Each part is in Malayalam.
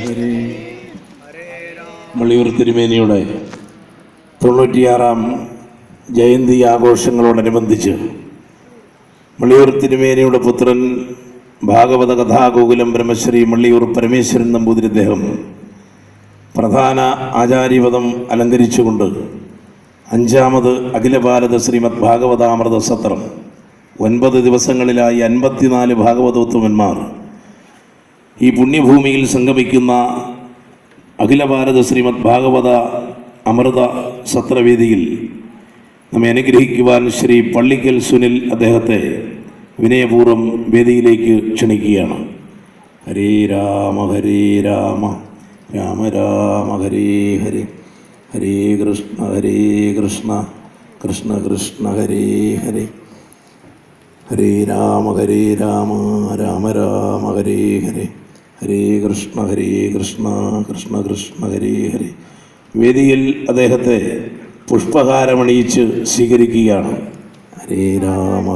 ഹരേ. മള്ളിയൂർ തിരുമേനിയുടെ 96-ാം ജയന്തി ആഘോഷങ്ങളോടനുബന്ധിച്ച് മള്ളിയൂർ തിരുമേനിയുടെ പുത്രൻ ഭാഗവത കഥാഗോകുലം ബ്രഹ്മശ്രീ മള്ളിയൂർ പരമേശ്വരൻ നമ്പൂതിരി അദ്ദേഹം പ്രധാന ആചാര്യപദം അലങ്കരിച്ചുകൊണ്ട് 5ാമത് അഖില ഭാരത ശ്രീമദ് ഭാഗവതാമൃത സത്രം 9 ദിവസങ്ങളിലായി 54 ഭാഗവതോത്തമന്മാർ ഈ പുണ്യഭൂമിയിൽ സംഗമിക്കുന്ന അഖില ഭാരത ശ്രീമദ് ഭാഗവത അമൃത സത്രവേദിയിൽ നമ്മെ അനുഗ്രഹിക്കുവാൻ ശ്രീ പള്ളിക്കൽ സുനിൽ അദ്ദേഹത്തെ വിനയപൂർവ്വം വേദിയിലേക്ക് ക്ഷണിക്കുകയാണ്. ഹരേ രാമ രാമ രാമ ഹരേ ഹരേ, ഹരേ കൃഷ്ണ കൃഷ്ണ കൃഷ്ണ ഹരേ ഹരേ, ഹരേ രാമ രാമ രാമ ഹരേ ഹരേ, ഹരേ കൃഷ്ണ കൃഷ്ണ കൃഷ്ണ ഹരേ ഹരേ. വേദിയിൽ അദ്ദേഹത്തെ പുഷ്പഹാരമണിയിച്ച് സ്വീകരിക്കുകയാണ്. ഹരേ രാമ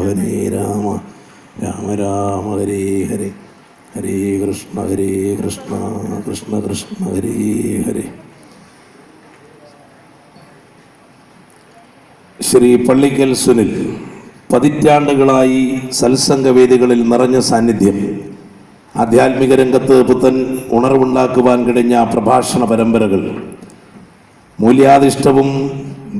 രാമ രാമ ഹരേ ഹരേ, ഹരേ കൃഷ്ണ കൃഷ്ണ കൃഷ്ണ ഹരേ ഹരേ. ശ്രീ പള്ളിക്കൽ സുനിൽ പതിറ്റാണ്ടുകളായി സത്സംഗവേദികളിൽ നിറഞ്ഞ സാന്നിധ്യം, ആധ്യാത്മിക രംഗത്ത് പുത്തൻ ഉണർവുണ്ടാക്കുവാൻ കഴിഞ്ഞ പ്രഭാഷണ പരമ്പരകൾ, മൂല്യാധിഷ്ഠവും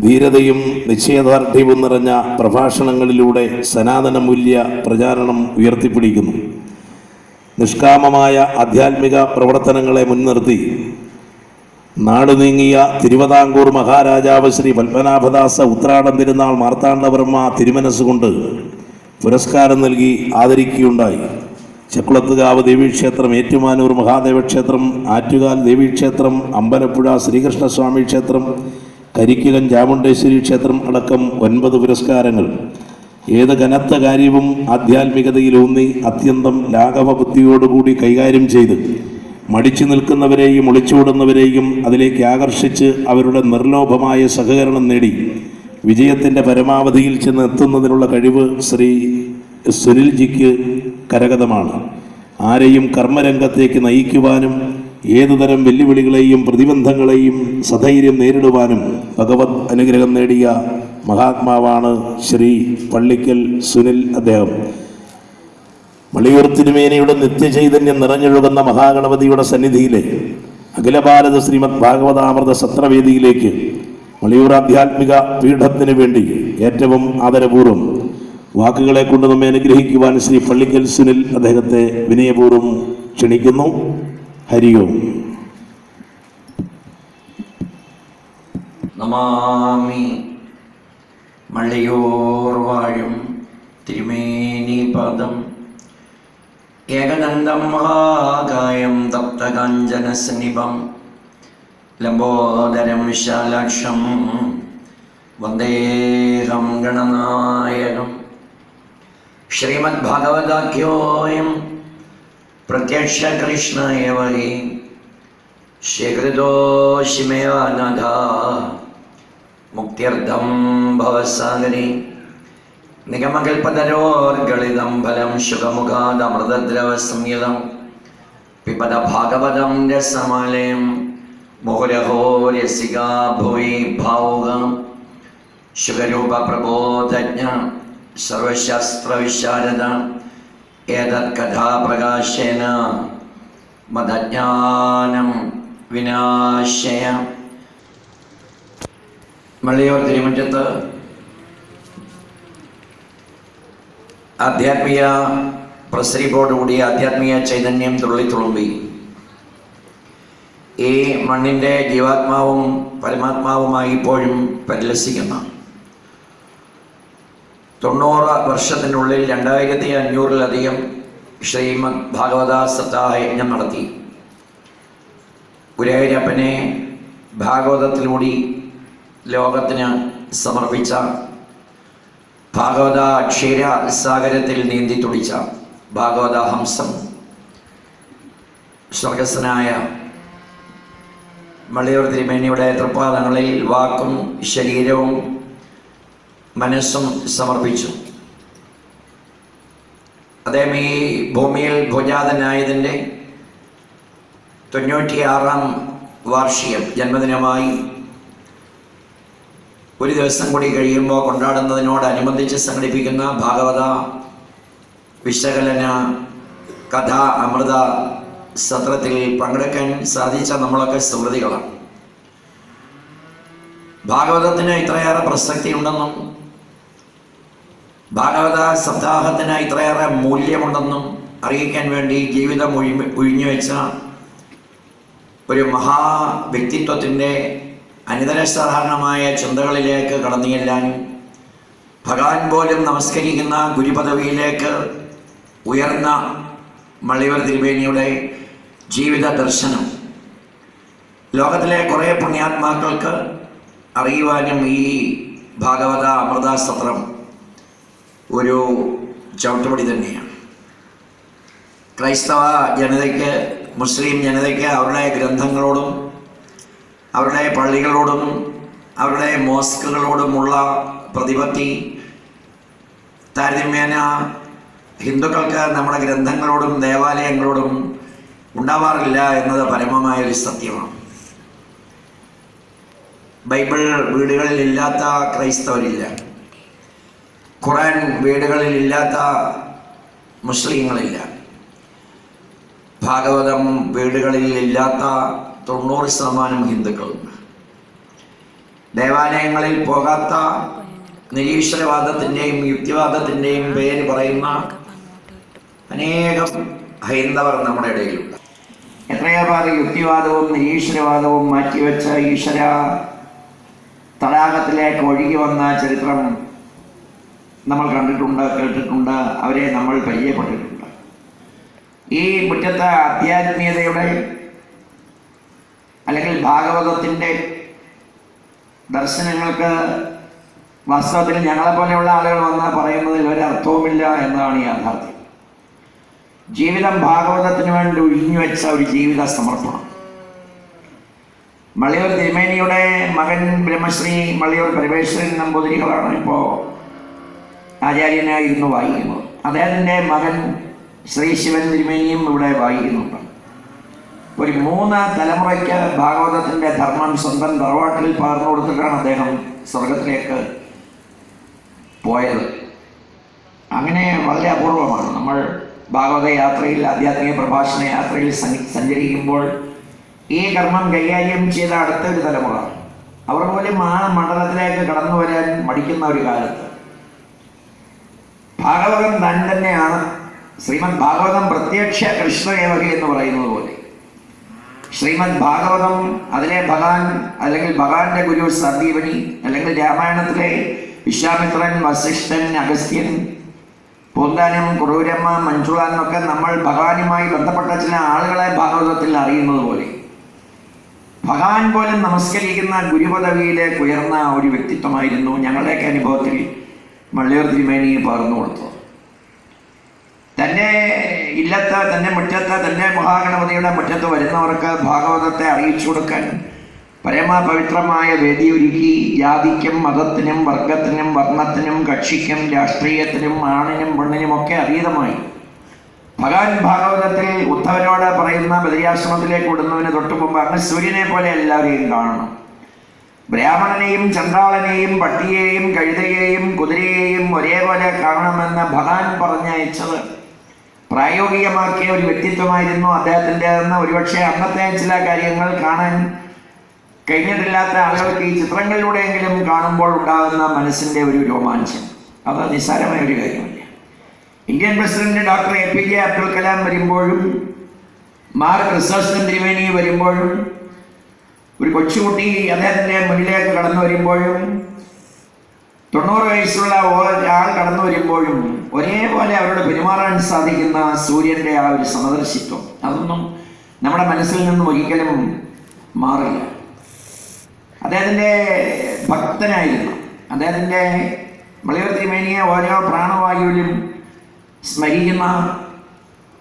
ധീരതയും നിശ്ചയദാർഢ്യവും നിറഞ്ഞ പ്രഭാഷണങ്ങളിലൂടെ സനാതന മൂല്യ പ്രചാരണം ഉയർത്തിപ്പിടിക്കുന്നു. നിഷ്കാമമായ ആധ്യാത്മിക പ്രവർത്തനങ്ങളെ മുൻനിർത്തി നാട് നീങ്ങിയ തിരുവിതാംകൂർ മഹാരാജാവ് ശ്രീ പത്മനാഭദാസ ഉത്രാടം തിരുനാൾ മാർത്താണ്ഡവർമ്മ തിരുമനസ്സുകൊണ്ട് പുരസ്കാരം നൽകി ആദരിക്കുകയുണ്ടായി. ചക്കുളത്തുകാവ് ദേവീക്ഷേത്രം, ഏറ്റുമാനൂർ മഹാദേവക്ഷേത്രം, ആറ്റുകാൽ ദേവീക്ഷേത്രം, അമ്പലപ്പുഴ ശ്രീകൃഷ്ണസ്വാമി ക്ഷേത്രം, കരിക്കകം ചാമുണ്ടേശ്വരി ക്ഷേത്രം അടക്കം 9 പുരസ്കാരങ്ങൾ. ഏത് കനത്ത കാര്യവും ആധ്യാത്മികതയിലൂന്നി അത്യന്തം ലാഘവബുദ്ധിയോടുകൂടി കൈകാര്യം ചെയ്ത് മടിച്ചു നിൽക്കുന്നവരെയും ഒളിച്ചോടുന്നവരെയും അതിലേക്ക് ആകർഷിച്ച് അവരുടെ നിർലോഭമായ സഹകരണം നേടി വിജയത്തിൻ്റെ പരമാവധിയിൽ ചെന്ന് എത്തുന്നതിനുള്ള കഴിവ് ശ്രീ സുനിൽജിക്ക് കരഗതമാണ്. ആരെയും കർമ്മരംഗത്തേക്ക് നയിക്കുവാനും ഏതുതരം വെല്ലുവിളികളെയും പ്രതിബന്ധങ്ങളെയും സധൈര്യം നേരിടുവാനും ഭഗവത് അനുഗ്രഹം നേടിയ മഹാത്മാവാണ് ശ്രീ പള്ളിക്കൽ സുനിൽ അദ്ദേഹം. മള്ളിയൂർ തിരുമേനിയുടെ നിത്യചൈതന്യം നിറഞ്ഞൊഴുകുന്ന മഹാഗണപതിയുടെ സന്നിധിയിലെ അഖില ഭാരത ശ്രീമദ് ഭാഗവതാമൃത സത്രവേദിയിലേക്ക് മള്ളിയൂർ ആധ്യാത്മിക പീഠത്തിന് വേണ്ടി ഏറ്റവും ആദരപൂർവ്വം വാക്കുകളെ കൊണ്ട് നമ്മെ അനുഗ്രഹിക്കുവാൻ ശ്രീ പള്ളിക്കൽ സുനിൽ അദ്ദേഹത്തെ വിനയപൂർവ്വം ക്ഷണിക്കുന്നു. ഹരി ഓം. നമാമി മള്ളിയൂർ വാഴും തിരുമേനി പദം ഏകനന്ദം മഹാകായം തപ്തകാഞ്ചനസന്നിഭം ലംബോദരം വിശാലാക്ഷം വന്ദേഹം ഗണനായകം. ശ്രീമദ് ഭാഗവതാഖ്യോയം പ്രത്യക്ഷ കൃഷ്ണ ഏവ ഹി ശ്രീകൃതോഷിമേവാനഘ മുക്ത്യർത്ഥം ഭവസാഗരി നിഗമകൽപതരോർഗളിതം ഫലം ശുഖമുഖാദമൃതദ്രവ സംയുതം പിബത ഭാഗവതം രസമാലയം മുഹുരഹോ രസികാ ഭുവി ഭാവുകം ശുഖരൂപ പ്രബോധജ്ഞ സർവശാസ്ത്രവിശാരദ ഏതത് കഥാപ്രകാശേന മദജ്ഞാനം വിനാശയ. മള്ളിയൂർ തിരുമുറ്റത്ത് ആധ്യാത്മിക പ്രസരിപ്പോടുകൂടി ആധ്യാത്മിക ചൈതന്യം തുള്ളിത്തുളുമ്പി ഈ മണ്ണിൻ്റെ ജീവാത്മാവും പരമാത്മാവുമായി ഇപ്പോഴും പരിലസിക്കുന്ന 90 വർഷത്തിനുള്ളിൽ 2500-ലധികം ശ്രീമദ് ഭാഗവത സപ്താഹയജ്ഞം നടത്തി ഗുരുവായൂരപ്പനെ ഭാഗവതത്തിലൂടെ ലോകത്തിന് സമർപ്പിച്ച, ഭാഗവത ക്ഷീരസാഗരത്തിൽ നീന്തി തുടിച്ച ഭാഗവത ഹംസം സ്വർഗസ്ഥനായ മള്ളിയൂർ തിരുമേനിയുടെ തൃപ്പാദങ്ങളിൽ വാക്കും ശരീരവും മനസ്സും സമർപ്പിച്ചു. അദ്ദേഹം ഈ ഭൂമിയിൽ ഭുജാതനായതിൻ്റെ 96-ാം വാർഷികം ജന്മദിനമായി ഒരു ദിവസം കൂടി കഴിയുമ്പോൾ കൊണ്ടാടുന്നതിനോടനുബന്ധിച്ച് സംഘടിപ്പിക്കുന്ന ഭാഗവത വിശകലന കഥ അമൃത സത്രത്തിൽ പങ്കെടുക്കാൻ സാധിച്ച നമ്മളൊക്കെ സുഹൃത്തുക്കളാണ്. ഭാഗവതത്തിന് ഇത്രയേറെ പ്രസക്തിയുണ്ടെന്നും ഭാഗവത സപ്താഹത്തിന് ഇത്രയേറെ മൂല്യമുണ്ടെന്നും അറിയിക്കാൻ വേണ്ടി ജീവിതം ഒഴിഞ്ഞുവെച്ച ഒരു മഹാവ്യക്തിത്വത്തിൻ്റെ അനിതരസാധാരണമായ ചിന്തകളിലേക്ക് കടന്നു ചെല്ലാനും ഭഗവാൻ പോലും നമസ്കരിക്കുന്ന ഗുരുപദവിയിലേക്ക് ഉയർന്ന മള്ളിയൂർ തിരുമേനിയുടെ ജീവിത ദർശനം ലോകത്തിലെ കുറേ പുണ്യാത്മാക്കൾക്ക് അറിയുവാനും ഈ ഭാഗവത അമൃത സത്രം ഒരു ചവിട്ടുപടി തന്നെയാണ്. ക്രൈസ്തവ ജനതയ്ക്ക്, മുസ്ലിം ജനതയ്ക്ക് അവരുടെ ഗ്രന്ഥങ്ങളോടും അവരുടെ പള്ളികളോടും അവരുടെ മോസ്കുകളോടുമുള്ള പ്രതിപത്തി താരതമ്യേന ഹിന്ദുക്കൾക്ക് നമ്മുടെ ഗ്രന്ഥങ്ങളോടും ദേവാലയങ്ങളോടും ഉണ്ടാവാറില്ല എന്നത് പരമമായൊരു സത്യമാണ്. ബൈബിൾ വീടുകളിൽ ഇല്ലാത്ത ക്രൈസ്തവരില്ല, ഖുറാൻ വീടുകളിൽ ഇല്ലാത്ത മുസ്ലിങ്ങളില്ല, ഭാഗവതം വീടുകളിൽ ഇല്ലാത്ത 90% ഹിന്ദുക്കളുണ്ട്. ദേവാലയങ്ങളിൽ പോകാത്ത നിരീശ്വരവാദത്തിൻ്റെയും യുക്തിവാദത്തിൻ്റെയും പേര് പറയുന്ന അനേകം ഹൈന്ദവർ നമ്മുടെ ഇടയിലുണ്ട്. എത്രയോ പേർ യുക്തിവാദവും നിരീശ്വരവാദവും മാറ്റിവെച്ച ഈശ്വര തടാകത്തിലേക്ക് ഒഴുകി വന്ന ചരിത്രം നമ്മൾ കണ്ടിട്ടുണ്ട്, കേട്ടിട്ടുണ്ട്, അവരെ നമ്മൾ പരിചയപ്പെട്ടിട്ടുണ്ട്. ഈ മുറ്റത്തെ ആധ്യാത്മീയതയുടെ അല്ലെങ്കിൽ ഭാഗവതത്തിൻ്റെ ദർശനങ്ങൾക്ക് വാസ്തവത്തിൽ ഞങ്ങളെപ്പോലെയുള്ള ആളുകൾ വന്ന് പറയുന്നതിൽ ഒരർത്ഥവുമില്ല എന്നതാണ് യാഥാർത്ഥ്യം. ജീവിതം ഭാഗവതത്തിന് വേണ്ടി ഒഴിഞ്ഞുവെച്ച ഒരു ജീവിത സമർപ്പണം. മള്ളിയൂർ തിരുമേനിയുടെ മകൻ ബ്രഹ്മശ്രീ മള്ളിയൂർ പരമേശ്വരൻ നമ്പൂതിരികളാണ് ഇപ്പോൾ ആചാര്യനായിരുന്നു വായിക്കുന്നത്. അദ്ദേഹത്തിൻ്റെ മകൻ ശ്രീ ശിവൻ തിരുമേനിയും ഇവിടെ വായിക്കുന്നുണ്ട്. ഒരു 3 തലമുറയ്ക്ക് ഭാഗവതത്തിൻ്റെ ധർമ്മം സ്വന്തം തറവാട്ടിൽ പകർന്നു കൊടുത്തിട്ടാണ് അദ്ദേഹം സ്വർഗത്തിലേക്ക് പോയത്. അങ്ങനെ വളരെ അപൂർവമാണ്. നമ്മൾ ഭാഗവത യാത്രയിൽ, ആധ്യാത്മിക പ്രഭാഷണ യാത്രയിൽ സഞ്ചരിക്കുമ്പോൾ ഈ കർമ്മം കൈകാര്യം ചെയ്ത അടുത്തൊരു തലമുറ അവർ പോലും ആ മണ്ഡലത്തിലേക്ക് കടന്നു വരാൻ മടിക്കുന്ന ഒരു കാലത്ത് ഭാഗവതം താൻ തന്നെയാണ്. ശ്രീമദ് ഭാഗവതം പ്രത്യക്ഷ കൃഷ്ണദേവകി എന്ന് പറയുന്നത് പോലെ ശ്രീമദ് ഭാഗവതം, അതിലെ ഭഗവാൻ അല്ലെങ്കിൽ ഭഗവാന്റെ ഗുരു സന്ദീപനി, അല്ലെങ്കിൽ രാമായണത്തിലെ വിശ്വാമിത്രൻ, വസിഷ്ഠൻ, അഗസ്ത്യൻ, പൂന്താനം, കുറൂരമ്മ, മഞ്ജുള എന്നൊക്കെ നമ്മൾ ഭഗവാനുമായി ബന്ധപ്പെട്ട ചില ആളുകളെ ഭാഗവതത്തിൽ അറിയുന്നത് പോലെ ഭഗവാൻ പോലും നമസ്കരിക്കുന്ന ഗുരുപദവിയിലേക്ക് ഉയർന്ന ഒരു വ്യക്തിത്വമായിരുന്നു ഞങ്ങളുടെയൊക്കെ അനുഭവത്തിൽ മള്ളിയൂർ തിരുമേനി പകർന്നു കൊടുത്തത്. തൻ്റെ ഇല്ലത്ത്, തൻ്റെ മുറ്റത്ത്, തൻ്റെ മഹാഗണപതിയുടെ മുറ്റത്ത് വരുന്നവർക്ക് ഭാഗവതത്തെ അറിയിച്ചു കൊടുക്കാൻ പരമപവിത്രമായ വേദി ഒരുക്കി ജാതിക്കും മതത്തിനും വർഗത്തിനും വർണ്ണത്തിനും കക്ഷിക്കും രാഷ്ട്രീയത്തിനും ആണിനും പെണ്ണിനുമൊക്കെ അതീതമായി ഭഗവാൻ ഭാഗവതത്തിൽ ഉദ്ധവനോട് പറയുന്ന ബദരിയാശ്രമത്തിലേക്ക് വിടുന്നതിന് തൊട്ടു മുമ്പ് അങ്ങ് സൂര്യനെ പോലെ എല്ലാവരെയും കാണണം, ബ്രാഹ്മണനെയും ചണ്ഡാളനെയും പട്ടിയെയും കഴുതയെയും കുതിരയെയും ഒരേപോലെ കാണണമെന്ന് ഭഗവാൻ പറഞ്ഞയച്ചത് പ്രായോഗികമാക്കിയ ഒരു വ്യക്തിത്വമായിരുന്നു അദ്ദേഹത്തിൻ്റെതെന്ന് ഒരുപക്ഷെ അന്നത്തെ ചില കാര്യങ്ങൾ കാണാൻ കഴിഞ്ഞിട്ടില്ലാത്ത ആളുകൾക്ക് ഈ ചിത്രങ്ങളിലൂടെയെങ്കിലും കാണുമ്പോൾ ഉണ്ടാകുന്ന മനസ്സിൻ്റെ ഒരു രോമാഞ്ചം അത് നിസ്സാരമായ ഒരു കാര്യമല്ല. Indian president doctor APJ Abdul Kalam വരുമ്പോഴും മാർ ക്രിസോസ്റ്റം തിരുമേനി വരുമ്പോഴും ഒരു കൊച്ചുകുട്ടി അദ്ദേഹത്തിൻ്റെ മുന്നിലേക്ക് കടന്നു വരുമ്പോഴും 90 വയസ്സുള്ള ഒരാൾ കടന്നു വരുമ്പോഴും ഒരേപോലെ അവരോട് പെരുമാറാൻ സാധിക്കുന്ന സൂര്യൻ്റെ ആ ഒരു സമദർശിത്വം അതൊന്നും നമ്മുടെ മനസ്സിൽ നിന്നും ഒരിക്കലും മാറില്ല. അദ്ദേഹത്തിൻ്റെ ഭക്തനായിരുന്നു. അദ്ദേഹത്തിൻ്റെ മള്ളിയൂർ തിരുമേനിയെ ഓരോ പ്രാണവായുവിലും സ്മരിക്കുന്ന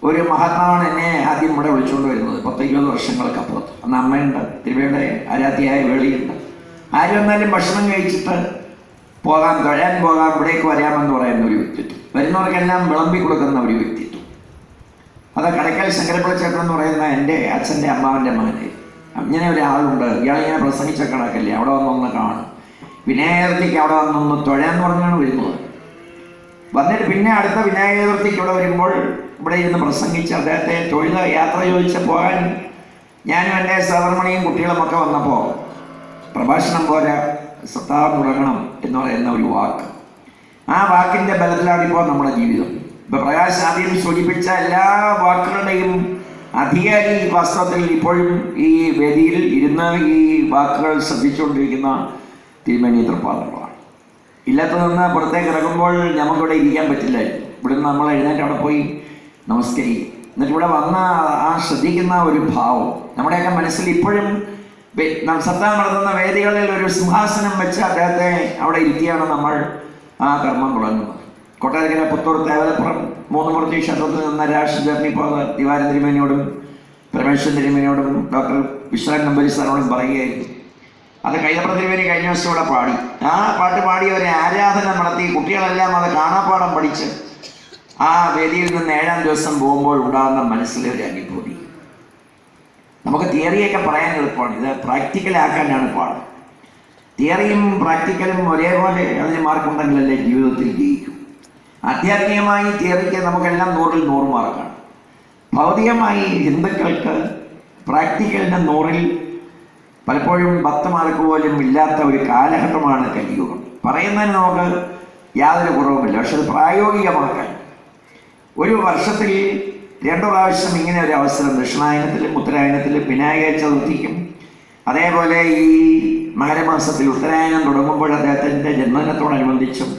ഒരു മഹാത്മാവാണ് എന്നെ ആദ്യം ഇവിടെ വിളിച്ചുകൊണ്ട് വരുന്നത് 10-20 വർഷങ്ങൾക്കപ്പുറത്ത്. അന്ന് അമ്മയുണ്ട്, തിരുമേനിയുടെ ആരാധ്യയായ വേളിയുണ്ട്. ആര് വന്നാലും ഭക്ഷണം കഴിച്ചിട്ട് പോകാം, തൊഴാൻ പോകാം, ഇവിടേക്ക് വരാമെന്ന് പറയുന്ന ഒരു വ്യക്തിത്വം, വരുന്നവർക്കെല്ലാം വിളമ്പി കൊടുക്കുന്ന ഒരു വ്യക്തിത്വം. അത് കടയ്ക്കൽ ശങ്കരപ്പിള്ള ചേട്ടൻ എന്ന് പറയുന്ന എൻ്റെ അച്ഛൻ്റെ അമ്മാവൻ്റെ മകനെ. ഇങ്ങനെ ഒരാളുണ്ട്, ഇയാളിങ്ങനെ പ്രസംഗിച്ച കണക്കല്ലേ, അവിടെ വന്നൊന്ന് കാണും, വിനായക ചതുർത്ഥിക്ക് അവിടെ വന്നൊന്ന് തൊഴാന്ന് പറഞ്ഞാണ് വരുന്നത്. വന്നിട്ട് പിന്നെ അടുത്ത വിനായക ചതുർത്ഥിക്ക് ഇവിടെ വരുമ്പോൾ ഇവിടെ ഇരുന്ന് പ്രസംഗിച്ച് അദ്ദേഹത്തെ തൊഴുത യാത്ര ചോദിച്ച് പോകാൻ ഞാനും എൻ്റെ സഹധർമ്മിണിയും കുട്ടികളുമൊക്കെ വന്നപ്പോൾ പ്രഭാഷണം പോരാ, സത്താം തുടങ്ങണം എന്ന് പറയുന്ന ഒരു വാക്ക്, ആ വാക്കിൻ്റെ ബലത്തിലാണ് ഇപ്പോൾ നമ്മുടെ ജീവിതം. ഇപ്പോൾ പ്രകാശ് ആദ്യം സൂചിപ്പിച്ച എല്ലാ വാക്കുകളുടെയും അധികാരി വാസ്തവത്തിൽ ഇപ്പോഴും ഈ വേദിയിൽ ഇരുന്ന് ഈ വാക്കുകൾ ശ്രദ്ധിച്ചുകൊണ്ടിരിക്കുന്ന തിരുമേനി തൃപ്പാദങ്ങളാണ്. ഇല്ലത്ത് നിന്ന് പുറത്തേക്ക് ഇറങ്ങുമ്പോൾ നമുക്കിവിടെ ഇരിക്കാൻ പറ്റില്ല. ഇവിടുന്ന് നമ്മൾ എഴുന്നേറ്റ് അവിടെ പോയി നമസ്കരിക്കും. എന്നിട്ട് ഇവിടെ വന്ന ആ ശ്രദ്ധിക്കുന്ന ഒരു ഭാവം നമ്മുടെയൊക്കെ മനസ്സിൽ ഇപ്പോഴും സത്താം നടത്തുന്ന വേദികളിൽ ഒരു സിംഹാസനം വെച്ച് അദ്ദേഹത്തെ അവിടെ ഇരുത്തിയാണ് നമ്മൾ ആ കർമ്മം തുടങ്ങുന്നത്. കൊട്ടാരക്കര പുത്തൂർ തേവലപ്പുറം മൂന്നുമൂർത്തി ക്ഷേത്രത്തിൽ നിന്ന് രാഷ്ട്രീയ ജർണിപ്പോത് ദിവാരൻ തിരുമേനിയോടും പരമേശ്വരൻ തിരുമേനിയോടും ഡോക്ടർ വിശ്വനാഥൻ നമ്പൂരി സാറിനോടും പറയുകയായിരുന്നു. അത് കൈതപ്ര തിരുമേനി കഴിഞ്ഞ ദിവസം ഇവിടെ പാടി. ആ പാട്ട് പാടി ഒരു ആരാധന നടത്തി കുട്ടികളെല്ലാം അത് കാണാപ്പാടം പഠിച്ച് ആ വേദിയിൽ നിന്ന് 7-ാം ദിവസം പോകുമ്പോൾ ഉണ്ടാകുന്ന മനസ്സിലെ ഒരു അനുഭൂതി. നമുക്ക് തിയറിയൊക്കെ പറയാൻ എളുപ്പമാണ്, ഇത് പ്രാക്ടിക്കലാക്കാനാണ് പാട്. തിയറിയും പ്രാക്ടിക്കലും ഒരേപോലെ അതിന് മാർക്കുണ്ടെങ്കിലല്ലേ ജീവിതത്തിൽ ജയിക്കും. ആധ്യാത്മികമായി തിയറിക്ക് നമുക്കെല്ലാം 100-ൽ 100 മാർക്കാണ്. ഭൗതികമായി ഹിന്ദുക്കൾക്ക് പ്രാക്ടിക്കലിന് 100-ൽ പലപ്പോഴും 10 മാർക്ക് പോലും ഇല്ലാത്ത ഒരു കാലഘട്ടമാണ് കലിയുഗം. പറയുന്നതിന് നമുക്ക് യാതൊരു കുറവുമില്ല, പക്ഷെ അത് പ്രായോഗികമാക്കാൻ ഒരു വർഷത്തിൽ 2 പ്രാവശ്യം ഇങ്ങനെ ഒരു അവസരം, ദക്ഷിണായനത്തിലും ഉത്തരായനത്തിലും വിനായക ചതുർത്ഥിക്കും അതേപോലെ ഈ മകരമാസത്തിൽ ഉത്തരായനം തുടങ്ങുമ്പോൾ അദ്ദേഹത്തിൻ്റെ ജന്മദിനത്തോടനുബന്ധിച്ചും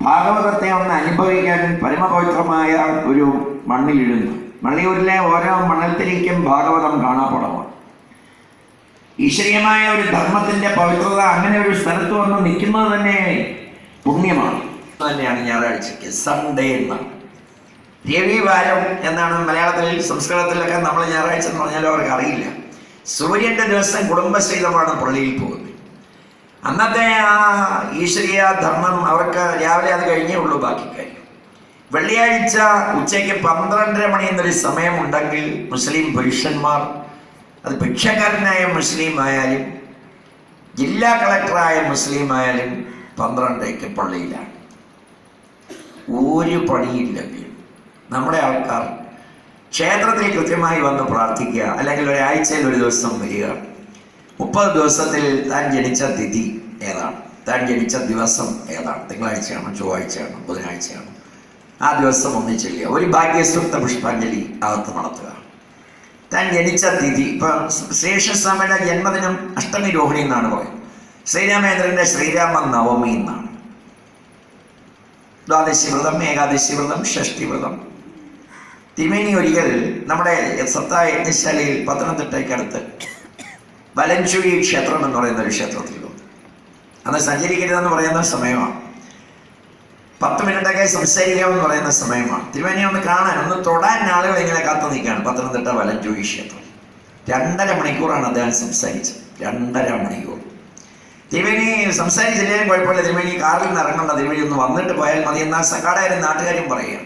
ഭാഗവതത്തെ ഒന്ന് അനുഭവിക്കാൻ പരമപവിത്രമായ ഒരു മണ്ണിലിടുന്നു. മള്ളിയൂരിലെ ഓരോ മണൽത്തിരിക്കും ഭാഗവതം കാണാപ്പാടമാണ്. ഈശ്വരീയമായ ഒരു ധർമ്മത്തിൻ്റെ പവിത്രത അങ്ങനെ ഒരു സ്ഥലത്ത് വന്ന് നിൽക്കുന്നത് തന്നെ പുണ്യമാണ്. തന്നെയാണ് ഞായറാഴ്ചയ്ക്ക് സൺഡേ എന്നാണ്, രവിവാരം എന്നാണ് മലയാളത്തിൽ. സംസ്കൃതത്തിലൊക്കെ നമ്മൾ ഞായറാഴ്ച എന്ന് പറഞ്ഞാലും അവർക്ക് അറിയില്ല. സൂര്യൻ്റെ ദിവസം കുടുംബസഹിതമാണ് പള്ളിയിൽ പോകുന്നത്. അന്നത്തെ ആ ഈശ്വരീയ ധർമ്മം അവർക്ക് രാവിലെ അത് കഴിഞ്ഞേ ഉള്ളൂ ബാക്കി കാര്യം. വെള്ളിയാഴ്ച ഉച്ചയ്ക്ക് 12:30 മണി എന്നൊരു സമയമുണ്ടെങ്കിൽ മുസ്ലിം പുരുഷന്മാർ, അത് ഭിക്ഷക്കാരനായ മുസ്ലിം ആയാലും ജില്ലാ കളക്ടറായ മുസ്ലിം ആയാലും 12:30 പള്ളിയിലാണ്. ഒരു പണിയില്ലെങ്കിലും നമ്മുടെ ആൾക്കാർ ക്ഷേത്രത്തിൽ കൃത്യമായി വന്ന് പ്രാർത്ഥിക്കുക, അല്ലെങ്കിൽ ഒരാഴ്ചയിൽ ഒരു ദിവസം വരിക. 30 ദിവസത്തിൽ താൻ ജനിച്ച തിഥി ഏതാണ്, താൻ ജനിച്ച ദിവസം ഏതാണ്, തിങ്കളാഴ്ചയാണോ ചൊവ്വാഴ്ചയാണോ ബുധനാഴ്ചയാണോ, ആ ദിവസം ഒന്നിച്ചില്ല ഒരു ഭാഗ്യസൂക്ത പുഷ്പാഞ്ജലി അകത്ത് നടത്തുക. താൻ ജനിച്ച തിഥി, ഇപ്പം ശ്രീകൃഷ്ണസ്വാമിയുടെ ജന്മദിനം അഷ്ടമി രോഹിണി എന്നാണ് പറയുന്നത്. ശ്രീരാമേന്ദ്രൻ്റെ ശ്രീരാമ നവമി എന്നാണ്. ദ്വാദശി വ്രതം, ഏകാദശി വ്രതം, ഷഷ്ടി വ്രതം. തിരുമേനി ഒരിക്കൽ നമ്മുടെ സത്താ യജ്ഞശാലയിൽ പത്തനംതിട്ടയ്ക്കടുത്ത് വലഞ്ചുഴി ക്ഷേത്രം എന്ന് പറയുന്ന ഒരു ക്ഷേത്രത്തിൽ അന്ന് സഞ്ചരിക്കരുതെന്ന് പറയുന്ന സമയമാണ്. 10 മിനിറ്റൊക്കെ സംസാരിക്കാമെന്ന് പറയുന്ന സമയമാണ്. തിരുമേനി ഒന്ന് കാണാൻ, ഒന്ന് തൊടാൻ ആളുകൾ ഇങ്ങനെ കാത്തു നിൽക്കുകയാണ്. പത്തനംതിട്ട വലഞ്ചുഴി ക്ഷേത്രം 2.5 മണിക്കൂറാണ് അദ്ദേഹം സംസാരിച്ചത്. 2.5 മണിക്കൂർ. തിരുമേനി സംസാരിച്ചില്ലെങ്കിലും കുഴപ്പമില്ല, തിരുമേനി കാറിൽ നിന്ന് ഇറങ്ങണ്ട, തിരുമേനി ഒന്ന് വന്നിട്ട് പോയാൽ മതി എന്നാൽ സംഘാടകരും നാട്ടുകാരും പറയുക.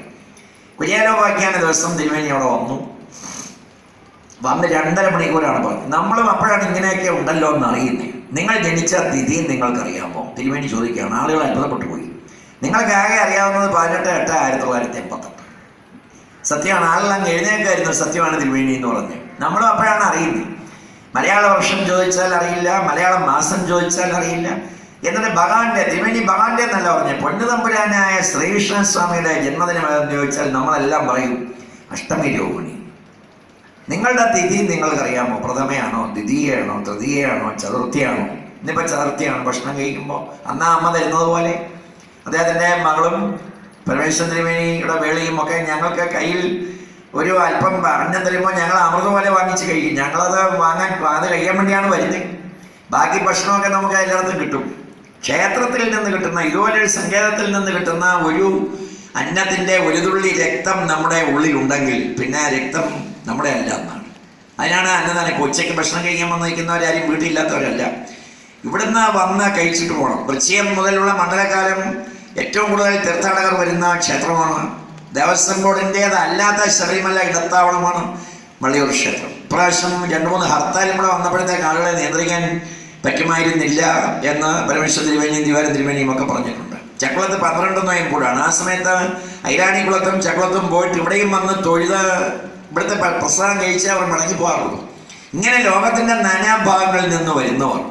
കുര്യാലോപാഖ്യാന ദിവസം തിരുമേനി അവിടെ വന്നു 2.5 മണിക്കൂറാണ് പറഞ്ഞത്. നമ്മളും അപ്പോഴാണ് ഇങ്ങനെയൊക്കെ ഉണ്ടല്ലോ എന്ന് അറിയുന്നത്. നിങ്ങൾ ജനിച്ച തിഥി നിങ്ങൾക്കറിയാമോ? തിരുമേനി ചോദിക്കുകയാണ്. ആളുകൾ അത്ഭുതപ്പെട്ടു പോയി. നിങ്ങൾക്ക് ആകെ അറിയാവുന്നത് 18/8/1988. സത്യമാണ്, ആളെല്ലാം എഴുന്നേൽക്കായിരുന്നു. സത്യമാണ് തിരുമേനി എന്ന് പറഞ്ഞ് നമ്മളും അപ്പോഴാണ് അറിയുന്നത്. മലയാള വർഷം ചോദിച്ചാൽ അറിയില്ല, മലയാള മാസം ചോദിച്ചാൽ അറിയില്ല. എന്നിട്ട് ഭഗവാന്റെ, തിരുമേനി ഭഗവാന്റെ എന്നല്ല പറഞ്ഞത്, പൊന്നുതമ്പുരാനായ ശ്രീകൃഷ്ണസ്വാമിയുടെ ജന്മദിനം ഏതെന്ന് ചോദിച്ചാൽ നമ്മളെല്ലാം പറയും അഷ്ടമി രോഹിണി. നിങ്ങളുടെ തിഥി നിങ്ങൾക്കറിയാമോ? പ്രഥമയാണോ, ദ്വിതീയയാണോ, തൃതീയയാണോ, ചതുർത്ഥിയാണോ? ഇന്നിപ്പോൾ ചതുർത്ഥിയാണ്. ഭക്ഷണം കഴിക്കുമ്പോൾ അന്ന് അമ്മ തരുന്നത് പോലെ അദ്ദേഹത്തിൻ്റെ മകളും പരമേശ്വരൻ തിരുമേനിയുടെ വേളിയും ഒക്കെ ഞങ്ങൾക്ക് കയ്യിൽ ഒരു അല്പം അന്നം തരുമ്പോൾ ഞങ്ങൾ അമൃത പോലെ വാങ്ങിച്ച് കഴിക്കും. ഞങ്ങളത് അത് കഴിക്കാൻ വേണ്ടിയാണ് വരുന്നത്. ബാക്കി ഭക്ഷണമൊക്കെ നമുക്ക് എല്ലായിടത്തും കിട്ടും. ക്ഷേത്രത്തിൽ നിന്ന് കിട്ടുന്ന, ഇതുപോലൊരു സങ്കേതത്തിൽ നിന്ന് കിട്ടുന്ന ഒരു അന്നത്തിൻ്റെ ഒരു തുള്ളി രക്തം നമ്മുടെ ഉള്ളിലുണ്ടെങ്കിൽ പിന്നെ ആ രക്തം നമ്മുടെ അല്ല എന്നാണ്. അതിനാണ് അന്നദാനം. ഉച്ചയ്ക്ക് ഭക്ഷണം കഴിക്കാൻ വന്ന് നിൽക്കുന്നവരാരും വീട്ടിലില്ലാത്തവരല്ല, ഇവിടുന്ന് വന്ന് കഴിച്ചിട്ട് പോകണം. വൃശ്ചികം മുതലുള്ള മണ്ഡലകാലം ഏറ്റവും കൂടുതൽ തീർത്ഥാടകർ വരുന്ന ക്ഷേത്രമാണ് ദേവസ്വം ബോർഡിൻ്റേതല്ലാത്ത ശബരിമല ഇടത്താവളമാണ് വള്ളിയൂർ ക്ഷേത്രം. ഇപ്രാവശ്യം 2-3 ഹർത്താലും കൂടെ വന്നപ്പോഴത്തേക്ക് ആളുകളെ നിയന്ത്രിക്കാൻ പറ്റുമായിരുന്നില്ല എന്ന് പരമേശ്വര തിരുമേനിയും ദിവാരൻ തിരുമേനിയും ഒക്കെ പറഞ്ഞിട്ടുണ്ട്. ചക്കുളത്ത് 12 നോയമ്പോഴാണ്. ആ സമയത്ത് ഐരാണിക്കുളത്തും ചക്കുളത്തും പോയിട്ട് ഇവിടെയും വന്ന് തൊഴുത് ഇവിടുത്തെ പ്രസാദം കഴിച്ച് അവർ മടങ്ങി പോകാറുള്ളൂ. ഇങ്ങനെ ലോകത്തിൻ്റെ നാനാഭാഗങ്ങളിൽ നിന്ന് വരുന്നവർ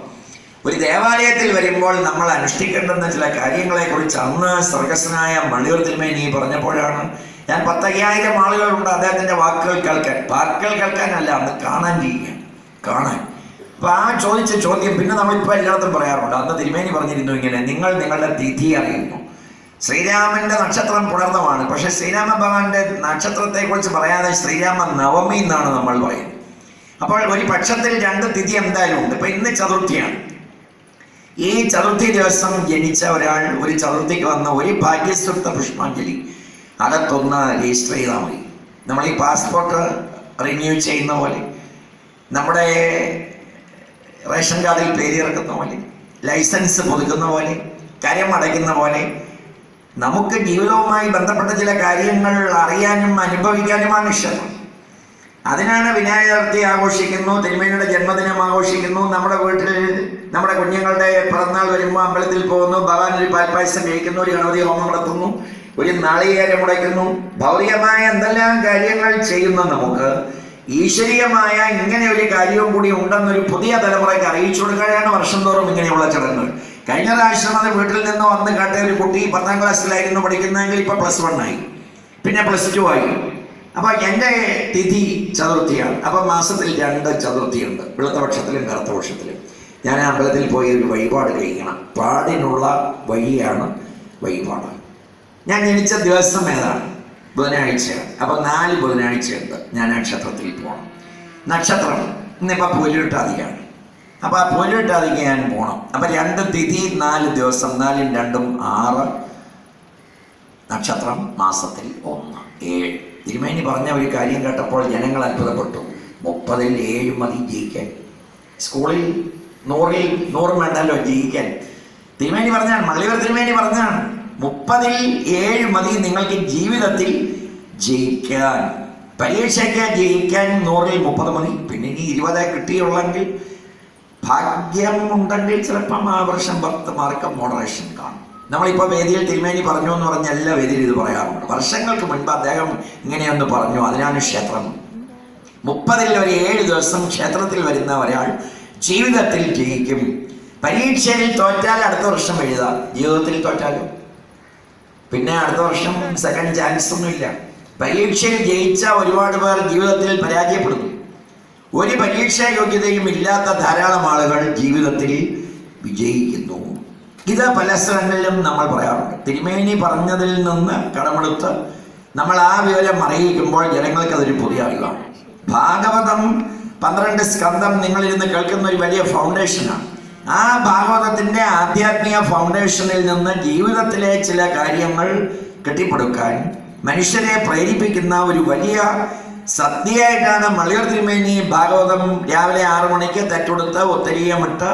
ഒരു ദേവാലയത്തിൽ വരുമ്പോൾ നമ്മൾ അനുഷ്ഠിക്കേണ്ടുന്ന ചില കാര്യങ്ങളെക്കുറിച്ച് അന്ന് സ്വർഗസ്വനായ വള്ളിയൂർ തിരുമേനി പറഞ്ഞപ്പോഴാണ് ഞാൻ 10,000 ആളുകളുണ്ട് അദ്ദേഹത്തിൻ്റെ വാക്കുകൾ കേൾക്കാനല്ല, അന്ന് കാണാൻ. അപ്പോൾ ആ ചോദിച്ച ചോദ്യം പിന്നെ നമ്മളിപ്പോൾ എല്ലായിടത്തും പറയാറുണ്ട്. അന്ന് തിരുമേനി പറഞ്ഞിരുന്നു ഇങ്ങനെ, നിങ്ങൾ നിങ്ങളുടെ തിഥി അറിയുന്നു. ശ്രീരാമൻ്റെ നക്ഷത്രം പുണർന്നമാണ്, പക്ഷേ ശ്രീരാമ ഭഗവാന്റെ നക്ഷത്രത്തെക്കുറിച്ച് പറയാതെ ശ്രീരാമ നവമി എന്നാണ് നമ്മൾ പറയുന്നത്. അപ്പോൾ ഒരു പക്ഷത്തിൽ 2 തിഥി എന്തായാലും ഉണ്ട്. ഇപ്പം ഇന്ന് ചതുർത്ഥിയാണ്. ഈ ചതുർത്ഥി ദിവസം ജനിച്ച ഒരാൾ ഒരു ചതുർത്ഥിക്ക് വന്ന ഒരു ഭാഗ്യസ്വത്ത പുഷ്പാഞ്ജലി അകത്തൊന്ന് രജിസ്റ്റർ ചെയ്താൽ മതി. നമ്മൾ ഈ പാസ്പോർട്ട് റിന്യൂ ചെയ്യുന്ന പോലെ, നമ്മുടെ റേഷൻ കാർഡിൽ പേര് ഇറക്കുന്ന പോലെ, ലൈസൻസ് പുതുക്കുന്ന പോലെ, കരം അടയ്ക്കുന്ന പോലെ നമുക്ക് ജീവിതവുമായി ബന്ധപ്പെട്ട ചില കാര്യങ്ങൾ അറിയാനും അനുഭവിക്കാനുമാണ് ക്ഷേത്രം. അതിനാണ് വിനായക ചതുർത്ഥി ആഘോഷിക്കുന്നു, തിരുമേനിയുടെ ജന്മദിനം ആഘോഷിക്കുന്നു, നമ്മുടെ വീട്ടിൽ നമ്മുടെ കുഞ്ഞുങ്ങളുടെ പിറന്നാൾ വരുമ്പോൾ അമ്പലത്തിൽ പോകുന്നു, ഭഗവാൻ ഒരു പാൽപ്പായസം കഴിക്കുന്നു, ഒരു ഗണപതി ഹോമം നടത്തുന്നു, ഒരു നാളികേരം മുടയ്ക്കുന്നു. ഭൗതികമായ എന്തെല്ലാം കാര്യങ്ങൾ ചെയ്യുന്ന നമുക്ക് ഈശ്വരീയമായ ഇങ്ങനെ ഒരു കാര്യവും കൂടി ഉണ്ടെന്നൊരു പുതിയ തലമുറയ്ക്ക് അറിയിച്ചു കൊടുക്കുകയാണ് വർഷം തോറും ഇങ്ങനെയുള്ള ചടങ്ങുകൾ. കഴിഞ്ഞ പ്രാവശ്യം അത് വീട്ടിൽ നിന്ന് വന്ന് കേട്ട ഒരു കുട്ടി 10ാം ക്ലാസ്സിലായിരുന്നു പഠിക്കുന്നതെങ്കിൽ ഇപ്പോൾ +1 ആയി, പിന്നെ +2 ആയി. അപ്പോൾ എൻ്റെ തിഥി ചതുർത്ഥിയാണ്. അപ്പം മാസത്തിൽ 2 ചതുർത്ഥിയുണ്ട്, വെളുത്തപക്ഷത്തിലും കറുത്തപക്ഷത്തിലും. ഞാൻ അമ്പലത്തിൽ പോയി ഒരു വഴിപാട് കഴിക്കണം. പാടിനുള്ള വഴിയാണ് വഴിപാട്. ഞാൻ ജനിച്ച ദിവസം ഏതാണ്? ബുധനാഴ്ചയാണ്. അപ്പം 4 ബുധനാഴ്ചയുണ്ട് ഞാൻ ആ ക്ഷേത്രത്തിൽ പോകണം. നക്ഷത്രം ഇന്നിപ്പോൾ പൂരിട്ടാതിയാണ്. അപ്പോൾ ആ പൂരിട്ടാതിക്ക് ഞാൻ പോകണം. അപ്പം 2 തിഥി 4 ദിവസം, 4 × 2 6. നക്ഷത്രം മാസത്തിൽ 1 7. തിരുമേനി പറഞ്ഞ ഒരു കാര്യം കേട്ടപ്പോൾ ജനങ്ങൾ അത്ഭുതപ്പെട്ടു. 30-ൽ 7 മതി ജയിക്കാൻ. സ്കൂളിൽ 100-ൽ 100 വേണ്ടല്ലോ ജയിക്കാൻ. തിരുമേനി പറഞ്ഞാണ്, വള്ളിയൂർ തിരുമേനി പറഞ്ഞാണ്, 30-ൽ 7 മതി നിങ്ങൾക്ക് ജീവിതത്തിൽ ജയിക്കാൻ. പരീക്ഷയ്ക്ക് ജയിക്കാൻ 100-ൽ 30 മതി. പിന്നെ ഇനി 20 കിട്ടിയുള്ളെങ്കിൽ ഭാഗ്യം ഉണ്ടെങ്കിൽ ചിലപ്പം ആ വർഷം 10 മാർക്ക് മോഡറേഷൻ കാണും. നമ്മളിപ്പോൾ വേദിയിൽ തിരുമേനി പറഞ്ഞു എന്ന് പറഞ്ഞ എല്ലാ വേദിയിലും ഇത് പറയാറുണ്ട്. വർഷങ്ങൾക്ക് മുൻപ് അദ്ദേഹം ഇങ്ങനെയൊന്ന് പറഞ്ഞു. അതിനാണ് ക്ഷേത്രം. 30-ൽ ഒരു 7 ദിവസം ക്ഷേത്രത്തിൽ വരുന്ന ഒരാൾ ജീവിതത്തിൽ ജയിക്കും. പരീക്ഷയിൽ തോറ്റാൽ അടുത്ത വർഷം എഴുതാം, ജീവിതത്തിൽ തോറ്റാലും പിന്നെ അടുത്ത വർഷം സെക്കൻഡ് ചാൻസ് ഒന്നുമില്ല. പരീക്ഷയിൽ ജയിച്ച ഒരുപാട് പേർ ജീവിതത്തിൽ പരാജയപ്പെടുന്നു. ഒരു പരീക്ഷാ യോഗ്യതയും ഇല്ലാത്ത ധാരാളം ആളുകൾ ജീവിതത്തിൽ വിജയിക്കുന്നു. ഇത് പല സ്ഥലങ്ങളിലും നമ്മൾ പറയാറുണ്ട്. തിരുമേനി പറഞ്ഞതിൽ നിന്ന് കടമെടുത്ത് നമ്മൾ ആ വിവരം അറിയിക്കുമ്പോൾ ജനങ്ങൾക്ക് അതൊരു പുതിയ അറിവാണ്. ഭാഗവതം 12 സ്കന്ധം നിങ്ങളിരുന്ന് കേൾക്കുന്ന ഒരു വലിയ ഫൗണ്ടേഷനാണ്. ആ ഭാഗവതത്തിൻ്റെ ആധ്യാത്മിക ഫൗണ്ടേഷനിൽ നിന്ന് ജീവിതത്തിലെ ചില കാര്യങ്ങൾ കെട്ടിപ്പടുക്കാൻ മനുഷ്യരെ പ്രേരിപ്പിക്കുന്ന ഒരു വലിയ സദ്യയായിട്ടാണ് വള്ളിയൂർ തിരുമേനി ഭാഗവതം രാവിലെ 6 മണിക്ക് തെറ്റെടുത്ത് ഒത്തരീയമിട്ട്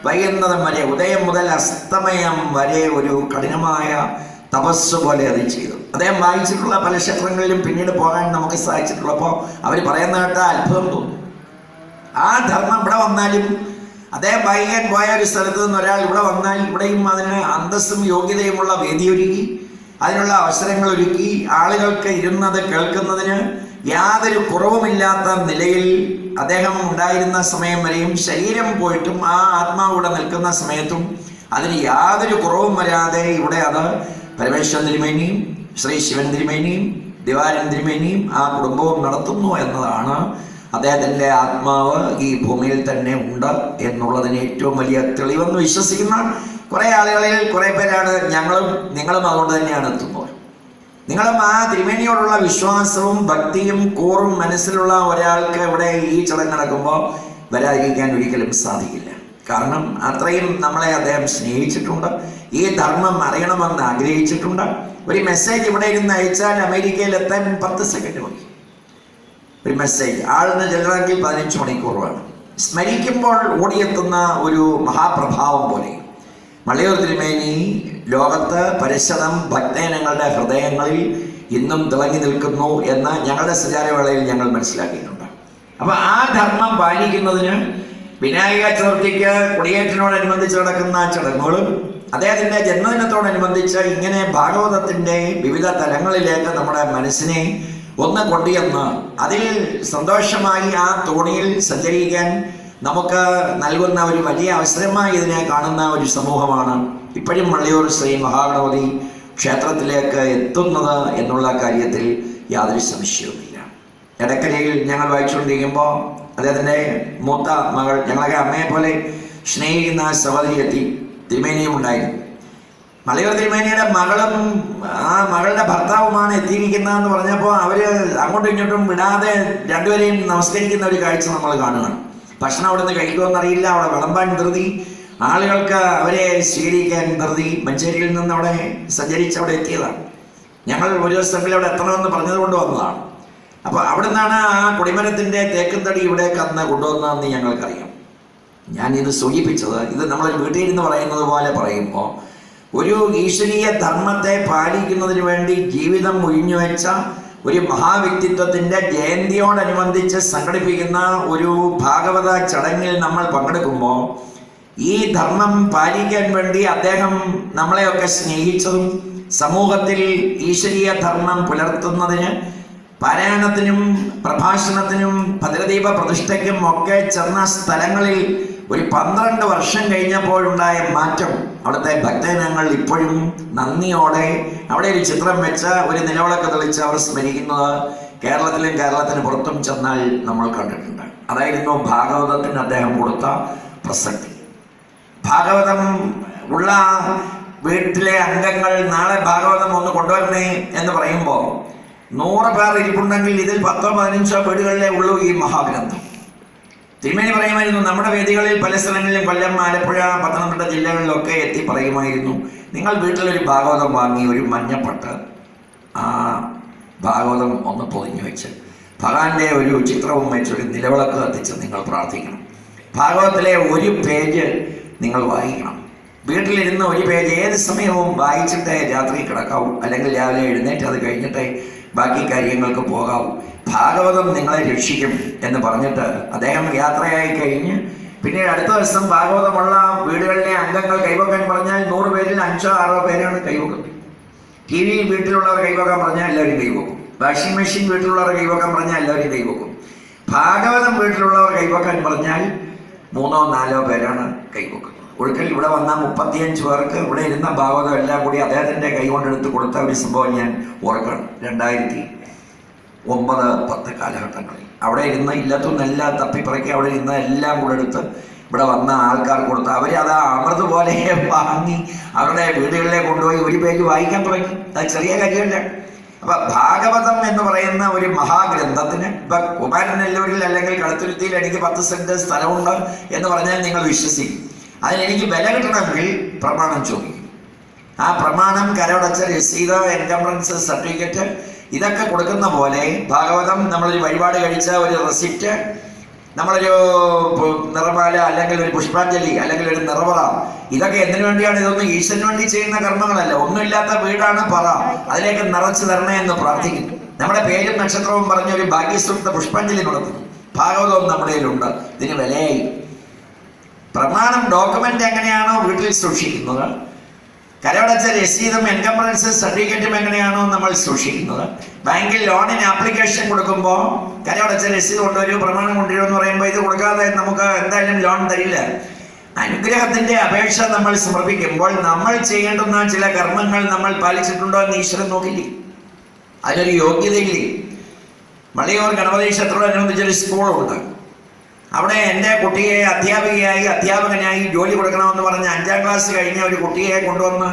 വൈകുന്നേരം വരെ, ഉദയം മുതൽ അസ്തമയം വരെ ഒരു കഠിനമായ തപസ് പോലെ അത് ചെയ്തു. അദ്ദേഹം വായിച്ചിട്ടുള്ള പല ക്ഷേത്രങ്ങളിലും പിന്നീട് പോകാൻ നമുക്ക് സാധിച്ചിട്ടുള്ളപ്പോൾ അവർ പറയുന്ന കേട്ട അത്ഭുതം തോന്നും. ആ ധർമ്മം ഇവിടെ വന്നാലും, അദ്ദേഹം വായിക്കാൻ പോയ ഒരു സ്ഥലത്ത് നിന്ന് ഒരാൾ ഇവിടെ വന്നാൽ ഇവിടെയും അതിന് അന്തസ്സും യോഗ്യതയുമുള്ള വേദിയൊരുക്കി, അതിനുള്ള അവസരങ്ങൾ ഒരുക്കി, ആളുകൾക്ക് ഇരുന്നത് കേൾക്കുന്നതിന് യാതൊരു കുറവുമില്ലാത്ത നിലയിൽ അദ്ദേഹം ഉണ്ടായിരുന്ന സമയം വരെയും ശരീരം പോയിട്ടും ആ ആത്മാവിടെ നിൽക്കുന്ന സമയത്തും അതിന് യാതൊരു കുറവും വരാതെ ഇവിടെ അത് പരമേശ്വരൻ തിരുമേനിയും ശ്രീ ശിവൻ തിരുമേനിയും ദിവാരൻ തിരുമേനിയും ആ കുടുംബവും നടത്തുന്നു എന്നതാണ് അദ്ദേഹത്തിൻ്റെ ആത്മാവ് ഈ ഭൂമിയിൽ തന്നെ ഉണ്ട് എന്നുള്ളതിന് ഏറ്റവും വലിയ തെളിവെന്ന് വിശ്വസിക്കുന്ന കുറേ ആളുകളിൽ കുറേ പേരാണ് നിങ്ങളും അതുകൊണ്ട് തന്നെയാണ് എത്തുന്നത്. നിങ്ങളും ആ തിരുമേനിയോടുള്ള വിശ്വാസവും ഭക്തിയും കൂറും മനസ്സിലുള്ള ഒരാൾക്ക് ഇവിടെ ഈ ചടങ്ങ് നടക്കുമ്പോൾ വരാതിരിക്കാൻ ഒരിക്കലും സാധിക്കില്ല. കാരണം അത്രയും നമ്മളെ അദ്ദേഹം സ്നേഹിച്ചിട്ടുണ്ട്, ഈ ധർമ്മം അറിയണമെന്ന് ആഗ്രഹിച്ചിട്ടുണ്ട്. ഒരു മെസ്സേജ് ഇവിടെ ഇരുന്ന് അയച്ചാൽ അമേരിക്കയിൽ എത്താൻ 10 സെക്കൻഡ് മതി. ഒരു മെസ്സേജ് ആളിന് ചെല്ലണമെങ്കിൽ 15 മണിക്കൂർ വേണം. സ്മരിക്കുമ്പോൾ ഓടിയെത്തുന്ന ഒരു മഹാപ്രഭാവം പോലെ വള്ളിയൂർ തിരുമേനി ലോകത്ത് പരിശതം ഭക്തജനങ്ങളുടെ ഹൃദയങ്ങളിൽ ഇന്നും തിളങ്ങി നിൽക്കുന്നു എന്ന് ഞങ്ങളുടെ സഞ്ചാരവേളയിൽ ഞങ്ങൾ മനസ്സിലാക്കിയിട്ടുണ്ട്. അപ്പൊ ആ ധർമ്മം പാലിക്കുന്നതിന് വിനായക ചതുർത്ഥിക്ക് കൊടിയേറ്റിനോടനുബന്ധിച്ച് നടക്കുന്ന ചടങ്ങുകളും അദ്ദേഹത്തിന്റെ ജന്മദിനത്തോടനുബന്ധിച്ച് ഇങ്ങനെ ഭാഗവതത്തിന്റെ വിവിധ തലങ്ങളിലേക്ക് നമ്മുടെ മനസ്സിനെ ഒന്ന് കൊണ്ടുവന്ന് അതിൽ സന്തോഷമായി ആ തോണിയിൽ സഞ്ചരിക്കാൻ നമുക്ക് നൽകുന്ന ഒരു വലിയ അവസരമായി ഇതിനെ കാണുന്ന ഒരു സമൂഹമാണ് ഇപ്പോഴും വള്ളിയൂർ ശ്രീ മഹാഗണപതി ക്ഷേത്രത്തിലേക്ക് എത്തുന്നത് എന്നുള്ള കാര്യത്തിൽ യാതൊരു സംശയവുമില്ല. ഇടക്കരയിൽ ഞങ്ങൾ വായിച്ചുകൊണ്ടിരിക്കുമ്പോൾ അദ്ദേഹത്തിൻ്റെ മൂത്ത മകൾ, ഞങ്ങളൊക്കെ അമ്മയെ പോലെ സ്നേഹിക്കുന്ന സഹോദരി എത്തി, തിരുമേനിയും ഉണ്ടായിരുന്നു. മലയൂർ തിരുമേനിയുടെ മകളും ആ മകളുടെ ഭർത്താവുമാണ് എത്തിയിരിക്കുന്നതെന്ന് പറഞ്ഞപ്പോൾ അവർ അങ്ങോട്ടും ഇങ്ങോട്ടും വിടാതെ രണ്ടുപേരെയും നമസ്കരിക്കുന്ന ഒരു കാഴ്ച നമ്മൾ കാണുകയാണ്. ഭക്ഷണം അവിടെ നിന്ന് കഴിക്കുമെന്നറിയില്ല, അവിടെ വിളമ്പാൻ ധൃതി, ആളുകൾക്ക് അവരെ സ്വീകരിക്കാൻ ധൃതി. മഞ്ചേരിയിൽ നിന്ന് അവിടെ സഞ്ചരിച്ച് അവിടെ എത്തിയതാണ്. ഞങ്ങൾ ഒരു ദിവസങ്ങളിൽ അവിടെ എത്തണമെന്ന് പറഞ്ഞതുകൊണ്ട് വന്നതാണ്. അപ്പോൾ അവിടെ നിന്നാണ് ആ കൊടിമരത്തിൻ്റെ തേക്കും തടി ഇവിടേക്ക് അന്ന് കൊണ്ടുവന്നതെന്ന് ഞങ്ങൾക്കറിയാം. ഞാനിത് സൂചിപ്പിച്ചത്, ഇത് നമ്മളൊരു വീട്ടിൽ നിന്ന് പറയുന്നത് പോലെ പറയുമ്പോൾ ഒരു ഈശ്വരീയ ധർമ്മത്തെ പാലിക്കുന്നതിന് വേണ്ടി ജീവിതം ഒഴിഞ്ഞുവെച്ച ഒരു മഹാവ്യക്തിത്വത്തിൻ്റെ ജയന്തിയോടനുബന്ധിച്ച് സംഘടിപ്പിക്കുന്ന ഒരു ഭാഗവത ചടങ്ങിൽ നമ്മൾ പങ്കെടുക്കുമ്പോൾ ഈ ധർമ്മം പാലിക്കാൻ വേണ്ടി അദ്ദേഹം നമ്മളെയൊക്കെ സ്നേഹിച്ചതും സമൂഹത്തിൽ ഈശ്വരീയ ധർമ്മം പുലർത്തുന്നതിന് പാരായണത്തിനും പ്രഭാഷണത്തിനും ഭദ്രദീപ പ്രതിഷ്ഠയ്ക്കും ഒക്കെ ചെന്ന സ്ഥലങ്ങളിൽ ഒരു 12 വർഷം കഴിഞ്ഞപ്പോഴുണ്ടായ മാറ്റം, അവിടുത്തെ ഭക്തജനങ്ങൾ ഇപ്പോഴും നന്ദിയോടെ അവിടെ ഒരു ചിത്രം വെച്ച് ഒരു നിലവിളക്ക് തെളിച്ച് അവർ സ്മരിക്കുന്നത് കേരളത്തിന് പുറത്തും ചെന്നാൽ നമ്മൾ കണ്ടിട്ടുണ്ട്. അതായിരുന്നു ഭാഗവതത്തിന് അദ്ദേഹം കൊടുത്ത പ്രസക്തി. ഭാഗവതം ഉള്ള വീട്ടിലെ അംഗങ്ങൾ നാളെ ഭാഗവതം ഒന്ന് കൊണ്ടുവരണേ എന്ന് പറയുമ്പോൾ 100 പേർ ഇരിപ്പുണ്ടെങ്കിൽ ഇതിൽ 10-15 വീടുകളിലേ ഉള്ളൂ ഈ മഹാഗ്രന്ഥം. തിരുമേനി പറയുമായിരുന്നു, നമ്മുടെ വേദികളിൽ പല സ്ഥലങ്ങളിലും കൊല്ലം, ആലപ്പുഴ, പത്തനംതിട്ട ജില്ലകളിലൊക്കെ എത്തി പറയുമായിരുന്നു, നിങ്ങൾ വീട്ടിലൊരു ഭാഗവതം വാങ്ങി ഒരു മഞ്ഞപ്പട്ട് ആ ഭാഗവതം ഒന്ന് പൊതിഞ്ഞു വെച്ച് ഭഗവാന്റെ ഒരു ചിത്രവും വെച്ചൊരു നിലവിളക്ക് കത്തിച്ച് നിങ്ങൾ പ്രാർത്ഥിക്കണം. ഭാഗവതത്തിലെ ഒരു പേജ് നിങ്ങൾ വായിക്കണം. വീട്ടിലിരുന്ന് ഒരു പേജ് ഏത് സമയവും വായിച്ചിട്ടേ രാത്രി കിടക്കാവൂ, അല്ലെങ്കിൽ രാവിലെ എഴുന്നേറ്റ് അത് കഴിഞ്ഞിട്ടേ ബാക്കി കാര്യങ്ങൾക്ക് പോകാവൂ. ഭാഗവതം നിങ്ങളെ രക്ഷിക്കും എന്ന് പറഞ്ഞിട്ട് അദ്ദേഹം യാത്രയായി കഴിഞ്ഞ് പിന്നീട് അടുത്ത ദിവസം ഭാഗവതമുള്ള വീടുകളിലെ അംഗങ്ങൾ കൈവക്കാൻ പറഞ്ഞാൽ 100 പേരിൽ 5-6 പേരാണ് കൈവക്കുന്നത്. TV വീട്ടിലുള്ളവർ കൈവക്കാൻ പറഞ്ഞാൽ എല്ലാവരും കൈവക്കും. വാഷിംഗ് മെഷീൻ വീട്ടിലുള്ളവർ കൈവക്കാൻ പറഞ്ഞാൽ എല്ലാവരും കൈവക്കും. ഭാഗവതം വീട്ടിലുള്ളവർ കൈവക്കാൻ പറഞ്ഞാൽ 3-4 പേരാണ് കൈവക്കുന്നത്. ഒടുക്കൽ ഇവിടെ വന്ന 35 പേർക്ക് ഇവിടെ ഇരുന്ന ഭാഗവതം എല്ലാം കൂടി അദ്ദേഹത്തിൻ്റെ കൈ കൊണ്ടെടുത്ത് കൊടുത്ത ഒരു സംഭവം ഞാൻ ഓർക്കണം. 2009-10 കാലഘട്ടങ്ങളിൽ അവിടെ ഇരുന്ന് ഇല്ലത്തൊന്നെല്ലാം തപ്പിപ്പറക്കി അവിടെ ഇരുന്ന് എല്ലാം കൂടെ എടുത്ത് ഇവിടെ വന്ന ആൾക്കാർ കൊടുത്ത് അവരത് അമൃത് പോലെ വാങ്ങി അവരുടെ വീടുകളിലെ കൊണ്ടുപോയി ഒരു പേജ് വായിക്കാൻ തുടങ്ങി. അത് ചെറിയ കാര്യമല്ല. അപ്പൊ ഭാഗവതം എന്ന് പറയുന്ന ഒരു മഹാഗ്രന്ഥത്തിന് ഇപ്പൊ കുമാരനെല്ലൂരിൽ അല്ലെങ്കിൽ കളത്തുരുത്തിയിൽ എനിക്ക് 10 സെന്റ് സ്ഥലമുണ്ട് എന്ന് പറഞ്ഞാൽ നിങ്ങൾ വിശ്വസിക്കും. അതിനെനിക്ക് വില കിട്ടണമെങ്കിൽ പ്രമാണം ചോദിക്കും. ആ പ്രമാണം, കരമടച്ച രസീത്, എൻകംബറൻസ് സർട്ടിഫിക്കറ്റ് ഇതൊക്കെ കൊടുക്കുന്ന പോലെ ഭാഗവതം നമ്മളൊരു വഴിപാട് കഴിച്ച ഒരു റെസിപ്റ്റ്, നമ്മളൊരു നിറമാല അല്ലെങ്കിൽ ഒരു പുഷ്പാഞ്ജലി അല്ലെങ്കിൽ ഒരു നിറവറ, ഇതൊക്കെ എന്തിനു വേണ്ടിയാണ്? ഇതൊന്നും ഈശ്വരന് വേണ്ടി ചെയ്യുന്ന കർമ്മങ്ങളല്ല. ഒന്നുമില്ലാത്ത വീടാണ് പറ, അതിലേക്ക് നിറച്ചു തരണേ എന്ന് പ്രാർത്ഥിക്കുന്നു. നമ്മുടെ പേരും നക്ഷത്രവും പറഞ്ഞ ഒരു ഭാഗ്യസൂക്ത പുഷ്പാഞ്ജലി നടത്തുന്നു. ഭാഗവതവും നമ്മുടെ കയ്യിലുണ്ട്. ഇതിന് വിലയായി. പ്രമാണം, ഡോക്യുമെന്റ് എങ്ങനെയാണോ വീട്ടിൽ സൂക്ഷിക്കുന്നത്, കരമടച്ച രസീതും എൻകംബറൻസ് സർട്ടിഫിക്കറ്റും എങ്ങനെയാണോ നമ്മൾ സൂക്ഷിക്കുന്നത്, ബാങ്കിൽ ലോണിന് ആപ്ലിക്കേഷൻ കൊടുക്കുമ്പോൾ കരമടച്ച രസീത് കൊണ്ടുവരൂ, പ്രമാണം കൊണ്ടുവരുമെന്ന് പറയുമ്പോൾ ഇത് കൊടുക്കാതെ നമുക്ക് എന്തായാലും ലോൺ തരില്ല. അനുഗ്രഹത്തിന്റെ അപേക്ഷ നമ്മൾ സമർപ്പിക്കുമ്പോൾ നമ്മൾ ചെയ്യേണ്ടുന്ന ചില കർമ്മങ്ങൾ നമ്മൾ പാലിച്ചിട്ടുണ്ടോ എന്ന് ഈശ്വരൻ നോക്കില്ലേ? അതിനൊരു യോഗ്യതയില്ലേ? വള്ളിയൂർ ഗണപതി ക്ഷേത്രത്തോടനുബന്ധിച്ചൊരു സ്കൂളുണ്ട്. അവിടെ എൻ്റെ കുട്ടിയെ അധ്യാപകനായി ജോലി കൊടുക്കണമെന്ന് പറഞ്ഞ് 5ാം ക്ലാസ് കഴിഞ്ഞ ഒരു കുട്ടിയെ കൊണ്ടുവന്ന്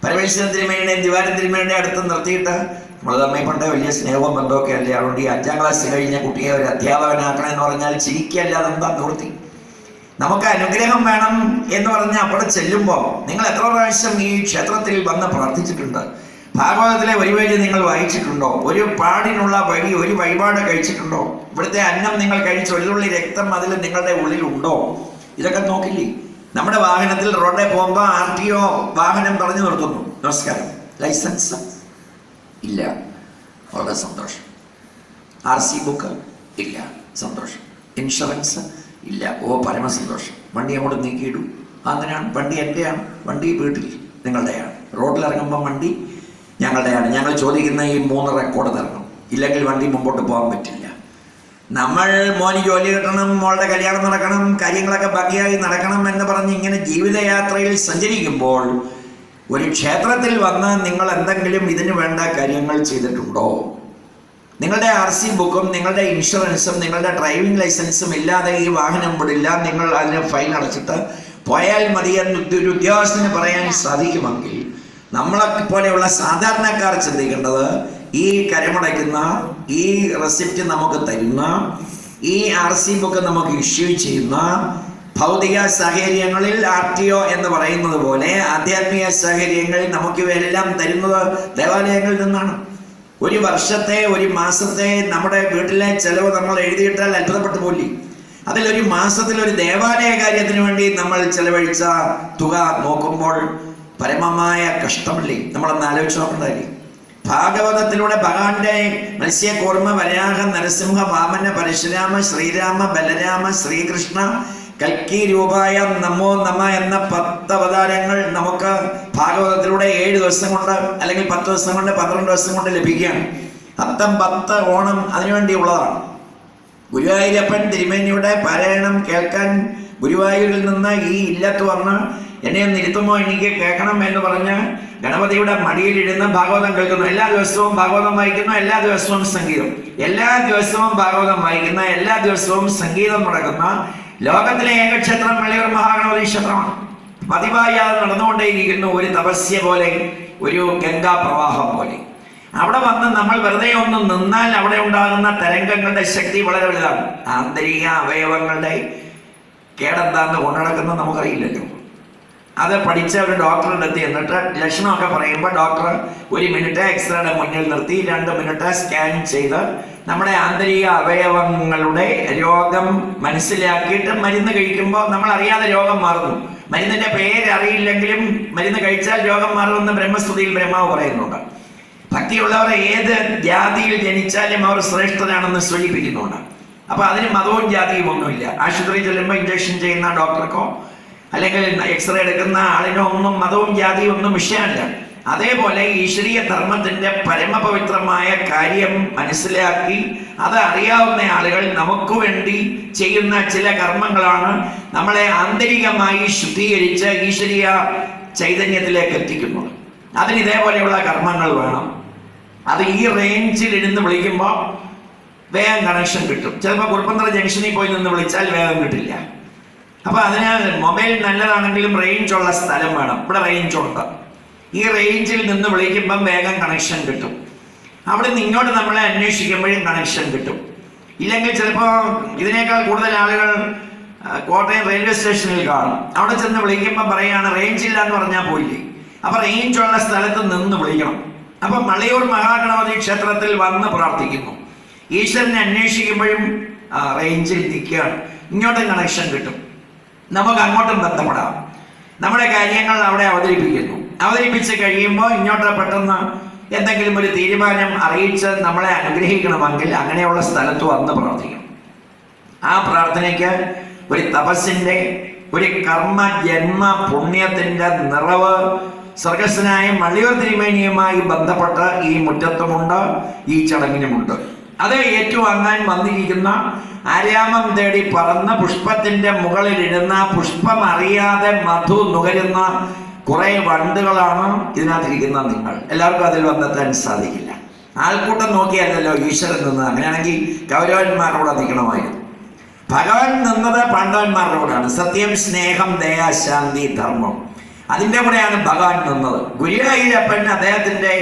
പരമേശ്വരൻ തിരുമേനിയുടെയും ദിവാരൻ തിരുമേനിയുടെ അടുത്ത് നിർത്തിയിട്ട് നമ്മൾ തമ്മിൽ പണ്ട് വലിയ സ്നേഹവും ബന്ധമൊക്കെ അല്ലേ, അതുകൊണ്ട് ഈ 5ാം ക്ലാസ് കഴിഞ്ഞ കുട്ടിയെ ഒരു അധ്യാപകനാക്കണമെന്ന് പറഞ്ഞാൽ ചിരിക്കല്ല, അതെന്താ നിവൃത്തി? നമുക്ക് അനുഗ്രഹം വേണം എന്ന് പറഞ്ഞ് അവിടെ ചെല്ലുമ്പോൾ നിങ്ങൾ എത്ര പ്രാവശ്യം ഈ ക്ഷേത്രത്തിൽ വന്ന് പ്രാർത്ഥിച്ചിട്ടുണ്ട്? ഭാഗവതത്തിലെ ഒരു പേജ് നിങ്ങൾ വായിച്ചിട്ടുണ്ടോ? ഒരു പാടിനുള്ള വഴി, ഒരു വഴിപാട് കഴിച്ചിട്ടുണ്ടോ? ഇവിടുത്തെ അന്നം നിങ്ങൾ കഴിച്ച് ഒരു തുള്ളി രക്തം അതിൽ നിങ്ങളുടെ ഉള്ളിലുണ്ടോ? ഇതൊക്കെ നോക്കില്ലേ? നമ്മുടെ വാഹനത്തിൽ റോഡിൽ പോകുമ്പോൾ RTO വാഹനം പറഞ്ഞു നിർത്തുന്നു, നമസ്കാരം, ലൈസൻസ് ഇല്ല. വളരെ സന്തോഷം. RC ബുക്ക് ഇല്ല, സന്തോഷം. ഇൻഷുറൻസ് ഇല്ല, പരമസന്തോഷം. വണ്ടി അങ്ങോട്ട് നീക്കിയിടൂ. അങ്ങനെയാണ്, വണ്ടി എൻ്റെയാണ്, വണ്ടി വീട്ടിൽ നിങ്ങളുടെയാണ്. റോഡിലിറങ്ങുമ്പോൾ വണ്ടി ഞങ്ങളുടെയാണ്. ഞങ്ങൾ ചോദിക്കുന്ന ഈ 3 റെക്കോർഡ് തരണം, ഇല്ലെങ്കിൽ വണ്ടി മുമ്പോട്ട് പോകാൻ പറ്റില്ല. നമ്മൾ മോന് ജോലി കിട്ടണം, മോളുടെ കല്യാണം നടക്കണം, കാര്യങ്ങളൊക്കെ ഭംഗിയായി നടക്കണം എന്ന് പറഞ്ഞ് ഇങ്ങനെ ജീവിതയാത്രയിൽ സഞ്ചരിക്കുമ്പോൾ ഒരു ക്ഷേത്രത്തിൽ വന്ന് നിങ്ങൾ എന്തെങ്കിലും ഇതിന് വേണ്ട കാര്യങ്ങൾ ചെയ്തിട്ടുണ്ടോ? നിങ്ങളുടെ RC ബുക്കും നിങ്ങളുടെ ഇൻഷുറൻസും നിങ്ങളുടെ ഡ്രൈവിംഗ് ലൈസൻസും ഇല്ലാതെ ഈ വാഹനം വിടില്ല, നിങ്ങൾ അതിന് ഫൈൻ അടച്ചിട്ട് പോയാൽ മതി എന്ന് ഒരു ഉദ്യോഗസ്ഥന് പറയാൻ സാധിക്കുമെങ്കിൽ നമ്മളെ പോലെയുള്ള സാധാരണക്കാർ ചിന്തിക്കേണ്ടത് ഈ കരമടയ്ക്കുന്ന, ഈ റെസിപ്റ്റ് നമുക്ക് തരുന്ന, ഈ RC ബുക്ക് നമുക്ക് ഇഷ്യൂ ചെയ്യുന്ന ഭൗതിക സാഹചര്യങ്ങളിൽ RTO എന്ന് പറയുന്നത് പോലെ ആധ്യാത്മിക സാഹചര്യങ്ങളിൽ നമുക്ക് ഇവയെല്ലാം തരുന്നത് ദേവാലയങ്ങളിൽ നിന്നാണ്. ഒരു വർഷത്തെ, ഒരു മാസത്തെ നമ്മുടെ വീട്ടിലെ ചെലവ് നമ്മൾ എഴുതിയിട്ടാൽ അത്ഭുതപ്പെട്ടു പോലി. അതിലൊരു മാസത്തിൽ ഒരു ദേവാലയ കാര്യത്തിന് വേണ്ടി നമ്മൾ ചെലവഴിച്ച തുക നോക്കുമ്പോൾ പരമമായ കഷ്ടമല്ലേ? നമ്മളൊന്ന് ആലോചിച്ച് നോക്കണ്ടല്ലേ? ഭാഗവതത്തിലൂടെ ഭഗവാന്റെ മത്സ്യകൂർമ്മ, വരാഹ, നരസിംഹ, വാമന, പരശുരാമ, ശ്രീരാമ, ബലരാമ, ശ്രീകൃഷ്ണ, കൽക്കി രൂപായ നമോ നമ എന്ന 10 അവതാരങ്ങൾ നമുക്ക് ഭാഗവതത്തിലൂടെ 7 ദിവസം കൊണ്ട്, അല്ലെങ്കിൽ 10 ദിവസം കൊണ്ട്, 12 ദിവസം കൊണ്ട് ലഭിക്കുകയാണ്. അത്തം 10 ഓണം അതിനുവേണ്ടിയുള്ളതാണ്. ഗുരുവായൂരപ്പൻ തിരുമേനിയുടെ പാരായണം കേൾക്കാൻ ഗുരുവായൂരിൽ നിന്ന് ഈ ഇല്ലത്ത് വന്ന് എന്നെ ഒന്ന് ഇരുത്തുമോ, എനിക്ക് കേൾക്കണം എന്ന് പറഞ്ഞ് ഗണപതിയുടെ മടിയിലിരുന്ന് ഭാഗവതം കേൾക്കുന്നു. എല്ലാ ദിവസവും ഭാഗവതം വായിക്കുന്നു, എല്ലാ ദിവസവും സംഗീതം, എല്ലാ ദിവസവും ഭാഗവതം വായിക്കുന്ന, എല്ലാ ദിവസവും സംഗീതം നടക്കുന്ന ലോകത്തിലെ ഏകക്ഷേത്രം വെള്ളിയൂർ മഹാഗണപതി ക്ഷേത്രമാണ്. പതിവായി അത് നടന്നുകൊണ്ടേയിരിക്കുന്നു. ഒരു തപസ്യ പോലെ, ഒരു ഗംഗാ പ്രവാഹം പോലെ. അവിടെ വന്ന് നമ്മൾ വെറുതെ ഒന്ന് നിന്നാൽ അവിടെ ഉണ്ടാകുന്ന തരംഗങ്ങളുടെ ശക്തി വളരെ വലുതാണ്. ആന്തരിക അവയവങ്ങളുടെ കേടെന്താന്ന് കൊണ്ടുനടക്കുന്നത് നമുക്കറിയില്ലല്ലോ. അത് പഠിച്ച ഒരു ഡോക്ടറുടെ അടുത്ത് എന്നിട്ട് ലക്ഷണമൊക്കെ പറയുമ്പോൾ ഡോക്ടർ 1 മിനിറ്റ് എക്സ്റേയുടെ മുന്നിൽ നിർത്തി 2 മിനിറ്റ് സ്കാൻ ചെയ്ത് നമ്മുടെ ആന്തരിക അവയവങ്ങളുടെ രോഗം മനസ്സിലാക്കിയിട്ട് മരുന്ന് കഴിക്കുമ്പോൾ നമ്മൾ അറിയാതെ രോഗം മാറുന്നു. മരുന്നിന്റെ പേര് അറിയില്ലെങ്കിലും മരുന്ന് കഴിച്ചാൽ രോഗം മാറുമെന്ന് ബ്രഹ്മസ്തുതിയിൽ ബ്രഹ്മാവ് പറയുന്നുണ്ട്. ഭക്തിയുള്ളവർ ഏത് ജാതിയിൽ ജനിച്ചാലും അവർ ശ്രേഷ്ഠരാണെന്ന് സൂചിപ്പിക്കുന്നുണ്ട്. അപ്പൊ അതിന് മതവും ജാതിയും ഒന്നുമില്ല. ആശുപത്രിയിൽ ചെല്ലുമ്പോൾ ഇഞ്ചക്ഷൻ ചെയ്യുന്ന ഡോക്ടർക്കോ അല്ലെങ്കിൽ എക്സ്റേ എടുക്കുന്ന ആളിനോ ഒന്നും മതവും ജാതിയും ഒന്നും വിഷയമല്ല. അതേപോലെ ഈശ്വരീയ ധർമ്മത്തിന്റെ പരമപവിത്രമായ കാര്യം മനസ്സിലാക്കി അത് അറിയാവുന്ന ആളുകൾ നമുക്ക് വേണ്ടി ചെയ്യുന്ന ചില കർമ്മങ്ങളാണ് നമ്മളെ ആന്തരികമായി ശുദ്ധീകരിച്ച് ഈശ്വരീയ ചൈതന്യത്തിലേക്ക് എത്തിക്കുന്നത്. അതിന് ഇതേപോലെയുള്ള കർമ്മങ്ങൾ വേണം. അത് ഈ റേഞ്ചിൽ ഇരുന്ന് വിളിക്കുമ്പോൾ വേഗം കണക്ഷൻ കിട്ടും. ചിലപ്പോൾ കുറുപ്പന്തറ ജംഗ്ഷനിൽ പോയി നിന്ന് വിളിച്ചാൽ വേഗം കിട്ടില്ല. അപ്പൊ അതിന് മൊബൈൽ നല്ലതാണെങ്കിലും റേഞ്ച് ഉള്ള സ്ഥലം വേണം. ഇവിടെ റേഞ്ച് ഉണ്ട്. ഈ റേഞ്ചിൽ നിന്ന് വിളിക്കുമ്പം വേഗം കണക്ഷൻ കിട്ടും. അവിടെ നിന്ന് ഇങ്ങോട്ട് നമ്മളെ അന്വേഷിക്കുമ്പോഴും കണക്ഷൻ കിട്ടും. ഇല്ലെങ്കിൽ ചിലപ്പോൾ ഇതിനേക്കാൾ കൂടുതൽ ആളുകൾ കോട്ടയം റെയിൽവേ സ്റ്റേഷനിൽ കാണും. അവിടെ ചെന്ന് വിളിക്കുമ്പോൾ പറയുകയാണ് റേഞ്ച് ഇല്ല എന്ന് പറഞ്ഞാൽ പോയില്ലേ. അപ്പൊ റേഞ്ച് ഉള്ള സ്ഥലത്ത് നിന്ന് വിളിക്കണം. അപ്പൊ മള്ളിയൂർ മഹാഗണപതി ക്ഷേത്രത്തിൽ വന്ന് പ്രാർത്ഥിക്കുന്നു. ഈശ്വരനെ അന്വേഷിക്കുമ്പോഴും റേഞ്ചിൽ നിൽക്കുകയാണ്. ഇങ്ങോട്ടും കണക്ഷൻ കിട്ടും. നമുക്ക് അങ്ങോട്ടും ബന്ധപ്പെടാം. നമ്മുടെ കാര്യങ്ങൾ അവിടെ അവതരിപ്പിച്ച് കഴിയുമ്പോൾ ഇങ്ങോട്ട് പെട്ടെന്ന് എന്തെങ്കിലും ഒരു തീരുമാനം അറിയിച്ച് നമ്മളെ അനുഗ്രഹിക്കണമെങ്കിൽ അങ്ങനെയുള്ള സ്ഥലത്ത് വന്ന് പ്രാർത്ഥിക്കണം. ആ പ്രാർത്ഥനയ്ക്ക് ഒരു തപസ്സിന്റെ, ഒരു കർമ്മ ജന്മ പുണ്യത്തിന്റെ നിറവ് സ്വർഗസ്വനായ മള്ളിയൂർ തിരുമേനിയുമായി ബന്ധപ്പെട്ട് ഈ മുറ്റത്തുമുണ്ട്, ഈ ചടങ്ങിനുമുണ്ട്. അത് ഏറ്റുവാങ്ങാൻ വന്നിരിക്കുന്ന ആരാമം തേടി പറന്ന് പുഷ്പത്തിന്റെ മുകളിലിരുന്ന പുഷ്പം അറിയാതെ മധു നുകരുന്ന കുറെ വണ്ടുകളാണ് ഇതിനകത്തിരിക്കുന്ന നിങ്ങൾ. എല്ലാവർക്കും അതിൽ വന്നെത്താൻ സാധിക്കില്ല. ആൾക്കൂട്ടം നോക്കിയല്ലോ ഈശ്വരൻ നിന്നത്. അങ്ങനെയാണെങ്കിൽ കൗരവന്മാരോട് നിൽക്കണമായിരുന്നു. ഭഗവാൻ നിന്നത് പാണ്ഡവന്മാരോടാണ്. സത്യം, സ്നേഹം, ദയ, ശാന്തി, ധർമ്മം, അതിൻ്റെ കൂടെയാണ് ഭഗവാൻ നിന്നത്. ഗുരുവായൂരപ്പൻ അദ്ദേഹത്തിന്റെ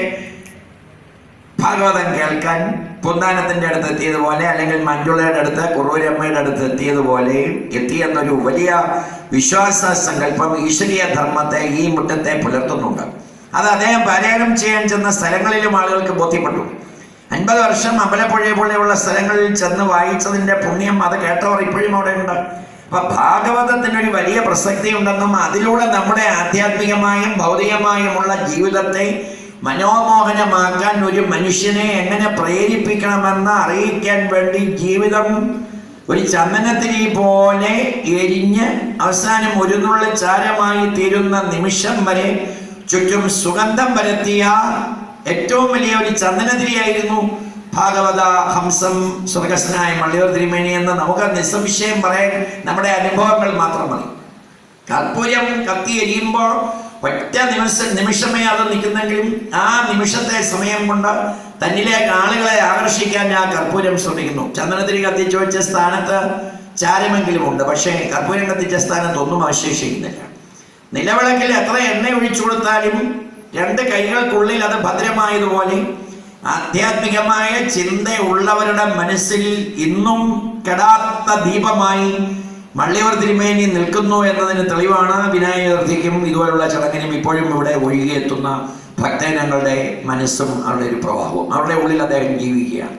ഭാഗവതം കേൾക്കാൻ പൊന്നാനത്തിന്റെ അടുത്ത് എത്തിയതുപോലെ, അല്ലെങ്കിൽ മഞ്ജുളയുടെ അടുത്ത്, കുറൂരമ്മയുടെ അടുത്ത് എത്തിയതുപോലെ എത്തിയെന്നൊരു വലിയ വിശ്വാസ സങ്കല്പം ഈശ്വരീയ ധർമ്മത്തെ ഈ മുറ്റത്തെ പുലർത്തുന്നുണ്ട്. അത് അദ്ദേഹം പാരായണം ചെയ്യാൻ ചെന്ന സ്ഥലങ്ങളിലും ആളുകൾക്ക് ബോധ്യപ്പെട്ടു. 50 വർഷം അമ്പലപ്പുഴ പോലെയുള്ള സ്ഥലങ്ങളിൽ ചെന്ന് വായിച്ചതിന്റെ പുണ്യം അത് കേട്ടവർ ഇപ്പോഴും അവിടെ ഉണ്ട്. അപ്പൊ ഭാഗവതത്തിനൊരു വലിയ പ്രസക്തി ഉണ്ടെന്നും അതിലൂടെ നമ്മുടെ ആധ്യാത്മികമായും ഭൗതികമായുമുള്ള ജീവിതത്തെ മനോമോഹനമാക്കാൻ ഒരു മനുഷ്യനെ എങ്ങനെ പ്രേരിപ്പിക്കണമെന്ന് അറിയിക്കാൻ വേണ്ടി ജീവിതം ഒരു ചന്ദനത്തിരി പോലെ എരിഞ്ഞ് അവസാനം ഒരു നുള്ളു ചാരമായി തീരുന്ന നിമിഷം വരെ ചുറ്റും സുഗന്ധം പരത്തിയ ഏറ്റവും വലിയ ഒരു ചന്ദനത്തിരിയായിരുന്നു ഭാഗവത ഹംസം സ്വർഗസ്നായ മള്ളിയൂർ തിരുമേനി എന്ന് നമുക്ക് നിസ്സംശയം പറയാൻ നമ്മുടെ അനുഭവങ്ങൾ മാത്രം മതി. കർപ്പൂരം കത്തി എരിയുമ്പോൾ ഒറ്റ നിമിഷമേ അത് നിൽക്കുന്നെങ്കിലും ആ നിമിഷത്തെ സമയം കൊണ്ട് തന്നിലേക്ക് ആളുകളെ ആകർഷിക്കാൻ ആ കർപ്പൂരം ശ്രമിക്കുന്നു. ചന്ദനത്തിരി കത്തിച്ചു വെച്ച സ്ഥാനത്ത് ചാരമെങ്കിലും ഉണ്ട്, പക്ഷേ കർപ്പൂരം കത്തിച്ച സ്ഥാനത്ത് ഒന്നും അവശേഷിക്കുന്നില്ല. നിലവിളക്കിൽ എത്ര എണ്ണ ഒഴിച്ചു കൊടുത്താലും രണ്ട് കൈകൾക്കുള്ളിൽ അത് ഭദ്രമായതുപോലെ ആധ്യാത്മികമായ ചിന്തയുള്ളവരുടെ മനസ്സിൽ ഇന്നും കെടാത്ത ദീപമായി മള്ളിയൂർ തിരുമേനി നിൽക്കുന്നു എന്നതിന് തെളിവാണ് വിനായക ചതുർത്ഥിക്കും ഇതുപോലുള്ള ചടങ്ങിനും ഇപ്പോഴും ഇവിടെ ഒഴുകിയെത്തുന്ന ഭക്തജനങ്ങളുടെ മനസ്സും അവരുടെ ഒരു പ്രഭാവവും. അവരുടെ ഉള്ളിൽ അദ്ദേഹം ജീവിക്കുകയാണ്.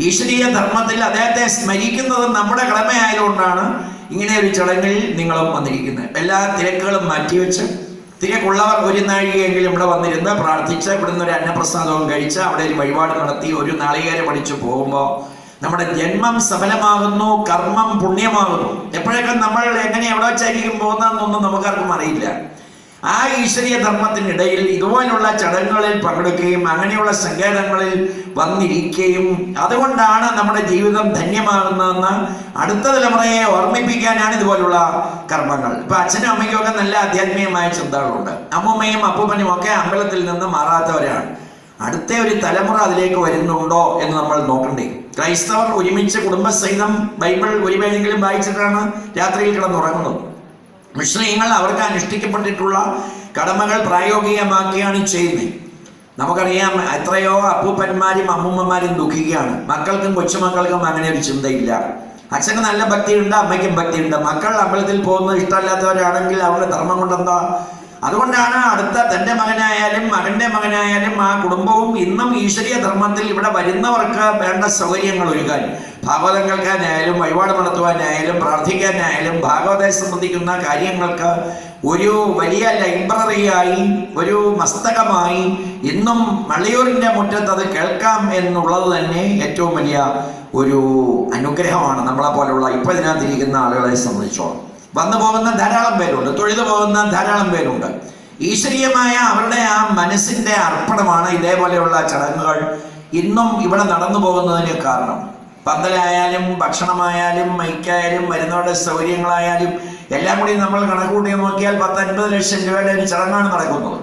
ഈശ്വരീയ ധർമ്മത്തിൽ അദ്ദേഹത്തെ സ്മരിക്കുന്നത് നമ്മുടെ കടമയായതുകൊണ്ടാണ് ഇങ്ങനെ ഒരു ചടങ്ങിൽ നിങ്ങളും വന്നിരിക്കുന്നത്. എല്ലാ തിരക്കുകളും മാറ്റിവെച്ച് തിരക്കുള്ളവർ ഒരു നാഴികയെങ്കിലും ഇവിടെ വന്നിരുന്ന് പ്രാർത്ഥിച്ച് ഇവിടുന്ന് ഒരു അന്നപ്രസാദവും കഴിച്ച് അവിടെ ഒരു വഴിപാട് നടത്തി ഒരു നാളികേരം പഠിച്ചു പോകുമ്പോൾ നമ്മുടെ ജന്മം സഫലമാകുന്നു, കർമ്മം പുണ്യമാകുന്നു. എപ്പോഴൊക്കെ നമ്മൾ എങ്ങനെ എവിടെ വെച്ചായിരിക്കും പോകുന്നതെന്നൊന്നും നമുക്കാർക്കും അറിയില്ല. ആ ഈശ്വരീയ ധർമ്മത്തിനിടയിൽ ഇതുപോലുള്ള ചടങ്ങുകളിൽ പങ്കെടുക്കുകയും അങ്ങനെയുള്ള സങ്കേതങ്ങളിൽ വന്നിരിക്കുകയും അതുകൊണ്ടാണ് നമ്മുടെ ജീവിതം ധന്യമാകുന്നതെന്ന് അടുത്ത തലമുറയെ ഓർമ്മിപ്പിക്കാനാണ് ഇതുപോലുള്ള കർമ്മങ്ങൾ. ഇപ്പൊ അച്ഛനും അമ്മയ്ക്കും ഒക്കെ നല്ല ആധ്യാത്മികമായ ചിന്തകളുണ്ട്. അമ്മൂമ്മയും അപ്പൂപ്പനും ഒക്കെ അമ്പലത്തിൽ നിന്ന് മാറാത്തവരാണ്. അടുത്ത ഒരു തലമുറ അതിലേക്ക് വരുന്നുണ്ടോ എന്ന് നമ്മൾ നോക്കണ്ടേ. ക്രൈസ്തവർ ഒരുമിച്ച് കുടുംബസഹിതം ബൈബിൾ ഒരു പേജെങ്കിലും വായിച്ചിട്ടാണ് രാത്രിയിൽ കിടന്നുറങ്ങുന്നത്. മുസ്ലിങ്ങൾ അവർക്ക് അനുഷ്ഠിക്കപ്പെട്ടിട്ടുള്ള കടമകൾ പ്രായോഗികമാക്കിയാണ് ചെയ്യുന്നത്. നമുക്കറിയാം, എത്രയോ അപ്പൂപ്പന്മാരും അമ്മൂമ്മമാരും ദുഃഖിക്കുകയാണ്. മക്കൾക്കും കൊച്ചുമക്കൾക്കും അങ്ങനെ ഒരു ചിന്തയില്ല. അച്ഛന് നല്ല ഭക്തിയുണ്ട്, അമ്മയ്ക്കും ഭക്തിയുണ്ട്. മക്കൾ അമ്പലത്തിൽ പോകുന്നത് ഇഷ്ടമല്ലാത്തവരാണെങ്കിൽ അവരുടെ ധർമ്മം കൊണ്ടെന്താ? അതുകൊണ്ടാണ് അടുത്ത തൻ്റെ മകനായാലും മകൻ്റെ മകനായാലും ആ കുടുംബവും ഇന്നും ഈശ്വരീയ ധർമ്മത്തിൽ ഇവിടെ വരുന്നവർക്ക് വേണ്ട സൗകര്യങ്ങൾ ഒരുക്കാൻ, ഭാഗവതം കേൾക്കാനായാലും വഴിപാട് നടത്തുവാനായാലും പ്രാർത്ഥിക്കാനായാലും ഭാഗവതത്തെ സംബന്ധിക്കുന്ന കാര്യങ്ങൾക്ക് ഒരു വലിയ ലൈബ്രറിയായി ഒരു മസ്തകമായി ഇന്നും മള്ളിയൂരിൻ്റെ മുറ്റത്ത് അത് കേൾക്കാം എന്നുള്ളത് തന്നെ ഏറ്റവും വലിയ ഒരു അനുഗ്രഹമാണ് നമ്മളെ പോലുള്ള ഇപ്പോൾ ഇതിനകത്തിരിക്കുന്ന ആളുകളെ സംബന്ധിച്ചോളം. വന്നു പോകുന്ന ധാരാളം പേരുണ്ട്, തൊഴുതു പോകുന്ന ധാരാളം പേരുണ്ട്. ഈശ്വരീയമായ അവരുടെ ആ മനസ്സിൻ്റെ അർപ്പണമാണ് ഇതേപോലെയുള്ള ചടങ്ങുകൾ ഇന്നും ഇവിടെ നടന്നു പോകുന്നതിന് കാരണം. പന്തലായാലും ഭക്ഷണമായാലും മൈക്കായാലും വരുന്നവരുടെ സൗകര്യങ്ങളായാലും എല്ലാം കൂടി നമ്മൾ കണക്കുകൂട്ടി നോക്കിയാൽ 10-50 ലക്ഷം രൂപയുടെ ഒരു ചടങ്ങാണ് നടക്കുന്നത്.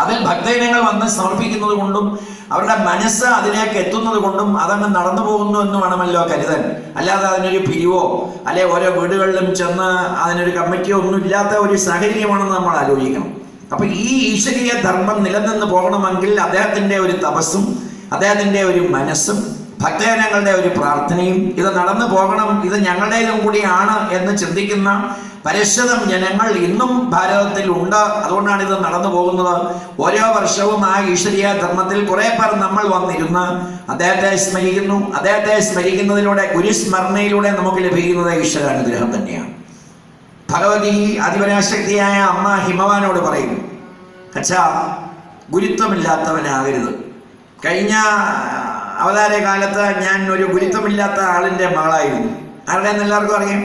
അതിൽ ഭക്തജനങ്ങൾ വന്ന് സമർപ്പിക്കുന്നത് കൊണ്ടും അവരുടെ മനസ്സ് അതിലേക്ക് എത്തുന്നത് കൊണ്ടും അതങ്ങ് നടന്നു പോകുന്നു എന്ന് വേണമല്ലോ കരുതാൻ. അല്ലാതെ അതിനൊരു പിരിവോ അല്ലെ ഓരോ വീടുകളിലും ചെന്ന് അതിനൊരു കമ്മിറ്റിയോ ഒന്നും ഇല്ലാത്ത ഒരു സാഹചര്യമാണെന്ന് നമ്മൾ ആലോചിക്കണം. അപ്പൊ ഈ ഈശ്വരീയ ധർമ്മം നിലനിന്ന് പോകണമെങ്കിൽ അദ്ദേഹത്തിന്റെ ഒരു തപസ്സും അദ്ദേഹത്തിന്റെ ഒരു മനസ്സും ഭക്തജനങ്ങളുടെ ഒരു പ്രാർത്ഥനയും ഇത് നടന്നു പോകണം, ഇത് ഞങ്ങളുടേതും കൂടിയാണ് എന്ന് ചിന്തിക്കുന്ന പരശുതം ജനങ്ങൾ ഇന്നും ഭാരതത്തിൽ ഉണ്ട്. അതുകൊണ്ടാണ് ഇത് നടന്നു പോകുന്നത്. ഓരോ വർഷവും ആ ഈശ്വരീയ ധർമ്മത്തിൽ കുറെ പേർ നമ്മൾ വന്നിരുന്ന് അദ്ദേഹത്തെ സ്മരിക്കുന്നു. അദ്ദേഹത്തെ സ്മരിക്കുന്നതിലൂടെ ഗുരുസ്മരണയിലൂടെ നമുക്ക് ലഭിക്കുന്നത് ഈശ്വരാനുഗ്രഹം തന്നെയാണ്. ഭഗവതി അതിപരാശക്തിയായ അമ്മ ഹിമവാനോട് പറയുന്നു, അച്ഛാ, ഗുരുത്വമില്ലാത്തവനാകരുത്. കഴിഞ്ഞ അവതാര കാലത്ത് ഞാൻ ഒരു ഗുരുത്വമില്ലാത്ത ആളിൻ്റെ മകളായിരുന്നു. ആരുടെ എല്ലാവർക്കും അറിയാം.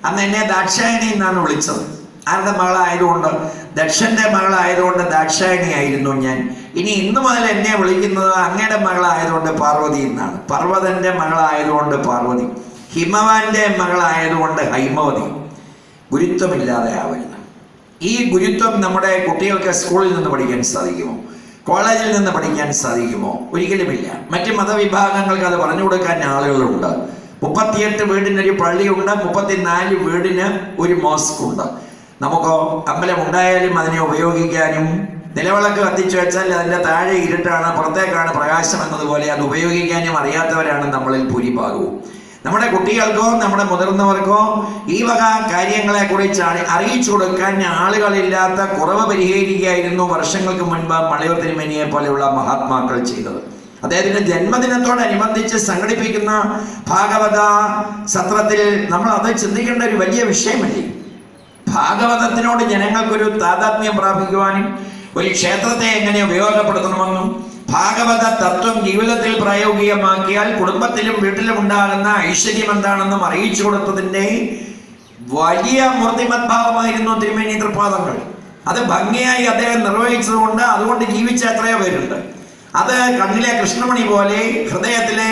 അന്ന് എന്നെ ദാക്ഷായണി എന്നാണ് വിളിച്ചത്. ആരുടെ മകളായതുകൊണ്ട്? ദക്ഷന്റെ മകളായതുകൊണ്ട് ദാക്ഷായണി ആയിരുന്നു ഞാൻ. ഇനി ഇന്നു മുതൽ എന്നെ വിളിക്കുന്നത് അങ്ങയുടെ മകളായതുകൊണ്ട് പാർവതി എന്നാണ്. പർവ്വതന്റെ മകളായതുകൊണ്ട് പാർവതി, ഹിമവാന്റെ മകളായതുകൊണ്ട് ഹൈമവതി. ഗുരുത്വമില്ലാതെ ആവരുത്. ഈ ഗുരുത്വം നമ്മുടെ കുട്ടികൾക്ക് സ്കൂളിൽ നിന്ന് പഠിക്കാൻ സാധിക്കുമോ? കോളേജിൽ നിന്ന് പഠിക്കാൻ സാധിക്കുമോ? ഒരിക്കലുമില്ല. മറ്റ് മതവിഭാഗങ്ങൾക്ക് അത് പറഞ്ഞു കൊടുക്കാൻ ആളുകളുണ്ട്. 38 വീടിനൊരു പള്ളിയുണ്ട്, 34 വീടിന് ഒരു മോസ്ക് ഉണ്ട്. നമുക്കോ അമ്പലം ഉണ്ടായാലും അതിനെ ഉപയോഗിക്കാനും, നിലവിളക്ക് കത്തിച്ചു വെച്ചാൽ അതിൻ്റെ താഴെ ഇരുട്ടാണ്, പുറത്തേക്കാണ് പ്രകാശം എന്നതുപോലെ അത് ഉപയോഗിക്കാനും അറിയാത്തവരാണ് നമ്മളിൽ ഭൂരിഭാഗവും. നമ്മുടെ കുട്ടികൾക്കോ നമ്മുടെ മുതിർന്നവർക്കോ ഈ വക കാര്യങ്ങളെ കുറിച്ച് അറിയിച്ചു കൊടുക്കാൻ ആളുകളില്ലാത്ത കുറവ് പരിഹരിക്കുകയായിരുന്നു വർഷങ്ങൾക്ക് മുൻപ് മള്ളിയൂർ തിരുമേനിയെ പോലെയുള്ള മഹാത്മാക്കൾ ചെയ്തത്. അദ്ദേഹത്തിന്റെ ജന്മദിനത്തോടനുബന്ധിച്ച് സംഘടിപ്പിക്കുന്ന ഭാഗവത സത്രത്തിൽ നമ്മൾ അത് ചിന്തിക്കേണ്ട ഒരു വലിയ വിഷയമല്ലേ. ഭാഗവതത്തിനോട് ജനങ്ങൾക്കൊരു താതാത്മ്യം പ്രാപിക്കുവാനും ഒരു ക്ഷേത്രത്തെ എങ്ങനെ ഉപയോഗപ്പെടുത്തണമെന്നും ഭാഗവത തത്വം ജീവിതത്തിൽ പ്രായോഗികമാക്കിയാൽ കുടുംബത്തിലും വീട്ടിലും ഉണ്ടാകുന്ന ഐശ്വര്യം എന്താണെന്നും അറിയിച്ചു കൊടുത്തതിൻ്റെ വലിയ മൂർത്തിമദ്ഭാവമായിരുന്നു തിരുമേനി തൃപ്പാദങ്ങൾ. അത് ഭംഗിയായി അദ്ദേഹം നിർവഹിച്ചതുകൊണ്ട് അതുകൊണ്ട് ജീവിച്ച എത്രയോ പേരുണ്ട്. അത് കണ്ണിലെ കൃഷ്ണമണി പോലെ ഹൃദയത്തിലെ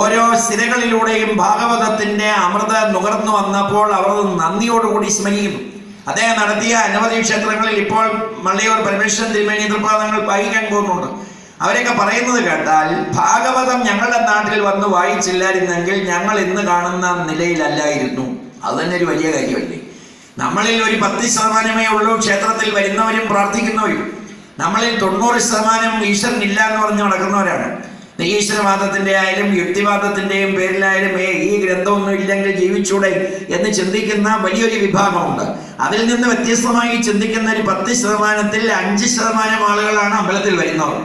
ഓരോ സിരകളിലൂടെയും ഭാഗവതത്തിന്റെ അമൃത നുകർന്നു വന്നപ്പോൾ അവർ നന്ദിയോടുകൂടി സ്മരിക്കുന്നു. അദ്ദേഹം നടത്തിയ അനവധി ക്ഷേത്രങ്ങളിൽ ഇപ്പോൾ മള്ളിയൂർ പരമേശ്വരൻ തിരുമേനി തൃപ്പാദങ്ങൾ വായിക്കാൻ പോകുന്നുണ്ട്. അവരൊക്കെ പറയുന്നത് കേട്ടാൽ ഭാഗവതം ഞങ്ങളുടെ നാട്ടിൽ വന്ന് വായിച്ചില്ലായിരുന്നെങ്കിൽ ഞങ്ങൾ ഇന്ന് കാണുന്ന നിലയിലല്ലായിരുന്നു. അത് തന്നെ ഒരു വലിയ കാര്യമല്ലേ. നമ്മളിൽ ഒരു 10% ഉള്ളൂ ക്ഷേത്രത്തിൽ വരുന്നവരും പ്രാർത്ഥിക്കുന്നവരും. നമ്മളിൽ 90% ഈശ്വരൻ ഇല്ല എന്ന് പറഞ്ഞ് നടക്കുന്നവരാണ്. ഈശ്വരവാദത്തിന്റെ ആയാലും യുക്തിവാദത്തിന്റെയും പേരിലായാലും ഈ ഗ്രന്ഥമൊന്നും ഇല്ലെങ്കിൽ ജീവിച്ചൂടെ എന്ന് ചിന്തിക്കുന്ന വലിയൊരു വിഭാഗമുണ്ട്. അതിൽ നിന്ന് വ്യത്യസ്തമായി ചിന്തിക്കുന്ന ഒരു 10%-ൽ 5% ആളുകളാണ് അമ്പലത്തിൽ വരുന്നവർ.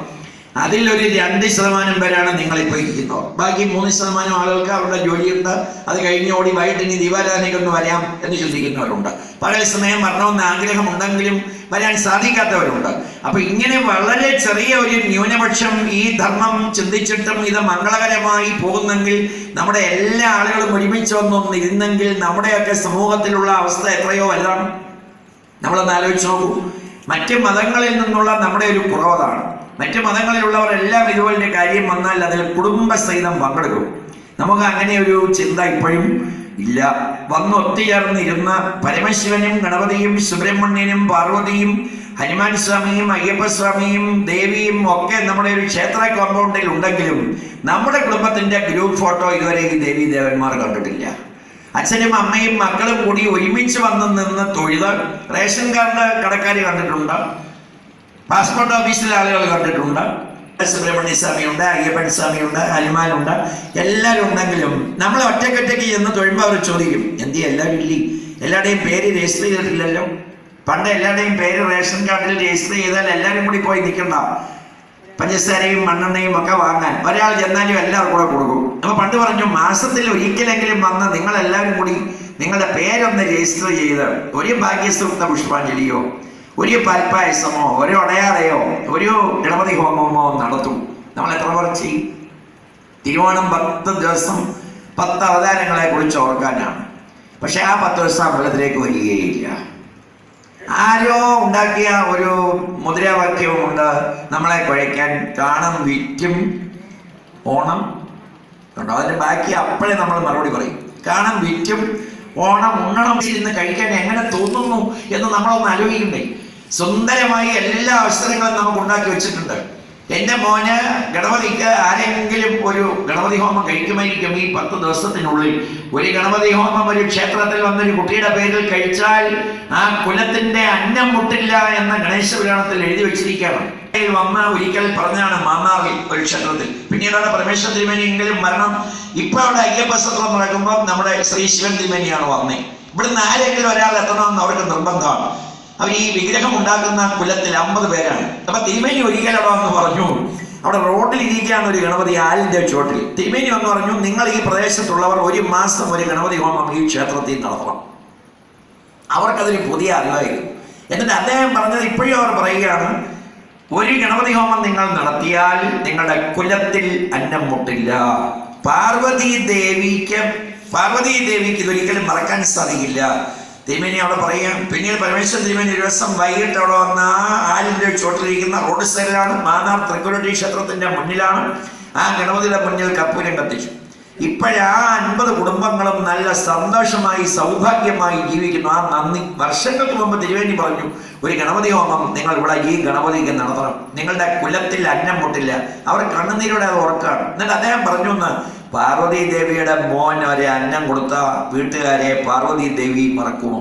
അതിൽ ഒരു 2% പേരാണ് നിങ്ങളിപ്പോൾ ഇരിക്കുന്നത്. ബാക്കി 3% ആളുകൾക്ക് അവരുടെ ജോലിയുണ്ട്. അത് കഴിഞ്ഞ് ഓടി വൈകിട്ട് ഇനി ദീപാരാധനയ്ക്കൊന്ന് വരാം എന്ന് ചിന്തിക്കുന്നവരുണ്ട്. പകൽ സമയം വരണമെന്ന് ആഗ്രഹമുണ്ടെങ്കിലും വരാൻ സാധിക്കാത്തവരുണ്ട്. അപ്പൊ ഇങ്ങനെ വളരെ ചെറിയ ഒരു ന്യൂനപക്ഷം ഈ ധർമ്മം ചിന്തിച്ചിട്ടും ഇത് മംഗളകരമായി പോകുന്നെങ്കിൽ, നമ്മുടെ എല്ലാ ആളുകളും ഒരുമിച്ച് വന്നൊന്ന് ഇരുന്നെങ്കിൽ നമ്മുടെയൊക്കെ സമൂഹത്തിലുള്ള അവസ്ഥ എത്രയോ വലുതാണ്. നമ്മളൊന്ന് ആലോചിച്ച് നോക്കൂ. മറ്റ് മതങ്ങളിൽ നിന്നുള്ള നമ്മുടെ ഒരു കുറവതാണ്. മറ്റ് മതങ്ങളിലുള്ളവരെല്ലാം ഇതുപോലെ കാര്യം വന്നാൽ അതിൽ കുടുംബസഹിതം പങ്കെടുക്കും. നമുക്ക് അങ്ങനെ ഒരു ചിന്ത ഇപ്പോഴും ഇല്ല. വന്ന് ഒത്തുചേർന്നിരുന്ന പരമശിവനും ഗണപതിയും സുബ്രഹ്മണ്യനും പാർവതിയും ഹനുമാൻ സ്വാമിയും അയ്യപ്പസ്വാമിയും ദേവിയും ഒക്കെ നമ്മുടെ ഒരു ക്ഷേത്ര കോമ്പൗണ്ടിൽ ഉണ്ടെങ്കിലും നമ്മുടെ കുടുംബത്തിന്റെ ഗ്രൂപ്പ് ഫോട്ടോ ഇതുവരെ ഈ ദേവീ ദേവന്മാർ കണ്ടിട്ടില്ല. അച്ഛനും അമ്മയും മക്കളും കൂടി ഒരുമിച്ച് വന്ന് നിന്ന് തൊഴുത് റേഷൻ കാർഡ് കടക്കാർ കണ്ടിട്ടുണ്ട്, പാസ്പോർട്ട് ഓഫീസിലെ ആളുകൾ കണ്ടിട്ടുണ്ട്, സുബ്രഹ്മണ്യ സ്വാമിയുണ്ട്, അയ്യപ്പൻ സ്വാമിയുണ്ട്, ഹനുമാനുണ്ട്, എല്ലാവരും ഉണ്ടെങ്കിലും നമ്മൾ ഒറ്റയ്ക്കൊറ്റയ്ക്ക് ചെന്ന് തൊഴുമ്പോൾ അവർ ചോദിക്കും, എന്തി എല്ലാവരും ഇല്ലേ? എല്ലാവരുടെയും പേര് രജിസ്റ്റർ ചെയ്തിട്ടില്ലല്ലോ. പണ്ട് എല്ലാവരുടെയും പേര് റേഷൻ കാർഡിൽ രജിസ്റ്റർ ചെയ്താൽ എല്ലാവരും കൂടി പോയി നിൽക്കണ്ട, പഞ്ചസാരയും മണ്ണെണ്ണയും ഒക്കെ വാങ്ങാൻ ഒരാൾ ചെന്നാലും എല്ലാവർക്കും കൂടെ കൊടുക്കും. അപ്പൊ പണ്ട് പറഞ്ഞു, മാസത്തിൽ ഒരിക്കലെങ്കിലും വന്ന് നിങ്ങളെല്ലാവരും കൂടി നിങ്ങളുടെ പേരൊന്ന് രജിസ്റ്റർ ചെയ്ത് ഒരു ഭാഗ്യസൂക്ത പുഷ്പാഞ്ജലിയോ ഒരു പാൽപ്പായസമോ ഒരു അടയാളയോ ഒരു ഗണപതി ഹോമമോ നടത്തും. നമ്മൾ എത്ര പേർ ചെയ്യും? തിരുവോണം 10 ദിവസം 10 അവതാരങ്ങളെ കുറിച്ച് ഓർക്കാനാണ്. പക്ഷെ ആ 10 ദിവസം അമ്പലത്തിലേക്ക് വരികയില്ല. ആരോ ഉണ്ടാക്കിയ ഒരു മുദ്രാവാക്യവുമുണ്ട് നമ്മളെ കുഴയ്ക്കാൻ. കാണം വിറ്റും ഓണം കണ്ടോ, അതിന്റെ ബാക്കി അപ്പോഴേ നമ്മൾ മറുപടി പറയും. കാണം വിറ്റും ഓണം ഉണ്ണണം ഇരുന്ന് കഴിക്കാൻ എങ്ങനെ തോന്നുന്നു എന്ന് നമ്മളൊന്ന് ആലോചിക്കണ്ടേ. സുന്ദരമായി എല്ലാ അവസരങ്ങളും നമുക്ക് ഉണ്ടാക്കി വെച്ചിട്ടുണ്ട്. എൻ്റെ മോന് ഗണപതിക്ക് ആരെങ്കിലും ഒരു ഗണപതി ഹോമം കഴിക്കുമായിരിക്കും. ഈ 10 ദിവസത്തിനുള്ളിൽ ഒരു ഗണപതി ഹോമം ഒരു ക്ഷേത്രത്തിൽ വന്നൊരു കുട്ടിയുടെ പേരിൽ കഴിച്ചാൽ ആ കുലത്തിന്റെ അന്നം മുട്ടില്ല എന്ന ഗണേശ പുരാണത്തിൽ എഴുതി വെച്ചിരിക്കുകയാണ്. വന്ന് ഒരിക്കൽ പറഞ്ഞാണ് മാന്നാറിൽ ഒരു ക്ഷേത്രത്തിൽ. പിന്നീടാണ് പരമേശ്വര തിരുമേനിയെങ്കിലും മരണം. ഇപ്പൊ അവിടെ അയ്യപ്പ സത്രം നടക്കുമ്പോൾ നമ്മുടെ ശ്രീ ശിവൻ തിരുമേനിയാണ് വന്നേ. ഇവിടുന്ന് ആരെങ്കിലും ഒരാൾ എത്തണമെന്ന് അവർക്ക് നിർബന്ധമാണ്. അവർ ഈ വിഗ്രഹം ഉണ്ടാക്കുന്ന കുലത്തിൽ 50 പേരാണ്. അപ്പൊ തിരുമേനി ഒരിക്കൽ അവിടെ വന്ന് പറഞ്ഞു, അവിടെ റോഡിൽ ഇരിക്കുകയാണ് ഒരു ഗണപതി ആലിന്റെ ചോട്ടിൽ. തിരുമേനി വന്ന് പറഞ്ഞു, നിങ്ങൾ ഈ പ്രദേശത്തുള്ളവർ 1 മാസം ഒരു ഗണപതി ഹോമം ഈ ക്ഷേത്രത്തിൽ നടത്തണം. അവർക്കതൊരു പുതിയ അറിവായിരുന്നു. എന്നിട്ട് അദ്ദേഹം പറഞ്ഞത് ഇപ്പോഴും അവർ പറയുകയാണ്, ഒരു ഗണപതി ഹോമം നിങ്ങൾ നടത്തിയാൽ നിങ്ങളുടെ കുലത്തിൽ അന്നം മുട്ടില്ല. പാർവതി ദേവിക്ക് ഇതൊരിക്കലും മറക്കാൻ സാധിക്കില്ല. തിരുമേനി അവിടെ പറയാം. പിന്നീട് പരമേശ്വരൻ തിരുമേനി ഒരു ദിവസം വൈകിട്ട് അവിടെ വന്ന ആലിന്റെ ചോട്ടിലിരിക്കുന്ന റോഡ് സൈഡിലാണ്, മാന്നാർ തൃക്കുരട്ടി ക്ഷേത്രത്തിന്റെ മുന്നിലാണ്. ആ ഗണപതിയുടെ മുന്നിൽ കർപ്പൂരം കത്തിച്ചു. ഇപ്പോഴാ 50 കുടുംബങ്ങളും നല്ല സന്തോഷമായി സൗഭാഗ്യമായി ജീവിക്കുന്നു. ആ നന്ദി വർഷങ്ങൾക്ക് മുമ്പ് തിരുവേണ്ടി പറഞ്ഞു, ഒരു ഗണപതി ഹോമം നിങ്ങൾ ഇവിടെ ഈ ഗണപതിക്ക് നടത്തണം, നിങ്ങളുടെ കുലത്തിൽ അന്നം മുട്ടില്ല. അവർ കണ്ണുനീരോടെ അത് ഓർക്കാണ്. എന്നിട്ട് അദ്ദേഹം പറഞ്ഞു, എന്ന് പാർവതി ദേവിയുടെ മോൻ ഒരു അന്നം കൊടുത്ത വീട്ടുകാരെ പാർവതി ദേവി മറക്കുമോ?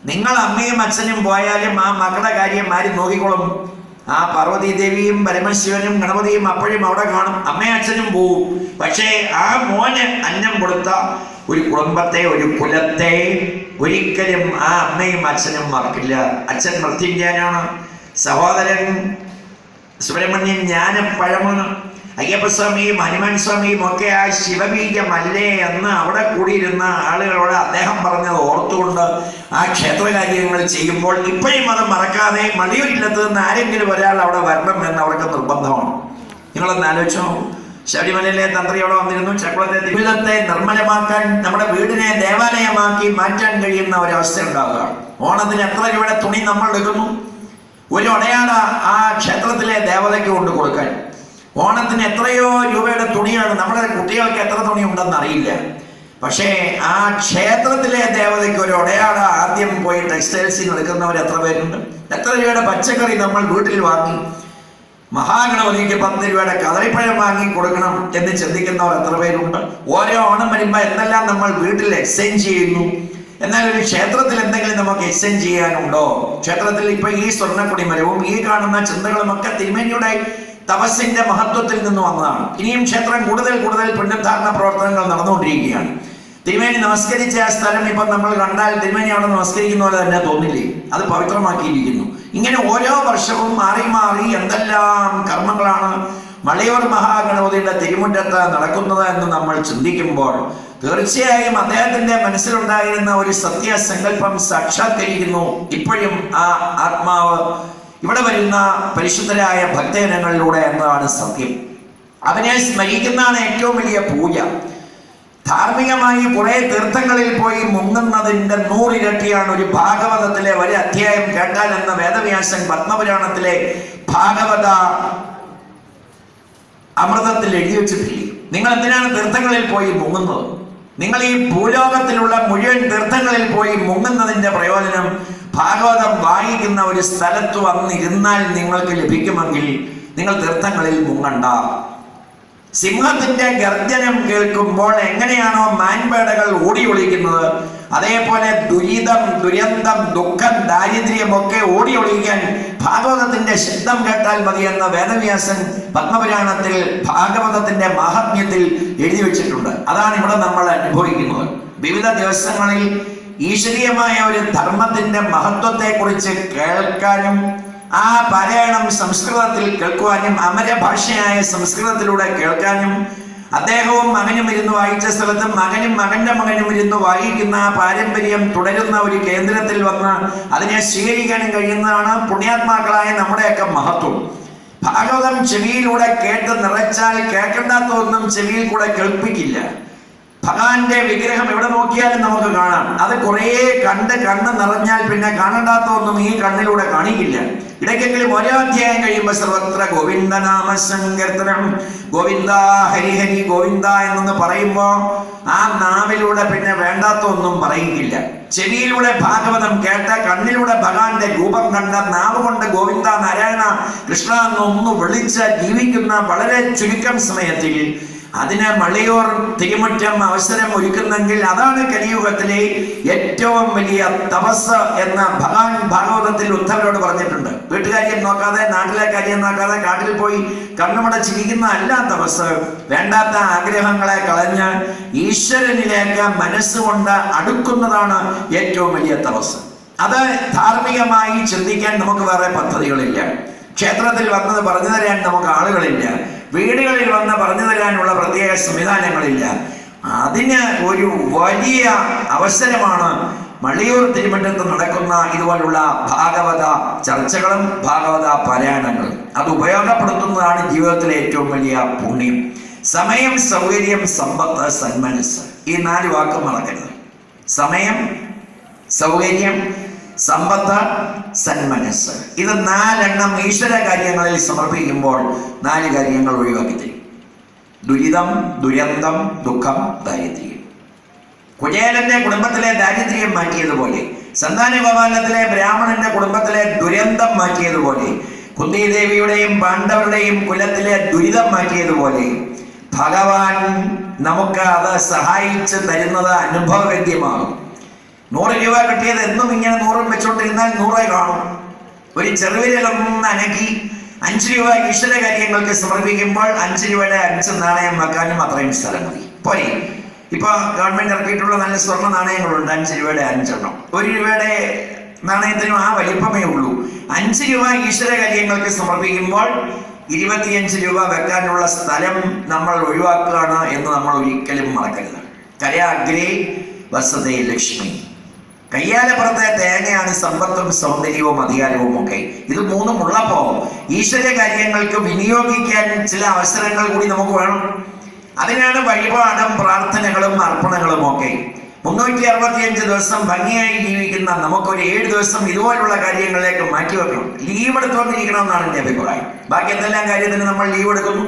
നിങ്ങൾ അമ്മയും അച്ഛനും പോയാലും ആ മകളുടെ കാര്യം ആര് നോക്കിക്കോളും? ആ പാർവതി ദേവിയും പരമശിവനും ഗണപതിയും അപ്പോഴും അവിടെ കാണും. അമ്മയും അച്ഛനും പോവും. പക്ഷേ ആ മോന് അന്നം കൊടുത്ത ഒരു കുടുംബത്തെ, ഒരു കുലത്തെ ഒരിക്കലും ആ അമ്മയും അച്ഛനും മറക്കില്ല. അച്ഛൻ മൃത്യുഞ്ജയനാണ്, സഹോദരൻ സുബ്രഹ്മണ്യൻ ജ്ഞാനപ്പഴമാണ്. അയ്യപ്പസ്വാമിയും ഹനുമാൻ സ്വാമിയും ഒക്കെ ആ ശിവബീജമല്ലേ എന്ന് അവിടെ കൂടിയിരുന്ന ആളുകളോട് അദ്ദേഹം പറഞ്ഞത് ഓർത്തുകൊണ്ട് ആ ക്ഷേത്രകാര്യങ്ങൾ ചെയ്യുമ്പോൾ ഇപ്പോഴും അത് മറക്കാതെ മലയൂരില്ലത്ത് നിന്ന് ആരെങ്കിലും ഒരാൾ അവിടെ വരണം എന്ന് അവർക്ക് നിർബന്ധമാണ്. നിങ്ങളൊന്ന് ആലോചിച്ചോ. ശബരിമലയിലെ തന്ത്രി അവിടെ വന്നിരുന്നു. ചക്കുളത്തെ ജീവിതത്തെ നിർമ്മലമാക്കാൻ, നമ്മുടെ വീടിനെ ദേവാലയമാക്കി മാറ്റാൻ കഴിയുന്ന ഒരവസ്ഥ ഉണ്ടാവുക. ഓണത്തിന് എത്ര രൂപയുടെ തുണി നമ്മൾ എടുക്കുന്നു? ഒരു ഒടയാട ആ ക്ഷേത്രത്തിലെ ദേവതയ്ക്ക് കൊണ്ട് കൊടുക്കാൻ. ഓണത്തിന് എത്രയോ രൂപയുടെ തുണിയാണ്. നമ്മുടെ കുട്ടികൾക്ക് എത്ര തുണി ഉണ്ടെന്ന് അറിയില്ല. പക്ഷേ ആ ക്ഷേത്രത്തിലെ ദേവതയ്ക്ക് ഒരു ഒടയാട ആദ്യം പോയി ടെക്സ്റ്റൈൽസിൽ എടുക്കുന്നവർ എത്ര പേരുണ്ട്? എത്ര രൂപയുടെ പച്ചക്കറി നമ്മൾ വീട്ടിൽ വാങ്ങി മഹാഗണപതിക്ക് 10 രൂപയുടെ കദളിപ്പഴം വാങ്ങി കൊടുക്കണം എന്ന് ചിന്തിക്കുന്നവർ എത്ര പേരുണ്ട്? ഓരോ ഓണം വരുമ്പോൾ എന്തെല്ലാം നമ്മൾ വീട്ടിൽ എക്സ്ചേഞ്ച് ചെയ്യുന്നു. എന്നാൽ ഒരു ക്ഷേത്രത്തിൽ എന്തെങ്കിലും നമുക്ക് എക്സ്ചേഞ്ച് ചെയ്യാനുണ്ടോ? ക്ഷേത്രത്തിൽ ഇപ്പൊ ഈ സ്വർണ്ണക്കൊടിമരവും ഈ കാണുന്ന ചിന്തകളും ഒക്കെ തിരുമേനിയുടെ തപസ്സിന്റെ മഹത്വത്തിൽ നിന്ന് വന്നതാണ്. ഇനിയും ക്ഷേത്രം കൂടുതൽ പുണ്യധാരണ പ്രവർത്തനങ്ങൾ നടന്നുകൊണ്ടിരിക്കുകയാണ്. തിരുമേനി നമസ്കരിച്ച ആ സ്ഥലം ഇപ്പം നമ്മൾ കണ്ടാൽ തിരുമേനി അവിടെ നമസ്കരിക്കുന്ന പോലെ തന്നെ തോന്നില്ലേ? അത് പവിത്രമാക്കിയിരിക്കുന്നു. ഇങ്ങനെ ഓരോ വർഷവും മാറി മാറി എന്തെല്ലാം കർമ്മങ്ങളാണ് മലയോർ മഹാഗണപതിയുടെ തിരുമുറ്റത്ത് നടക്കുന്നത് എന്ന് നമ്മൾ ചിന്തിക്കുമ്പോൾ തീർച്ചയായും അദ്ദേഹത്തിന്റെ മനസ്സിലുണ്ടായിരുന്ന ഒരു സത്യസങ്കല്പം സാക്ഷാത്കരിക്കുന്നു. ഇപ്പോഴും ആ ആത്മാവ് ഇവിടെ വരുന്ന പരിശുദ്ധരായ ഭക്തജനങ്ങളിലൂടെ എന്നതാണ് സത്യം. അവനെ സ്മരിക്കുന്നതാണ് ഏറ്റവും വലിയ പൂജ. ധാർമ്മികമായി കുറെ തീർത്ഥങ്ങളിൽ പോയി മുങ്ങുന്നതിന്റെ 100 ഇരട്ടിയാണ് ഒരു ഭാഗവതത്തിലെ ഒരു അധ്യായം കേട്ടാൽ എന്ന വേദവ്യാസൻ പത്മപുരാണത്തിലെ ഭാഗവത അമൃതത്തിൽ എഴുതി വെച്ചിട്ടില്ലേ? നിങ്ങൾ എന്തിനാണ് തീർത്ഥങ്ങളിൽ പോയി മുങ്ങുന്നത്? നിങ്ങൾ ഈ ഭൂലോകത്തിലുള്ള മുഴുവൻ തീർത്ഥങ്ങളിൽ പോയി മുങ്ങുന്നതിന്റെ പ്രയോജനം ഭാഗവതം വായിക്കുന്ന ഒരു സ്ഥലത്ത് വന്നിരുന്നാൽ നിങ്ങൾക്ക് ലഭിക്കുമെങ്കിൽ നിങ്ങൾ തീർത്ഥങ്ങളിൽ മുങ്ങണ്ട. സിംഹത്തിന്റെ ഗർജനം കേൾക്കുമ്പോൾ എങ്ങനെയാണോ മാൻപേടകൾ ഓടി ഒളിക്കുന്നത്, അതേപോലെ ദുരിതം, ദുരന്തം, ദുഃഖം, ദാരിദ്ര്യമൊക്കെ ഓടി ഒളിക്കാൻ ഭാഗവതത്തിന്റെ ശബ്ദം കേട്ടാൽ മതി എന്ന വേദവ്യാസൻ പത്മപുരാണത്തിൽ ഭാഗവതത്തിന്റെ മാഹാത്മ്യത്തിൽ എഴുതി വെച്ചിട്ടുണ്ട്. അതാണ് ഇവിടെ നമ്മൾ അനുഭവിക്കുന്നത്. വിവിധ ദിവസങ്ങളിൽ ഈശ്വരീയമായ ഒരു ധർമ്മത്തിന്റെ മഹത്വത്തെ കുറിച്ച് കേൾക്കാനും ആ പാരായണം സംസ്കൃതത്തിൽ കേൾക്കുവാനും അമരഭാഷയായ സംസ്കൃതത്തിലൂടെ കേൾക്കാനും അദ്ദേഹവും മകനും ഇരുന്ന് വായിച്ച സ്ഥലത്ത് മകനും മകന്റെ മകനും ഇരുന്ന് വായിക്കുന്ന ആ പാരമ്പര്യം തുടരുന്ന ഒരു കേന്ദ്രത്തിൽ വന്ന് അതിനെ സ്വീകരിക്കാനും കഴിയുന്നതാണ് പുണ്യാത്മാക്കളായ നമ്മുടെയൊക്കെ മഹത്വം. ഭാഗവതം ചെവിയിലൂടെ കേട്ട് നിറച്ചാൽ കേൾക്കേണ്ടാത്തതൊന്നും ചെവിയിൽ കൂടെ കേൾപ്പിക്കില്ല. ഭഗവാന്റെ വിഗ്രഹം എവിടെ നോക്കിയാലും നമുക്ക് കാണാം. അത് കുറേ കണ്ണ് നിറഞ്ഞാൽ പിന്നെ കാണണ്ടാത്തൊന്നും ഈ കണ്ണിലൂടെ കാണിക്കില്ല. ഇടയ്ക്കെങ്കിലും ഓരോ അധ്യായം കഴിയുമ്പോൾ സർവത്ര ഗോവിന്ദനാമ സങ്കീർത്തനം, ഗോവിന്ദ ഹരി ഹരി ഗോവിന്ദ എന്നൊന്ന് പറയുമ്പോ ആ നാവിലൂടെ പിന്നെ വേണ്ടാത്തൊന്നും പറയിക്കില്ല. ചെവിയിലൂടെ ഭാഗവതം കേട്ട, കണ്ണിലൂടെ ഭഗവാന്റെ രൂപം കണ്ട, നാവ് കൊണ്ട് ഗോവിന്ദ നാരായണ കൃഷ്ണ എന്നൊന്ന് വിളിച്ച് ജീവിക്കുന്ന വളരെ ചുരുക്കം സമയത്തിൽ അതിന് മലയോർ തിരുമുറ്റം അവസരം ഒരുക്കുന്നെങ്കിൽ അതാണ് കലിയുഗത്തിലെ ഏറ്റവും വലിയ തപസ് എന്ന് ഭഗവാൻ ഭാഗവതത്തിൽ ഉദ്ധവരോട് പറഞ്ഞിട്ടുണ്ട്. വീട്ടുകാര്യം നോക്കാതെ, നാട്ടിലെ കാര്യം നോക്കാതെ കാട്ടിൽ പോയി കണ്ണുമടച്ചിരിക്കുന്ന അല്ല തപസ്. വേണ്ടാത്ത ആഗ്രഹങ്ങളെ കളഞ്ഞ് ഈശ്വരനിലേക്ക് മനസ്സുകൊണ്ട് അടുക്കുന്നതാണ് ഏറ്റവും വലിയ തപസ്. അത് ധാർമ്മികമായി ചിന്തിക്കാൻ നമുക്ക് വേറെ പദ്ധതികളില്ല. ക്ഷേത്രത്തിൽ വന്നത് പറഞ്ഞു തരാൻ നമുക്ക് ആളുകളില്ല. വീടുകളിൽ വന്ന് പറഞ്ഞു തരാനുള്ള പ്രത്യേക സംവിധാനങ്ങളില്ല. അതിന് ഒരു വലിയ അവസരമാണ് മലയൂർ തിരുമറ്റത്ത് നടക്കുന്ന ഇതുപോലുള്ള ഭാഗവത ചർച്ചകളും ഭാഗവത പാരായണങ്ങളും. അത് ഉപയോഗപ്പെടുത്തുന്നതാണ് ജീവിതത്തിലെ ഏറ്റവും വലിയ പുണ്യം. സമയം, സൗകര്യം, സമ്പത്ത്, സന്മനസ്, ഈ 4 വാക്ക് മറക്കരുത്. സമയം, സൗകര്യം, സമ്പത്ത്, സന്മനസ്. ഇത് 4 ഈശ്വര കാര്യങ്ങളിൽ സമർപ്പിക്കുമ്പോൾ 4 കാര്യങ്ങൾ ഒഴിവാക്കി തരും. ദുരിതം, ദുരന്തം, ദുഃഖം, ദാരിദ്ര്യം. കുചേലന്റെ കുടുംബത്തിലെ ദാരിദ്ര്യം മാറ്റിയതുപോലെ, സന്താനഗോപാലത്തിലെ ബ്രാഹ്മണന്റെ കുടുംബത്തിലെ ദുരന്തം മാറ്റിയതുപോലെ, കുന്തിദേവിയുടെയും പാണ്ഡവരുടെയും കുലത്തിലെ ദുരിതം മാറ്റിയതുപോലെ ഭഗവാൻ നമുക്ക് അത് സഹായിച്ച് തരുന്നത് അനുഭവവേദ്യമാകും. 100 രൂപ കിട്ടിയത് എന്നും ഇങ്ങനെ 100 വെച്ചോണ്ടിരുന്നാൽ 100 കാണും. ഒരു ചെറുവിരലൊന്ന് അനക്കി 5 രൂപ ഈശ്വര കാര്യങ്ങൾക്ക് സമർപ്പിക്കുമ്പോൾ 5 രൂപയുടെ 5 നാണയം വെക്കാനും അത്രയും സ്ഥലം മതി. പോരെ, ഇപ്പൊ ഗവൺമെന്റ് ഇറക്കിയിട്ടുള്ള നല്ല സ്വർണ്ണ നാണയങ്ങളുണ്ട്. 5 രൂപയുടെ 5 എണ്ണം. 1 രൂപയുടെ നാണയത്തിനും ആ വലിപ്പമേ ഉള്ളൂ. 5 രൂപ ഈശ്വര കാര്യങ്ങൾക്ക് സമർപ്പിക്കുമ്പോൾ 25 രൂപ വെക്കാനുള്ള സ്ഥലം നമ്മൾ ഒഴിവാക്കുകയാണ് എന്ന് നമ്മൾ ഒരിക്കലും മറക്കരുത്. കരയാഗ്രേ വസതേ ലക്ഷ്മി. കയ്യാലപ്പുറത്തെ തേങ്ങയാണ് സമ്പത്തും സൗന്ദര്യവും അധികാരവും ഒക്കെ. ഇത് മൂന്നും ഉള്ളപ്പോ ഈശ്വര കാര്യങ്ങൾക്ക് വിനിയോഗിക്കാൻ ചില അവസരങ്ങൾ കൂടി നമുക്ക് വേണം. അതിനാണ് വഴിപാടും പ്രാർത്ഥനകളും അർപ്പണങ്ങളും ഒക്കെ. 365 ദിവസം ഭംഗിയായി ജീവിക്കുന്ന നമുക്കൊരു 7 ദിവസം ഇതുപോലുള്ള കാര്യങ്ങളിലേക്ക് മാറ്റിവെക്കണം. ലീവ് എടുത്തുകൊണ്ടിരിക്കണം എന്നാണ് എൻ്റെ അഭിപ്രായം. ബാക്കി എന്തെല്ലാം കാര്യത്തിന് നമ്മൾ ലീവ് എടുക്കുന്നു,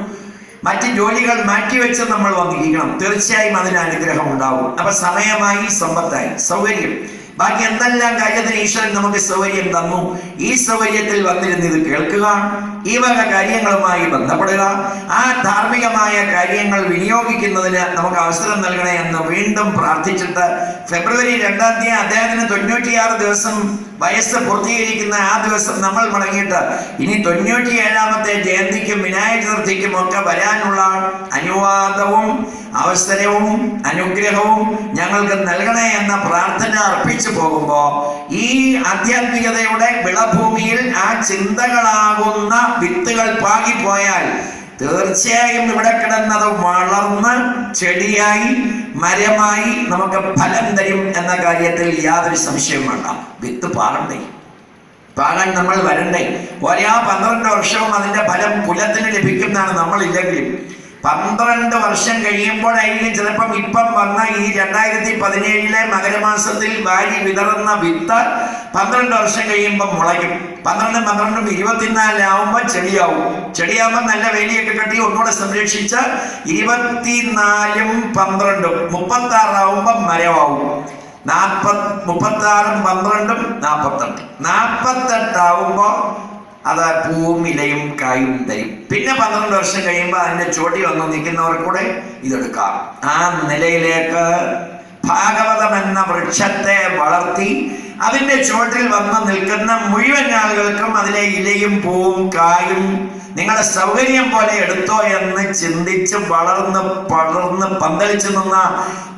മറ്റ് ജോലികൾ മാറ്റിവെച്ച് നമ്മൾ വന്നിരിക്കണം. തീർച്ചയായും അതിന് അനുഗ്രഹം ഉണ്ടാവും. അപ്പൊ സമയമായി, സമ്പത്തായി, സൗകര്യം, ബാക്കി എന്തെല്ലാം കാര്യത്തിന് ഈശ്വരൻ നമുക്ക് സൗകര്യം തന്നു. ഈ സൗകര്യത്തിൽ വന്നിരുന്ന് ഇത് കേൾക്കുക, ഈ വക കാര്യങ്ങളുമായി ബന്ധപ്പെടുക, ആ ധാർമ്മികമായ കാര്യങ്ങൾ വിനിയോഗിക്കുന്നതിന് നമുക്ക് അവസരം നൽകണേ എന്ന് വീണ്ടും പ്രാർത്ഥിച്ചിട്ട് ഫെബ്രുവരി 2-ാം തീയതി അദ്ദേഹത്തിന് 96 ദിവസം വയസ്സ് പൂർത്തീകരിക്കുന്ന ആ ദിവസം നമ്മൾ മടങ്ങിയിട്ട് ഇനി 97ാമത്തെ ജയന്തിക്കും വിനായക ചതുർത്ഥിക്കും ഒക്കെ വരാനുള്ള അനുവാദവും അവസരവും അനുഗ്രഹവും ഞങ്ങൾക്ക് നൽകണേ എന്ന പ്രാർത്ഥന അർപ്പിച്ചു പോകുമ്പോ ഈ ആധ്യാത്മികതയുടെ വിളഭൂമിയിൽ ആ ചിന്തകളാകുന്ന വിത്തുകൾ പാകിപ്പോയാൽ തീർച്ചയായും ഇവിടെ കിടന്നത് വളർന്ന് ചെടിയായി മരമായി നമുക്ക് ഫലം തരും എന്ന കാര്യത്തിൽ യാതൊരു സംശയവും വേണ്ട. വിത്ത് പാകാൻ നമ്മൾ വരണ്ടേ. ഓരോ 12 വർഷവും അതിന്റെ ഫലം കുലത്തിന് ലഭിക്കുന്നതാണ്. നമ്മളില്ലെങ്കിലും 12 വർഷം കഴിയുമ്പോഴായിരിക്കും ചിലപ്പം ഇപ്പം വന്ന ഈ 2017 മകരമാസത്തിൽ വാരി വിതറുന്ന വിത്ത് 12 വർഷം കഴിയുമ്പോൾ മുളയ്ക്കും. 12 24 ആവുമ്പോൾ ചെടിയാവും. ചെടിയാവുമ്പോൾ നല്ല വേലിയൊക്കെ കെട്ടി ഒന്നുകൂടെ സംരക്ഷിച്ച് 24 12 36 ആവുമ്പോൾ മരമാവും. 36 12 48 48 ആവുമ്പോൾ അത് പൂവും ഇലയും കായും തരും. പിന്നെ 12 വർഷം കഴിയുമ്പോൾ അതിന്റെ ചോട്ടി വന്ന് നിൽക്കുന്നവർ കൂടെ ഇതെടുക്കാം. ആ നിലയിലേക്ക് ഭാഗവതം എന്ന വൃക്ഷത്തെ വളർത്തി അതിന്റെ ചുവട്ടിൽ വന്ന് നിൽക്കുന്ന മുഴുവൻ ആളുകൾക്കും അതിലെ ഇലയും പൂവും കായും നിങ്ങളുടെ സൗകര്യം പോലെ എടുത്തോ എന്ന് ചിന്തിച്ച് വളർന്ന് പടർന്ന് പന്തലിച്ചു നിന്ന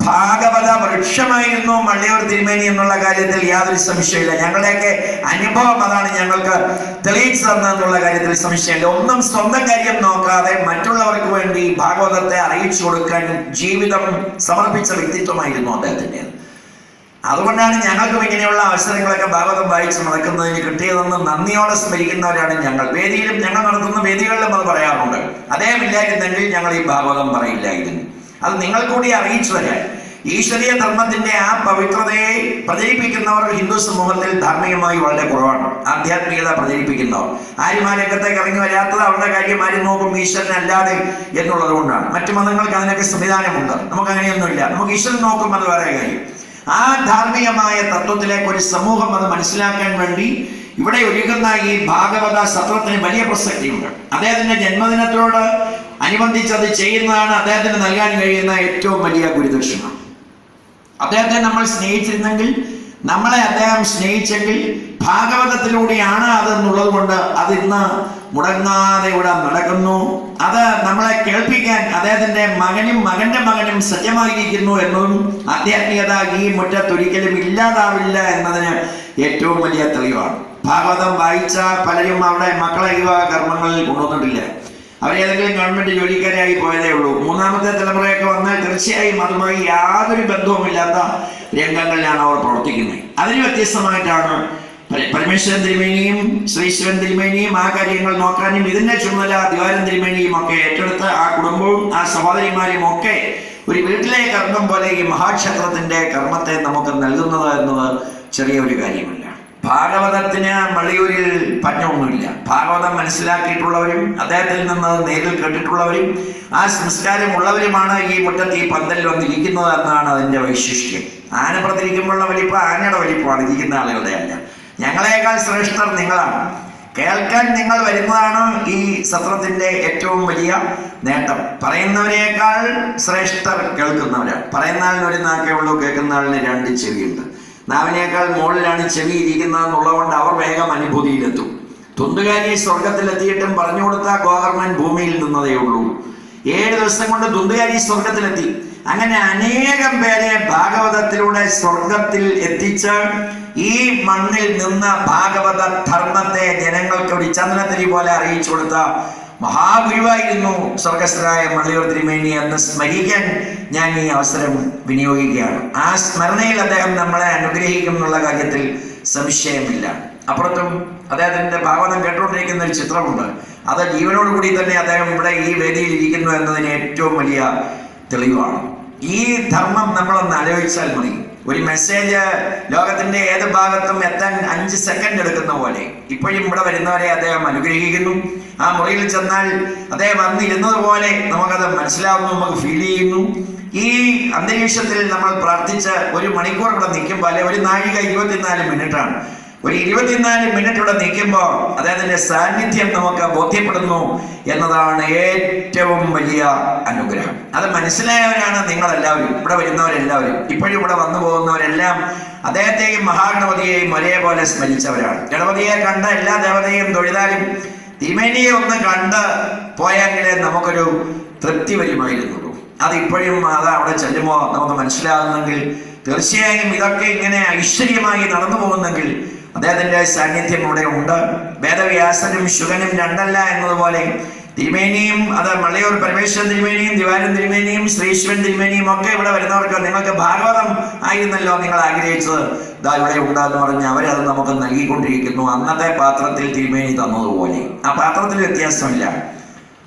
ഭാഗവത വൃക്ഷമായിരുന്നു മള്ളിയൂർ തിരുമേനി എന്നുള്ള കാര്യത്തിൽ യാതൊരു സംശയമില്ല. ഞങ്ങളുടെയൊക്കെ അനുഭവം അതാണ് ഞങ്ങൾക്ക് തെളിയിച്ചു തന്നെന്നുള്ള കാര്യത്തിൽ സംശയമില്ല. ഒന്നും സ്വന്തം കാര്യം നോക്കാതെ മറ്റുള്ളവർക്ക് വേണ്ടി ഭാഗവതത്തെ അറിയിച്ചു കൊടുക്കാൻ ജീവിതം സമർപ്പിച്ച വ്യക്തിത്വമായിരുന്നു അദ്ദേഹത്തിൻ്റെ. അതുകൊണ്ടാണ് ഞങ്ങൾക്കും ഇങ്ങനെയുള്ള അവസരങ്ങളൊക്കെ ഭാഗവതം വായിച്ച് നടക്കുന്നതിന് കിട്ടിയതെന്ന് നന്ദിയോടെ സ്മരിക്കുന്നവരാണ് ഞങ്ങൾ. വേദിയിലും ഞങ്ങൾ നടത്തുന്ന വേദികളിലും അത് പറയാറുണ്ട്. അദ്ദേഹമില്ലായിരുന്നെങ്കിൽ ഞങ്ങൾ ഈ ഭാഗവതം പറയില്ലായിരുന്നു. അത് നിങ്ങൾ കൂടി അറിയിച്ചു തരാൻ ഈശ്വരീയ ധർമ്മത്തിന്റെ ആ പവിത്രതയെ പ്രചരിപ്പിക്കുന്നവർ ഹിന്ദു സമൂഹത്തിൽ ധാർമ്മികമായി വളരെ കുറവാണ്. ആധ്യാത്മികത പ്രചരിപ്പിക്കുന്നവർ ആരും ആ രംഗത്തേക്ക് ഇറങ്ങി വരാത്തത് അവരുടെ കാര്യം ആരും നോക്കും ഈശ്വരനല്ലാതെ എന്നുള്ളത് കൊണ്ടാണ്. മറ്റു മതങ്ങൾക്ക് അതിനൊക്കെ സംവിധാനമുണ്ട്. നമുക്ക് അങ്ങനെയൊന്നുമില്ല. നമുക്ക് ഈശ്വരൻ നോക്കും, അത് വേറെ കാര്യം. ആ ധാർമ്മികമായ തത്വത്തിലേക്ക് ഒരു സമൂഹം അത് മനസ്സിലാക്കാൻ വേണ്ടി ഇവിടെ ഒരുങ്ങുന്ന ഈ ഭാഗവത സത്രത്തിന് വലിയ പ്രസക്തിയുണ്ട്. അദ്ദേഹത്തിന്റെ ജന്മദിനത്തോട് അനുബന്ധിച്ച് അത് ചെയ്യുന്നതാണ് അദ്ദേഹത്തിന് നൽകാൻ കഴിയുന്ന ഏറ്റവും വലിയ ഗുരുദക്ഷിണ. അദ്ദേഹത്തെ നമ്മൾ സ്നേഹിച്ചിരുന്നെങ്കിൽ, നമ്മളെ അദ്ദേഹം സ്നേഹിച്ചെങ്കിൽ ഭാഗവതത്തിലൂടെയാണ് അതെന്നുള്ളത് കൊണ്ട് അത് ഇന്ന് മുടങ്ങാതെ ഇവിടെ നടക്കുന്നു. അത് നമ്മളെ കേൾപ്പിക്കാൻ അദ്ദേഹത്തിന്റെ മകനും മകന്റെ മകനും സജ്ജമായിരിക്കുന്നു എന്നതും ആധ്യാത്മികത ഈ മുറ്റത്തൊരിക്കലും ഇല്ലാതാവില്ല എന്നതിന് ഏറ്റവും വലിയ തെളിവാണ്. ഭാഗവതം വായിച്ച പലരും അവിടെ മക്കളെ ഈ കർമ്മങ്ങളിൽ കൊണ്ടുവന്നിട്ടില്ല. അവരേതെങ്കിലും ഗവൺമെന്റ് ജോലിക്കാരായി പോയതേ ഉള്ളൂ. മൂന്നാമത്തെ തലമുറയൊക്കെ വന്നാൽ തീർച്ചയായും അതുമായി യാതൊരു ബന്ധവുമില്ലാത്ത രംഗങ്ങളിലാണ് അവർ പ്രവർത്തിക്കുന്നത്. അതിന് വ്യത്യസ്തമായിട്ടാണ് പരമേശ്വരൻ തിരുമേനിയും ശ്രീശ്വരൻ തിരുമേനിയും ആ കാര്യങ്ങൾ നോക്കാനും ഇതിന്റെ ചുമതല ദിവാരൻ തിരുമേനിയും ഒക്കെ ഏറ്റെടുത്ത് ആ കുടുംബവും ആ സഹോദരിമാരും ഒക്കെ ഒരു വീട്ടിലെ കർമ്മം പോലെ ഈ മഹാക്ഷേത്രത്തിന്റെ കർമ്മത്തെ നമുക്ക് നൽകുന്നത് എന്നത് ചെറിയൊരു കാര്യമല്ല. ഭാഗവതത്തിന് മള്ളിയൂരിൽ പഞ്ഞമൊന്നുമില്ല. ഭാഗവതം മനസ്സിലാക്കിയിട്ടുള്ളവരും അദ്ദേഹത്തിൽ നിന്ന് നേരിൽ കേട്ടിട്ടുള്ളവരും ആ സംസ്കാരമുള്ളവരുമാണ് ഈ മുറ്റത്ത് ഈ പന്തലിൽ വന്നിരിക്കുന്നത് എന്നാണ് അതിന്റെ വൈശിഷ്ട്യം. ആന പ്രതിരിക്കുമ്പോഴുള്ള വലിപ്പം ആനയുടെ വലിപ്പമാണ്, ഇരിക്കുന്ന ആളുകളുടെ അല്ല. ഞങ്ങളെക്കാൾ ശ്രേഷ്ഠർ നിങ്ങളാണ്. കേൾക്കാൻ നിങ്ങൾ വരുന്നതാണ് ഈ സത്രത്തിന്റെ ഏറ്റവും വലിയ നേട്ടം. പറയുന്നവരെക്കാൾ ശ്രേഷ്ഠർ കേൾക്കുന്നവരാണ്. പറയുന്ന ആളിന് ഒരു നാക്കേ ഉള്ളൂ, കേൾക്കുന്ന ആളിന് 2 ചെവിയുണ്ട്. നാവിനേക്കാൾ മുകളിലാണ് ചെവി ഇരിക്കുന്നതെന്നുള്ളതുകൊണ്ട് അവർ വേഗം അനുഭൂതിയിലെത്തും. തുന്തുകാരി സ്വർഗത്തിലെത്തിയിട്ടും പറഞ്ഞു കൊടുത്ത ഗോകർണൻ ഭൂമിയിൽ നിന്നതേ ഉള്ളൂ. 7 ദിവസം കൊണ്ട് തുന്തുകാരി സ്വർഗത്തിലെത്തി. അങ്ങനെ അനേകം പേരെ ഭാഗവതത്തിലൂടെ സ്വർഗത്തിൽ എത്തിച്ച് ഈ മണ്ണിൽ നിന്ന് ഭാഗവത ധർമ്മത്തെ ജനങ്ങൾക്ക് ഒരു ചന്ദനത്തിരി പോലെ അറിയിച്ചു കൊടുത്ത മഹാഗുരുവായിരുന്നു സ്വർഗസ്ഥനായ മള്ളിയൂർ തിരുമേനി എന്ന് സ്മരിക്കാൻ ഞാൻ ഈ അവസരം വിനിയോഗിക്കുകയാണ്. ആ സ്മരണയിൽ അദ്ദേഹം നമ്മളെ അനുഗ്രഹിക്കും എന്നുള്ള കാര്യത്തിൽ സംശയമില്ല. അപ്പുറത്തും അദ്ദേഹത്തിന്റെ ഭാഗവതം കേട്ടുകൊണ്ടിരിക്കുന്ന ഒരു ചിത്രമുണ്ട്. അത് ജീവനോടുകൂടി തന്നെ അദ്ദേഹം ഇവിടെ ഈ വേദിയിൽ ഇരിക്കുന്നു എന്നതിന് ഏറ്റവും വലിയ തെളിവാണ്. ഈ ധർമ്മം നമ്മളൊന്ന് ആലോചിച്ചാൽ മതി. ഒരു മെസ്സേജ് ലോകത്തിന്റെ ഏത് ഭാഗത്തും എത്താൻ 5 സെക്കൻഡ് എടുക്കുന്ന പോലെ ഇപ്പോഴും ഇവിടെ വരുന്നവരെ അദ്ദേഹം അനുഗ്രഹിക്കുന്നു. ആ മുറിയിൽ ചെന്നാൽ അദ്ദേഹം അന്ന് ഇരുന്നതുപോലെ നമുക്കത് മനസ്സിലാവുന്നു, നമുക്ക് ഫീൽ ചെയ്യുന്നു. ഈ അന്തരീക്ഷത്തിൽ നമ്മൾ പ്രാർത്ഥിച്ച് 1 മണിക്കൂർ ഇവിടെ നിൽക്കുമ്പോൾ, അല്ലെ 1 നാഴിക 24 മിനിറ്റാണ്, ഒരു 24 മിനിറ്റ് ഇവിടെ നിൽക്കുമ്പോൾ അദ്ദേഹത്തിന്റെ സാന്നിധ്യം നമുക്ക് ബോധ്യപ്പെടുന്നു എന്നതാണ് ഏറ്റവും വലിയ അനുഗ്രഹം. അത് മനസ്സിലായവരാണ് നിങ്ങളെല്ലാവരും, ഇവിടെ വരുന്നവരെല്ലാവരും, ഇപ്പോഴും ഇവിടെ വന്നു പോകുന്നവരെല്ലാം അദ്ദേഹത്തെയും മഹാഗണപതിയെയും ഒരേപോലെ സ്മരിച്ചവരാണ്. ഗണപതിയെ കണ്ട എല്ലാ ദേവതയും തൊഴുതാലും തിരുമേനിയെ ഒന്ന് കണ്ട് പോയെങ്കിലേ നമുക്കൊരു തൃപ്തി വരുമായിരുന്നുള്ളൂ. അതിപ്പോഴും അത് അവിടെ ചെല്ലുമ്പോൾ നമുക്ക് മനസ്സിലാകുന്നെങ്കിൽ, തീർച്ചയായും ഇതൊക്കെ ഇങ്ങനെ ഐശ്വര്യമായി നടന്നു പോകുന്നെങ്കിൽ അദ്ദേഹത്തിന്റെ സാന്നിധ്യം ഇവിടെ ഉണ്ട്. വേദവ്യാസനും ശുഗനും രണ്ടല്ല എന്നതുപോലെ തിരുമേനിയും, അത് മള്ളിയൂർ പരമേശ്വരൻ തിരുമേനിയും ദിവാരൻ തിരുമേനിയും ശ്രീശ്വരൻ തിരുമേനിയും ഒക്കെ ഇവിടെ വരുന്നവർക്ക് നിങ്ങൾക്ക് ഭാഗവതം ആയിരുന്നല്ലോ നിങ്ങൾ ആഗ്രഹിച്ചത്, ഇതാ ഇവിടെ ഉണ്ടെന്ന് പറഞ്ഞ് അവരത് നമുക്ക് നൽകിക്കൊണ്ടിരിക്കുന്നു. അന്നത്തെ പാത്രത്തിൽ തിരുമേനി തന്നതുപോലെ ആ പാത്രത്തിൽ വ്യത്യാസമില്ല,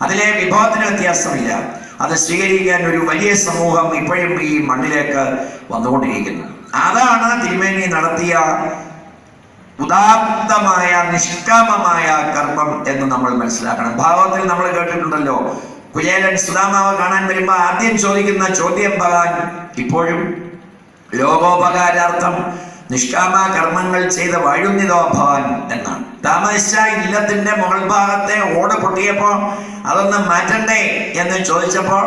അതിലെ വിഭവത്തിന് വ്യത്യാസമില്ല. അത് സ്വീകരിക്കാൻ ഒരു വലിയ സമൂഹം ഇപ്പോഴും ഈ മണ്ണിലേക്ക് വന്നുകൊണ്ടിരിക്കുന്നു. അതാണ് തിരുമേനി നടത്തിയ ഉദാത്തമായ നിഷ്കാമമായ കർമ്മം എന്ന് നമ്മൾ മനസ്സിലാക്കണം. ഭാഗവത്തിൽ നമ്മൾ കേട്ടിട്ടുണ്ടല്ലോ, കുചേലൻ സുദാമാവ് കാണാൻ വരുമ്പോ ആദ്യം ചോദിക്കുന്ന ചോദ്യം ഭഗവാൻ ഇപ്പോഴും ലോകോപകാരാർത്ഥം നിഷ്കാമ കർമ്മങ്ങൾ ചെയ്ത് വാഴുന്നിതോ ഭവാൻ എന്നാണ്. താമസിച്ച ഇല്ലത്തിന്റെ മുകൾ ഭാഗത്തെ ഓട് പൊട്ടിയപ്പോ അതൊന്ന് മാറ്റണ്ടേ എന്ന് ചോദിച്ചപ്പോൾ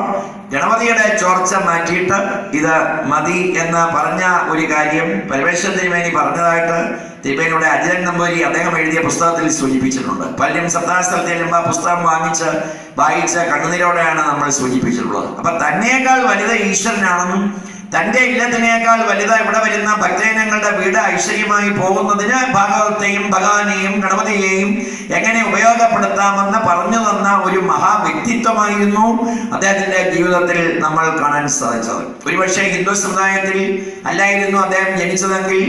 ഗണപതിയുടെ ചോർച്ച മാറ്റിയിട്ട് ഇത് മതി എന്ന് പറഞ്ഞ ഒരു കാര്യം പരമേശ്വരൻ തിരുമേനി പറഞ്ഞതായിട്ട് തിരുമേനിയുടെ അജിതൻ നമ്പൂരി അദ്ദേഹം എഴുതിയ പുസ്തകത്തിൽ സൂചിപ്പിച്ചിട്ടുണ്ട്. പലരും സപ്താഹസ്ഥലത്ത് ചെല്ലുമ്പോൾ ആ പുസ്തകം വായിച്ച കണ്ണുനീരോടെയാണ് നമ്മൾ സൂചിപ്പിച്ചിട്ടുള്ളത്. അപ്പൊ തന്നേക്കാൾ വലുത് ഈശ്വരനാണെന്നും തന്റെ ഇല്ലത്തിനേക്കാൾ വലുത് ഇവിടെ വരുന്ന ഭക്തജനങ്ങളുടെ വീട് ഐശ്വര്യമായി പോകുന്നതിന് ഭാഗവത്തെയും ഭഗവാനെയും ഗണപതിയെയും എങ്ങനെ ഉപയോഗപ്പെടുത്താമെന്ന് പറഞ്ഞു തന്ന ഒരു മഹാവ്യക്തിത്വമായിരുന്നു അദ്ദേഹത്തിന്റെ ജീവിതത്തിൽ നമ്മൾ കാണാൻ സാധിച്ചത്. ഒരുപക്ഷെ ഹിന്ദു സമുദായത്തിൽ അല്ലായിരുന്നു അദ്ദേഹം ജനിച്ചതെങ്കിൽ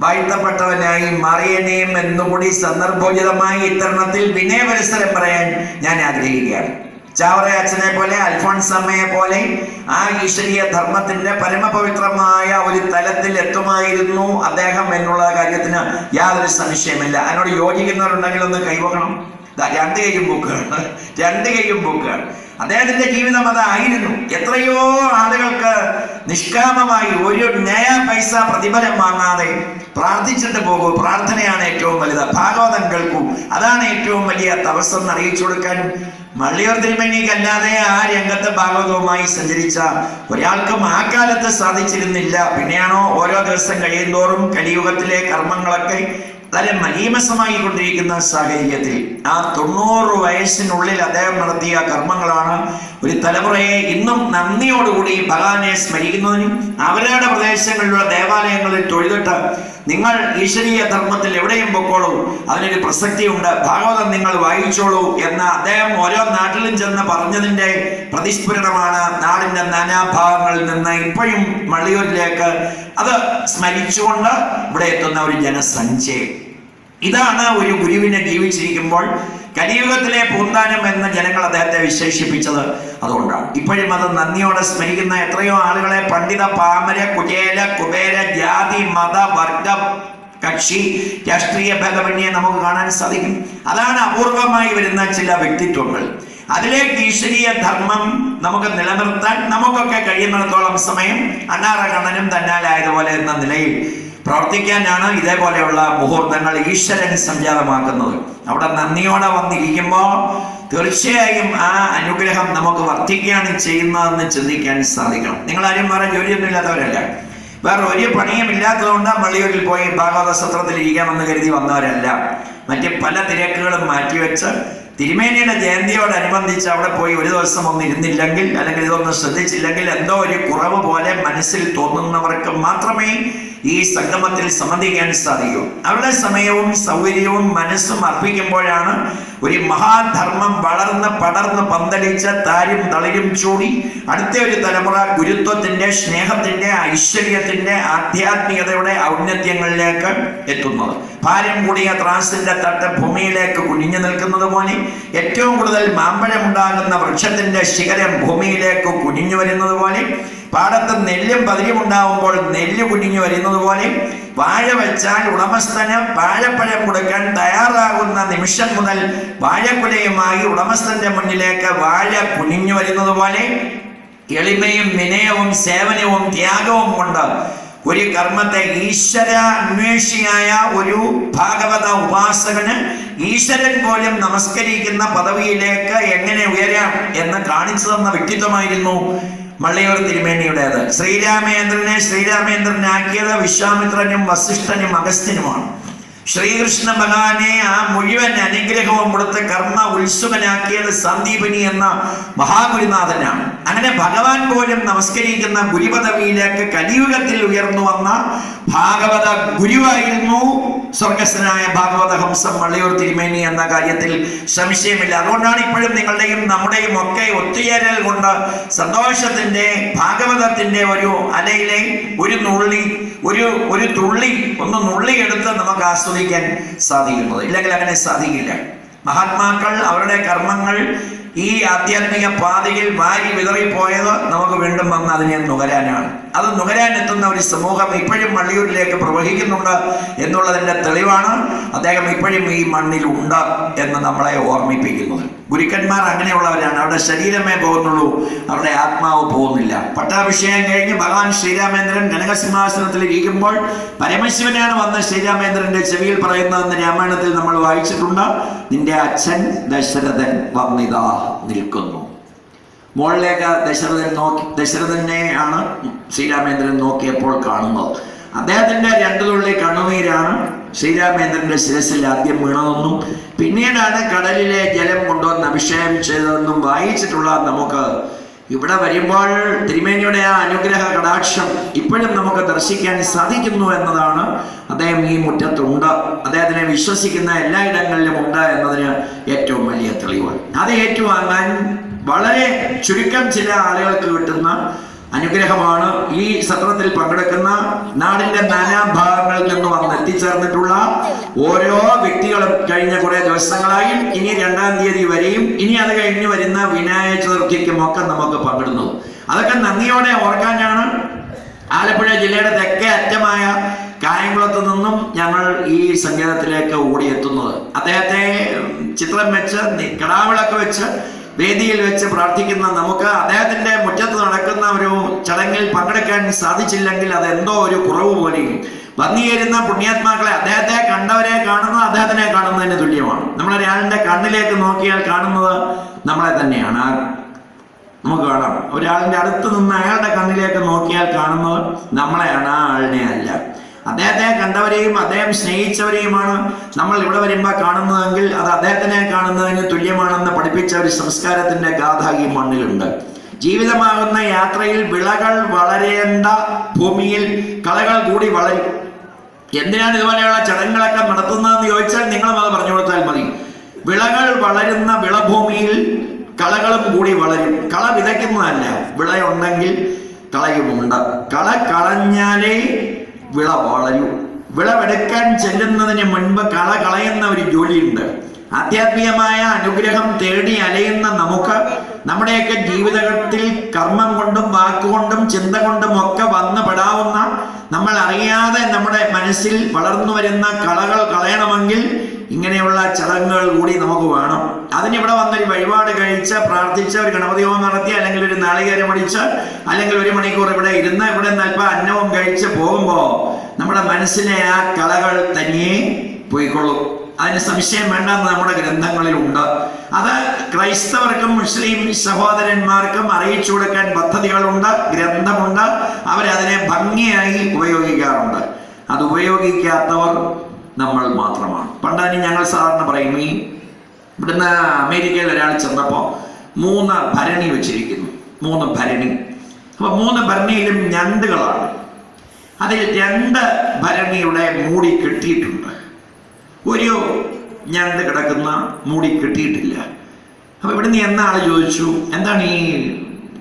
വാഴ്ത്തപ്പെട്ടവനായി മാറിയനെയും എന്നുകൂടി സന്ദർഭോചിതമായി ഇത്തരണത്തിൽ വിനയപരിസരം പറയാൻ ഞാൻ ആഗ്രഹിക്കുകയാണ്. ചാവറ അച്ഛനെ പോലെ അൽഫോൺസമ്മയെ പോലെ ആ ഈശ്വരീയ ധർമ്മത്തിന്റെ പരമപവിത്രമായ ഒരു തലത്തിൽ എത്തുമായിരുന്നു അദ്ദേഹം എന്നുള്ള കാര്യത്തിന് യാതൊരു സംശയമില്ല. അതിനോട് യോജിക്കുന്നവരുണ്ടെങ്കിൽ ഒന്ന് കൈവക്കണം. 2 കൈയും ബുക്കാണ്. അദ്ദേഹത്തിന്റെ ജീവിതം അതായിരുന്നു. എത്രയോ ആളുകൾക്ക് നിഷ്കാമമായി ഒരു പൈസ പ്രതിഫലം വാങ്ങാതെ പ്രാർത്ഥിച്ചിട്ട് പോകൂ, പ്രാർത്ഥനയാണ് ഏറ്റവും വലുത്, ഭാഗവതം കേൾക്കൂ, അതാണ് ഏറ്റവും വലിയ തപസ്സെന്ന് അറിയിച്ചു കൊടുക്കാൻ മള്ളിയൂർ തിരുമേനിക്കല്ലാതെ ആ രംഗത്ത് ഭാഗവതവുമായി സഞ്ചരിച്ച ഒരാൾക്കും ആ കാലത്ത് സാധിച്ചിരുന്നില്ല. പിന്നെയാണോ ഓരോ ദിവസം കഴിയുന്തോറും കലിയുഗത്തിലെ കർമ്മങ്ങളൊക്കെ വളരെ മലീമസമായി കൊണ്ടിരിക്കുന്ന സാഹചര്യത്തിൽ ആ 90 വയസ്സിനുള്ളിൽ അദ്ദേഹം നടത്തിയ കർമ്മങ്ങളാണ് ഒരു തലമുറയെ ഇന്നും നന്ദിയോടുകൂടി ഭഗവാനെ സ്മരിക്കുന്നതിനും അവരുടെ പ്രദേശങ്ങളിലുള്ള ദേവാലയങ്ങളിൽ തൊഴുതിട്ട് നിങ്ങൾ ഈശ്വരീയ ധർമ്മത്തിൽ എവിടെയും പൊക്കോളൂ, അതിനൊരു പ്രസക്തിയുണ്ട്, ഭാഗവതം നിങ്ങൾ വായിച്ചോളൂ എന്ന് അദ്ദേഹം ഓരോ നാട്ടിലും ചെന്ന് പറഞ്ഞതിന്റെ പ്രതിസ്ഫുരണമാണ് നാടിന്റെ നാനാഭാഗങ്ങളിൽ നിന്ന് ഇപ്പോഴും മള്ളിയൂരിലേക്ക് അത് സ്മരിച്ചുകൊണ്ട് ഇവിടെ എത്തുന്ന ഒരു ജനസഞ്ചയം. ഇതാണ് ഒരു ഗുരുവിനെ ജീവിച്ചിരിക്കുമ്പോൾ കലിയുഗത്തിലെ പൂന്താനം എന്ന് ജനങ്ങൾ അദ്ദേഹത്തെ വിശേഷിപ്പിച്ചത്. അതുകൊണ്ടാണ് ഇപ്പോഴും അത് നന്ദിയോടെ സ്മരിക്കുന്ന എത്രയോ ആളുകളെ പണ്ഡിത, പാമര, കുചേല, കുബേര, ജാതി, മത, വർഗ, കക്ഷി, രാഷ്ട്രീയ ഭേദമന്യേ നമുക്ക് കാണാൻ സാധിക്കും. അതാണ് അപൂർവമായി വരുന്ന ചില വ്യക്തിത്വങ്ങൾ. അതിലേക്ക് ഈശ്വരീയ ധർമ്മം നമുക്ക് നിലനിർത്താൻ നമുക്കൊക്കെ കഴിയുന്നിടത്തോളം സമയം അണ്ണാറകണ്ണനും തന്നാലായതുപോലെ എന്ന നിലയിൽ പ്രവർത്തിക്കാനാണ് ഇതേപോലെയുള്ള മുഹൂർത്തങ്ങൾ ഈശ്വരൻ സംജാതമാക്കുന്നത്. അവിടെ നന്ദിയോടെ വന്നിരിക്കുമ്പോൾ തീർച്ചയായും ആ അനുഗ്രഹം നമുക്ക് വർദ്ധിക്കുകയാണ് ചെയ്യുന്നതെന്ന് ചിന്തിക്കാൻ സാധിക്കണം. നിങ്ങളാരും വേറെ ജോലിയൊന്നും ഇല്ലാത്തവരല്ല, വേറെ ഒരു പണിയും ഇല്ലാത്തതുകൊണ്ട് മള്ളിയൂരിൽ പോയി ഭാഗവത സത്രത്തിൽ ഇരിക്കാമെന്ന് കരുതി വന്നവരല്ല. മറ്റ് പല തിരക്കുകളും മാറ്റിവെച്ച് തിരുമേനിയുടെ ജയന്തിയോടനുബന്ധിച്ച് അവിടെ പോയി ഒരു ദിവസം ഒന്ന് ഇരുന്നില്ലെങ്കിൽ അല്ലെങ്കിൽ ഇതൊന്നും ശ്രദ്ധിച്ചില്ലെങ്കിൽ എന്തോ ഒരു കുറവ് പോലെ മനസ്സിൽ തോന്നുന്നവർക്ക് മാത്രമേ ഈ സംഗമത്തിൽ സംബന്ധിക്കാൻ സാധിക്കും. അവരുടെ സമയവും സൗകര്യവും മനസ്സും അർപ്പിക്കുമ്പോഴാണ് ഒരു മഹാധർമ്മം വളർന്ന് പടർന്ന് പന്തലിച്ച് താരും തളിരും ചൂടി അടുത്ത ഒരു തലമുറ ഗുരുത്വത്തിന്റെ, സ്നേഹത്തിന്റെ, ഐശ്വര്യത്തിന്റെ, ആധ്യാത്മികതയുടെ ഔന്നത്യങ്ങളിലേക്ക് എത്തുന്നത്. ഭാരം കൂടിയ ത്രാസിന്റെ തട്ട് ഭൂമിയിലേക്ക് കുനിഞ്ഞു നിൽക്കുന്നത് പോലെ, ഏറ്റവും കൂടുതൽ മാമ്പഴമുണ്ടാകുന്ന വൃക്ഷത്തിന്റെ ശിഖരം ഭൂമിയിലേക്ക് കുനിഞ്ഞു വരുന്നത് പോലെ, പാടത്ത് നെല്ലും പതിരുമുണ്ടാവുമ്പോൾ നെല്ല് കുനിഞ്ഞു വരുന്നത് പോലെ, വാഴ വെച്ചാൽ ഉടമസ്ഥന് വാഴപ്പഴം കൊടുക്കാൻ തയ്യാറാകുന്ന നിമിഷം മുതൽ വാഴക്കുലയുമായി ഉടമസ്ഥന്റെ മുന്നിലേക്ക് വാഴ കുനിഞ്ഞു വരുന്നത് പോലെ, എളിമയും വിനയവും സേവനവും ത്യാഗവും കൊണ്ട് ഒരു കർമ്മത്തെ ഈശ്വര അന്വേഷിയായ ഒരു ഭാഗവത ഉപാസകന് ഈശ്വരൻ പോലും നമസ്കരിക്കുന്ന പദവിയിലേക്ക് എങ്ങനെ ഉയരാം എന്ന് കാണിച്ചു തന്ന വ്യക്തിത്വമായിരുന്നു മള്ളിയൂർ തിരുമേനിയുടേത്. ശ്രീരാമേന്ദ്രനാക്കിയത് വിശ്വാമിത്രനും വസിഷ്ഠനും അഗസ്ത്യനുമാണ്. ശ്രീകൃഷ്ണ ഭഗവാനെ ആ മുഴുവൻ അനുഗ്രഹവും കൊടുത്ത് കർമ്മ ഉത്സുകനാക്കിയത് സന്ദീപനി എന്ന മഹാഗുരുനാഥനാണ്. അങ്ങനെ ഭഗവാൻ പോലും നമസ്കരിക്കുന്ന ഗുരുപദവിയിലേക്ക് കലിയുഗത്തിൽ ഉയർന്നു വന്ന ഭാഗവത ഗുരുവായിരുന്നു സ്വർഗസ്ഥനായ ഭാഗവത ഹംസം മള്ളിയൂർ തിരുമേനി എന്ന കാര്യത്തിൽ സംശയമില്ല. അതുകൊണ്ടാണ് ഇപ്പോഴും നിങ്ങളുടെയും നമ്മുടെയും ഒക്കെ ഒത്തുചേരൽ കൊണ്ട് സന്തോഷത്തിന്റെ, ഭാഗവതത്തിന്റെ ഒരു അലയിലെ ഒരു തുള്ളി ഒന്ന് നുള്ളിയെടുത്ത് നമുക്ക് ആസ്വദിക്കാൻ സാധിക്കുന്നത്. ഇല്ലെങ്കിൽ അങ്ങനെ സാധിക്കില്ല. മഹാത്മാക്കൾ അവരുടെ കർമ്മങ്ങൾ ഈ ആധ്യാത്മിക പാതയിൽ വാരി വിതറിപ്പോയത് നമുക്ക് വീണ്ടും വന്ന് അതിനെ നുകരാനാണ്. അത് നുകരാൻ എത്തുന്ന ഒരു സമൂഹം ഇപ്പോഴും മള്ളിയൂരിലേക്ക് പ്രവഹിക്കുന്നുണ്ട് എന്നുള്ളതിന്റെ തെളിവാണ് അദ്ദേഹം ഇപ്പോഴും ഈ മണ്ണിൽ ഉണ്ട് എന്ന് നമ്മളെ ഓർമ്മിപ്പിക്കുന്നത്. ഗുരുക്കന്മാർ അങ്ങനെയുള്ളവരാണ്. അവരുടെ ശരീരമേ പോകുന്നുള്ളൂ, അവരുടെ ആത്മാവ് പോകുന്നില്ല. പട്ടാഭിഷേകം കഴിഞ്ഞ് ഭഗവാൻ ശ്രീരാമേന്ദ്രൻ കനകസിംഹാസനത്തിൽ ഇരിക്കുമ്പോൾ പരമശിവനാണ് വന്ന് ശ്രീരാമേന്ദ്രന്റെ ചെവിയിൽ പറയുന്നതെന്ന് രാമായണത്തിൽ നമ്മൾ വായിച്ചിട്ടുണ്ട്. നിന്റെ അച്ഛൻ ദശരഥൻ വന്നിതാ നിൽക്കുന്നു. മുകളിലേക്ക് ദശരഥനെ ആണ് ശ്രീരാമേന്ദ്രൻ നോക്കിയപ്പോൾ കാണുന്നത്. അദ്ദേഹത്തിന്റെ രണ്ടു തുള്ളി കണ്ണുനീരാണ് ശ്രീരാമേന്ദ്രന്റെ ശിരസിൽ ആദ്യം വീണതെന്നും പിന്നീടാണ് കടലിലെ ജലം കൊണ്ടുവന്ന് അഭിഷേകം ചെയ്തതെന്നും വായിച്ചിട്ടുള്ള നമുക്ക് ഇവിടെ വരുമ്പോൾ തിരുമേനിയുടെ ആ അനുഗ്രഹ കടാക്ഷം ഇപ്പോഴും നമുക്ക് ദർശിക്കാൻ സാധിക്കുന്നു എന്നതാണ്. അദ്ദേഹം ഈ മുറ്റത്തുണ്ട്, അദ്ദേഹത്തിനെ വിശ്വസിക്കുന്ന എല്ലായിടങ്ങളിലും ഉണ്ട് എന്നതിന് ഏറ്റവും വലിയ തെളിവ്. അത് ഏറ്റുവാങ്ങാൻ വളരെ ചുരുക്കം ചില ആളുകൾക്ക് കിട്ടുന്ന അനുഗ്രഹമാണ് ഈ സത്രത്തിൽ പങ്കെടുക്കുന്ന നാടിന്റെ നാനാഭാഗങ്ങളിൽ നിന്ന് വന്ന് എത്തിച്ചേർന്നിട്ടുള്ള ഓരോ വ്യക്തികളും കഴിഞ്ഞ കുറെ ദിവസങ്ങളായും ഇനി 2-ാം തീയതി വരെയും ഇനി അത് കഴിഞ്ഞ് വരുന്ന വിനായക ചതുർത്ഥിക്കും ഒക്കെ നമുക്ക് പങ്കിടുന്നു. അതൊക്കെ നന്ദിയോടെ ഓർക്കാനാണ് ആലപ്പുഴ ജില്ലയുടെ തെക്കേ അറ്റമായ കായംകുളത്ത് നിന്നും ഞങ്ങൾ ഈ സങ്കേതത്തിലേക്ക് ഓടിയെത്തുന്നത്. അദ്ദേഹത്തെ ചിത്രം വെച്ച് കടാവിളക്ക് വെച്ച് വേദിയിൽ വെച്ച് പ്രാർത്ഥിക്കുന്ന നമുക്ക് അദ്ദേഹത്തിന്റെ മുറ്റത്ത് നടക്കുന്ന ഒരു ചടങ്ങിൽ പങ്കെടുക്കാൻ സാധിച്ചില്ലെങ്കിൽ അതെന്തോ ഒരു കുറവ് പോലെയും. വന്നുചേരുന്ന പുണ്യാത്മാക്കളെ, അദ്ദേഹത്തെ കണ്ടവരെ കാണുന്നത് അദ്ദേഹത്തിനെ കാണുന്നതിന് തുല്യമാണ്. നമ്മളൊരാളിന്റെ കണ്ണിലേക്ക് നോക്കിയാൽ കാണുന്നത് നമ്മളെ തന്നെയാണ്. നമുക്ക് കാണാം, ഒരാളിന്റെ അടുത്ത് നിന്ന് അയാളുടെ കണ്ണിലേക്ക് നോക്കിയാൽ കാണുന്നത് നമ്മളെയാണ്, ആ ആളിനെ അല്ല. അദ്ദേഹത്തെ കണ്ടവരെയും അദ്ദേഹം സ്നേഹിച്ചവരെയുമാണ് നമ്മൾ ഇവിടെ വരുമ്പോൾ കാണുന്നതെങ്കിൽ അത് അദ്ദേഹത്തിനെ കാണുന്നതിന് തുല്യമാണെന്ന് പഠിപ്പിച്ച ഒരു സംസ്കാരത്തിന്റെ ഗാഥ ഈ മണ്ണിലുണ്ട്. ജീവിതമാകുന്ന യാത്രയിൽ വിളകൾ വളരേണ്ട ഭൂമിയിൽ കളകൾ കൂടി വളരും. എന്തിനാണ് ഇതുപോലെയുള്ള ചടങ്ങുകളൊക്കെ നടത്തുന്നതെന്ന് ചോദിച്ചാൽ നിങ്ങളും അത് പറഞ്ഞു കൊടുത്താൽ മതി. വിളകൾ വളരുന്ന വിളഭൂമിയിൽ കളകളും കൂടി വളരും. കള വിതയ്ക്കുന്നതല്ല, വിളയുണ്ടെങ്കിൽ കളയുമുണ്ട്. കള കളഞ്ഞാലേ വിള വളരൂ. വിളവെടുക്കാൻ ചെല്ലുന്നതിന് മുൻപ് കള കളയുന്ന ഒരു ജോലിയുണ്ട്. ആധ്യാത്മികമായ അനുഗ്രഹം തേടി അലയുന്ന നമുക്ക് നമ്മുടെയൊക്കെ ജീവിതത്തിൽ കർമ്മം കൊണ്ടും വാക്കുകൊണ്ടും ചിന്ത കൊണ്ടും ഒക്കെ വന്നു പെടാവുന്ന, നമ്മൾ അറിയാതെ നമ്മുടെ മനസ്സിൽ വളർന്നു വരുന്ന കളകൾ കളയണമെങ്കിൽ ഇങ്ങനെയുള്ള ചടങ്ങുകൾ കൂടി നമുക്ക് വേണം. അതിനിവിടെ വന്നൊരു വഴിപാട് കഴിച്ച് പ്രാർത്ഥിച്ച് ഒരു ഗണപതി ഹോമം നടത്തി, അല്ലെങ്കിൽ ഒരു നാളികേരം അടിച്ച്, അല്ലെങ്കിൽ 1 മണിക്കൂർ ഇവിടെ ഇരുന്ന് ഇവിടെ അല്പം അന്നവും കഴിച്ച് പോകുമ്പോൾ നമ്മുടെ മനസ്സിലെ ആ കളകൾ തനിയെ പോയിക്കൊള്ളും. അതിന് സംശയം വേണ്ടെന്ന് നമ്മുടെ ഗ്രന്ഥങ്ങളിലുണ്ട്. അത് ക്രൈസ്തവർക്കും മുസ്ലിം സഹോദരന്മാർക്കും അറിയിച്ചു കൊടുക്കാൻ പദ്ധതികളുണ്ട്, ഗ്രന്ഥമുണ്ട്. അവരതിനെ ഭംഗിയായി ഉപയോഗിക്കാറുണ്ട്. അത് ഉപയോഗിക്കാത്തവർ നമ്മൾ മാത്രമാണ്. പണ്ടാനി ഞങ്ങൾ സാധാരണ പറയും, ഈ ഇവിടുന്ന് അമേരിക്കയിൽ ഒരാൾ ചെന്നപ്പോൾ 3 ഭരണി വെച്ചിരിക്കുന്നു. 3 ഭരണി. അപ്പൊ 3 ഭരണിയിലും ഞണ്ടുകളാണ്. അതിൽ 2 ഭരണിയുടെ മൂടി കെട്ടിയിട്ടുണ്ട്. ഒരു ഞണ്ട് കിടക്കുന്ന മൂടി കെട്ടിയിട്ടില്ല. അപ്പൊ ഇവിടുന്ന് എന്നാൾ ചോദിച്ചു, എന്താണ് ഈ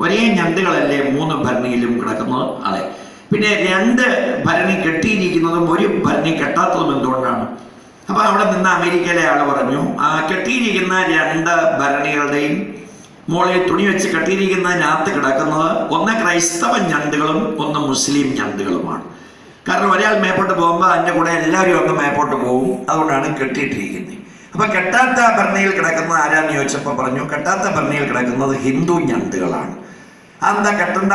ഒരേ ഞണ്ടുകളല്ലേ 3 ഭരണിയിലും കിടക്കുന്നത്? അതെ. പിന്നെ 2 ഭരണി കെട്ടിയിരിക്കുന്നതും 1 ഭരണി കെട്ടാത്തതും എന്തുകൊണ്ടാണ്? അപ്പൊ അവിടെ നിന്ന് അമേരിക്കയിലെ ആള് പറഞ്ഞു, ആ കെട്ടിയിരിക്കുന്ന 2 ഭരണികളുടെയും മുകളിൽ തുണി വെച്ച് കെട്ടിയിരിക്കുന്നതിനകത്ത് കിടക്കുന്നത് ഒന്ന് ക്രൈസ്തവ ഞണ്ടുകളും ഒന്ന് മുസ്ലിം ഞണ്ടുകളുമാണ്. കാരണം ഒരാൾ മേപ്പോട്ട് പോകുമ്പോൾ അതിൻ്റെ കൂടെ എല്ലാവരും അങ്ങ് മേപ്പോട്ട് പോകും. അതുകൊണ്ടാണ് കെട്ടിയിട്ടിരിക്കുന്നത്. അപ്പൊ കെട്ടാത്ത ഭരണിയിൽ കിടക്കുന്നത് ആരാന്ന് ചോദിച്ചപ്പോൾ പറഞ്ഞു, കെട്ടാത്ത ഭരണിയിൽ കിടക്കുന്നത് ഹിന്ദു ഞണ്ടുകളാണ്. അതെന്താ കെട്ടേണ്ട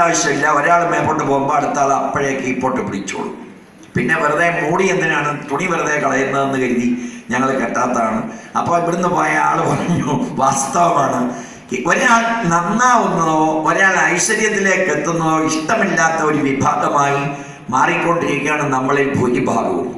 ആവശ്യമില്ല. ഒരാൾ മേപ്പോട്ട് പോകുമ്പോൾ അടുത്ത ആൾ അപ്പോഴേക്ക് ഇപ്പോട്ട് പിടിച്ചോളും. പിന്നെ വെറുതെ മൂടി എന്തിനാണ്, തുണി വെറുതെ കളയുന്നതെന്ന് കരുതി ഞങ്ങൾ കെട്ടാത്തതാണ്. അപ്പോൾ ഇവിടുന്ന് പോയ ആൾ പറഞ്ഞു, വാസ്തവമാണ്. ഒരാൾ നന്നാവുന്നതോ ഒരാൾ ഐശ്വര്യത്തിലേക്ക് എത്തുന്നതോ ഇഷ്ടമില്ലാത്ത ഒരു വിഭാഗമായി മാറിക്കൊണ്ടിരിക്കുകയാണ് നമ്മളിൽ ഭൂരിഭാഗവും.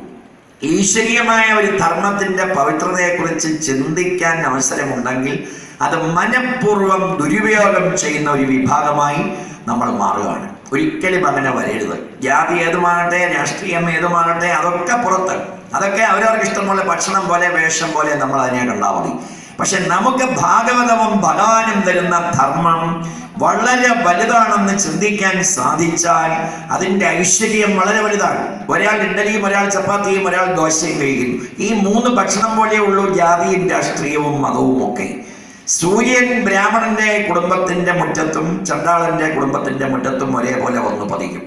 ഈശ്വരീയമായ ഒരു ധർമ്മത്തിന്റെ പവിത്രതയെക്കുറിച്ച് ചിന്തിക്കാൻ അവസരമുണ്ടെങ്കിൽ അത് മനഃപൂർവ്വം ദുരുപയോഗം ചെയ്യുന്ന ഒരു വിഭാഗമായി നമ്മൾ മാറുകയാണ്. ഒരിക്കലും അങ്ങനെ വരരുത്. ജാതി ഏതുമാകട്ടെ, രാഷ്ട്രീയം ഏതുമാകട്ടെ, അതൊക്കെ പുറത്ത്, അതൊക്കെ അവരവർക്ക് ഇഷ്ടമുള്ള ഭക്ഷണം പോലെ വേഷം പോലെ നമ്മൾ അതിനെ കണ്ടാൽ മതി. പക്ഷെ നമുക്ക് ഭാഗവതവും ഭഗവാനും തരുന്ന ധർമ്മം വളരെ വലുതാണെന്ന് ചിന്തിക്കാൻ സാധിച്ചാൽ അതിൻ്റെ ഐശ്വര്യം വളരെ വലുതാണ്. ഒരാൾ ഇഡ്ഡലിയും ഒരാൾ ചപ്പാത്തിയും ഒരാൾ ദോശയും കഴിക്കുന്നു. ഈ 3 ഭക്ഷണം പോലെ ഉള്ളൂ ജാതിയും രാഷ്ട്രീയവും മതവും ഒക്കെ. സൂര്യൻ ബ്രാഹ്മണന്റെ കുടുംബത്തിന്റെ മുറ്റത്തും ചണ്ടാളന്റെ കുടുംബത്തിന്റെ മുറ്റത്തും ഒരേപോലെ വന്ന് പതിക്കും.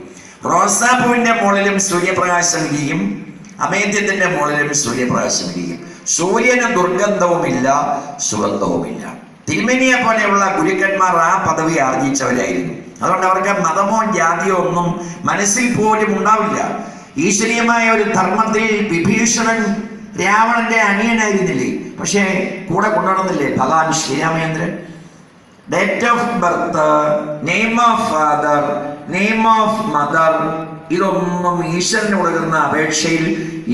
റോസാപ്പൂവിന്റെ മുകളിലും സൂര്യപ്രകാശം ഇരിക്കും, അമേദ്യത്തിന്റെ മുകളിലും സൂര്യപ്രകാശം ഇരിക്കും. സൂര്യന് ദുർഗന്ധവുമില്ല, സുഗന്ധവുമില്ല. തിരുമേനിയെ പോലെയുള്ള ഗുരുക്കന്മാർ ആ പദവി ആർജിച്ചവരായിരുന്നു. അതുകൊണ്ട് അവർക്ക് മതമോ ജാതിയോ ഒന്നും മനസ്സിൽ പോലും ഉണ്ടാവില്ല. ഈശ്വരീയമായ ഒരു ധർമ്മത്തിൽ വിഭീഷണൻ രാവണന്റെ അനിയനായിരുന്നില്ലേ? പക്ഷേ കൂടെ കൊണ്ടുവന്നില്ലേ ഭഗവാൻ Sri Ramachandran? Date of birth, name of father, name of mother, ഇതൊന്നും ഈശ്വരന് കൊടുക്കുന്ന അപേക്ഷയിൽ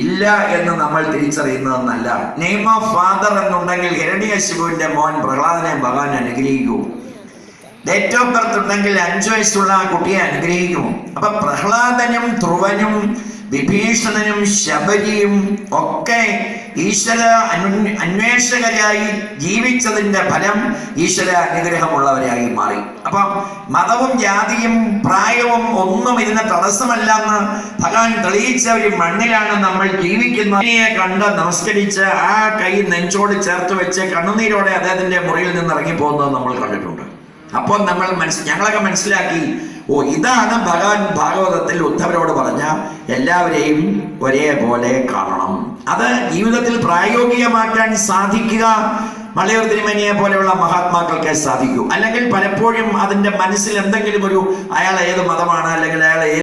ഇല്ല എന്ന് നമ്മൾ തിരിച്ചറിയുന്നത് നല്ലതാണ്. നെയിം ഓഫ് ഫാദർ എന്നുണ്ടെങ്കിൽ ഹിരണ്യകശിപുവിന്റെ മോൻ പ്രഹ്ലാദനെ ഭഗവാൻ അനുഗ്രഹിക്കൂ. ഡേറ്റ് ഓഫ് ബർത്ത് ഉണ്ടെങ്കിൽ 5 വയസ്സുള്ള ആ കുട്ടിയെ അനുഗ്രഹിക്കുമോ? അപ്പൊ പ്രഹ്ലാദനും ധ്രുവനും വിഭീഷണനും ശബരിയും ഒക്കെ ഈശ്വര അന്വേഷകരായി ജീവിച്ചതിന്റെ ഫലം ഈശ്വര അനുഗ്രഹമുള്ളവരായി മാറി. അപ്പം മതവും ജാതിയും പ്രായവും ഒന്നും ഇതിന് തടസ്സമല്ലെന്ന് ഭഗവാൻ തെളിയിച്ച ഒരു മണ്ണിലാണ് നമ്മൾ ജീവിക്കുന്നത്. കണ്ട് നമസ്കരിച്ച് ആ കൈ നെഞ്ചോട് ചേർത്ത് വെച്ച് കണ്ണുനീരോടെ അദ്ദേഹത്തിന്റെ മുറിയിൽ നിന്ന് ഇറങ്ങിപ്പോകുന്നത് നമ്മൾ കണ്ടിട്ടുണ്ട്. അപ്പോൾ ഞങ്ങളൊക്കെ മനസ്സിലാക്കി, ഓ ഇതാണ് ഭഗവാൻ ഭാഗവതത്തിൽ ഉദ്ധവരോട് പറഞ്ഞ എല്ലാവരെയും ഒരേപോലെ കാണണം. അത് ജീവിതത്തിൽ പ്രായോഗികമാക്കാൻ സാധിക്കുക മലയൂർ തിരുമേനിയെ പോലെയുള്ള മഹാത്മാക്കൾക്ക് സാധിക്കൂ. അല്ലെങ്കിൽ പലപ്പോഴും അതിന്റെ മനസ്സിൽ എന്തെങ്കിലും ഒരു അയാൾ ഏത് മതമാണ് അല്ലെങ്കിൽ അയാൾ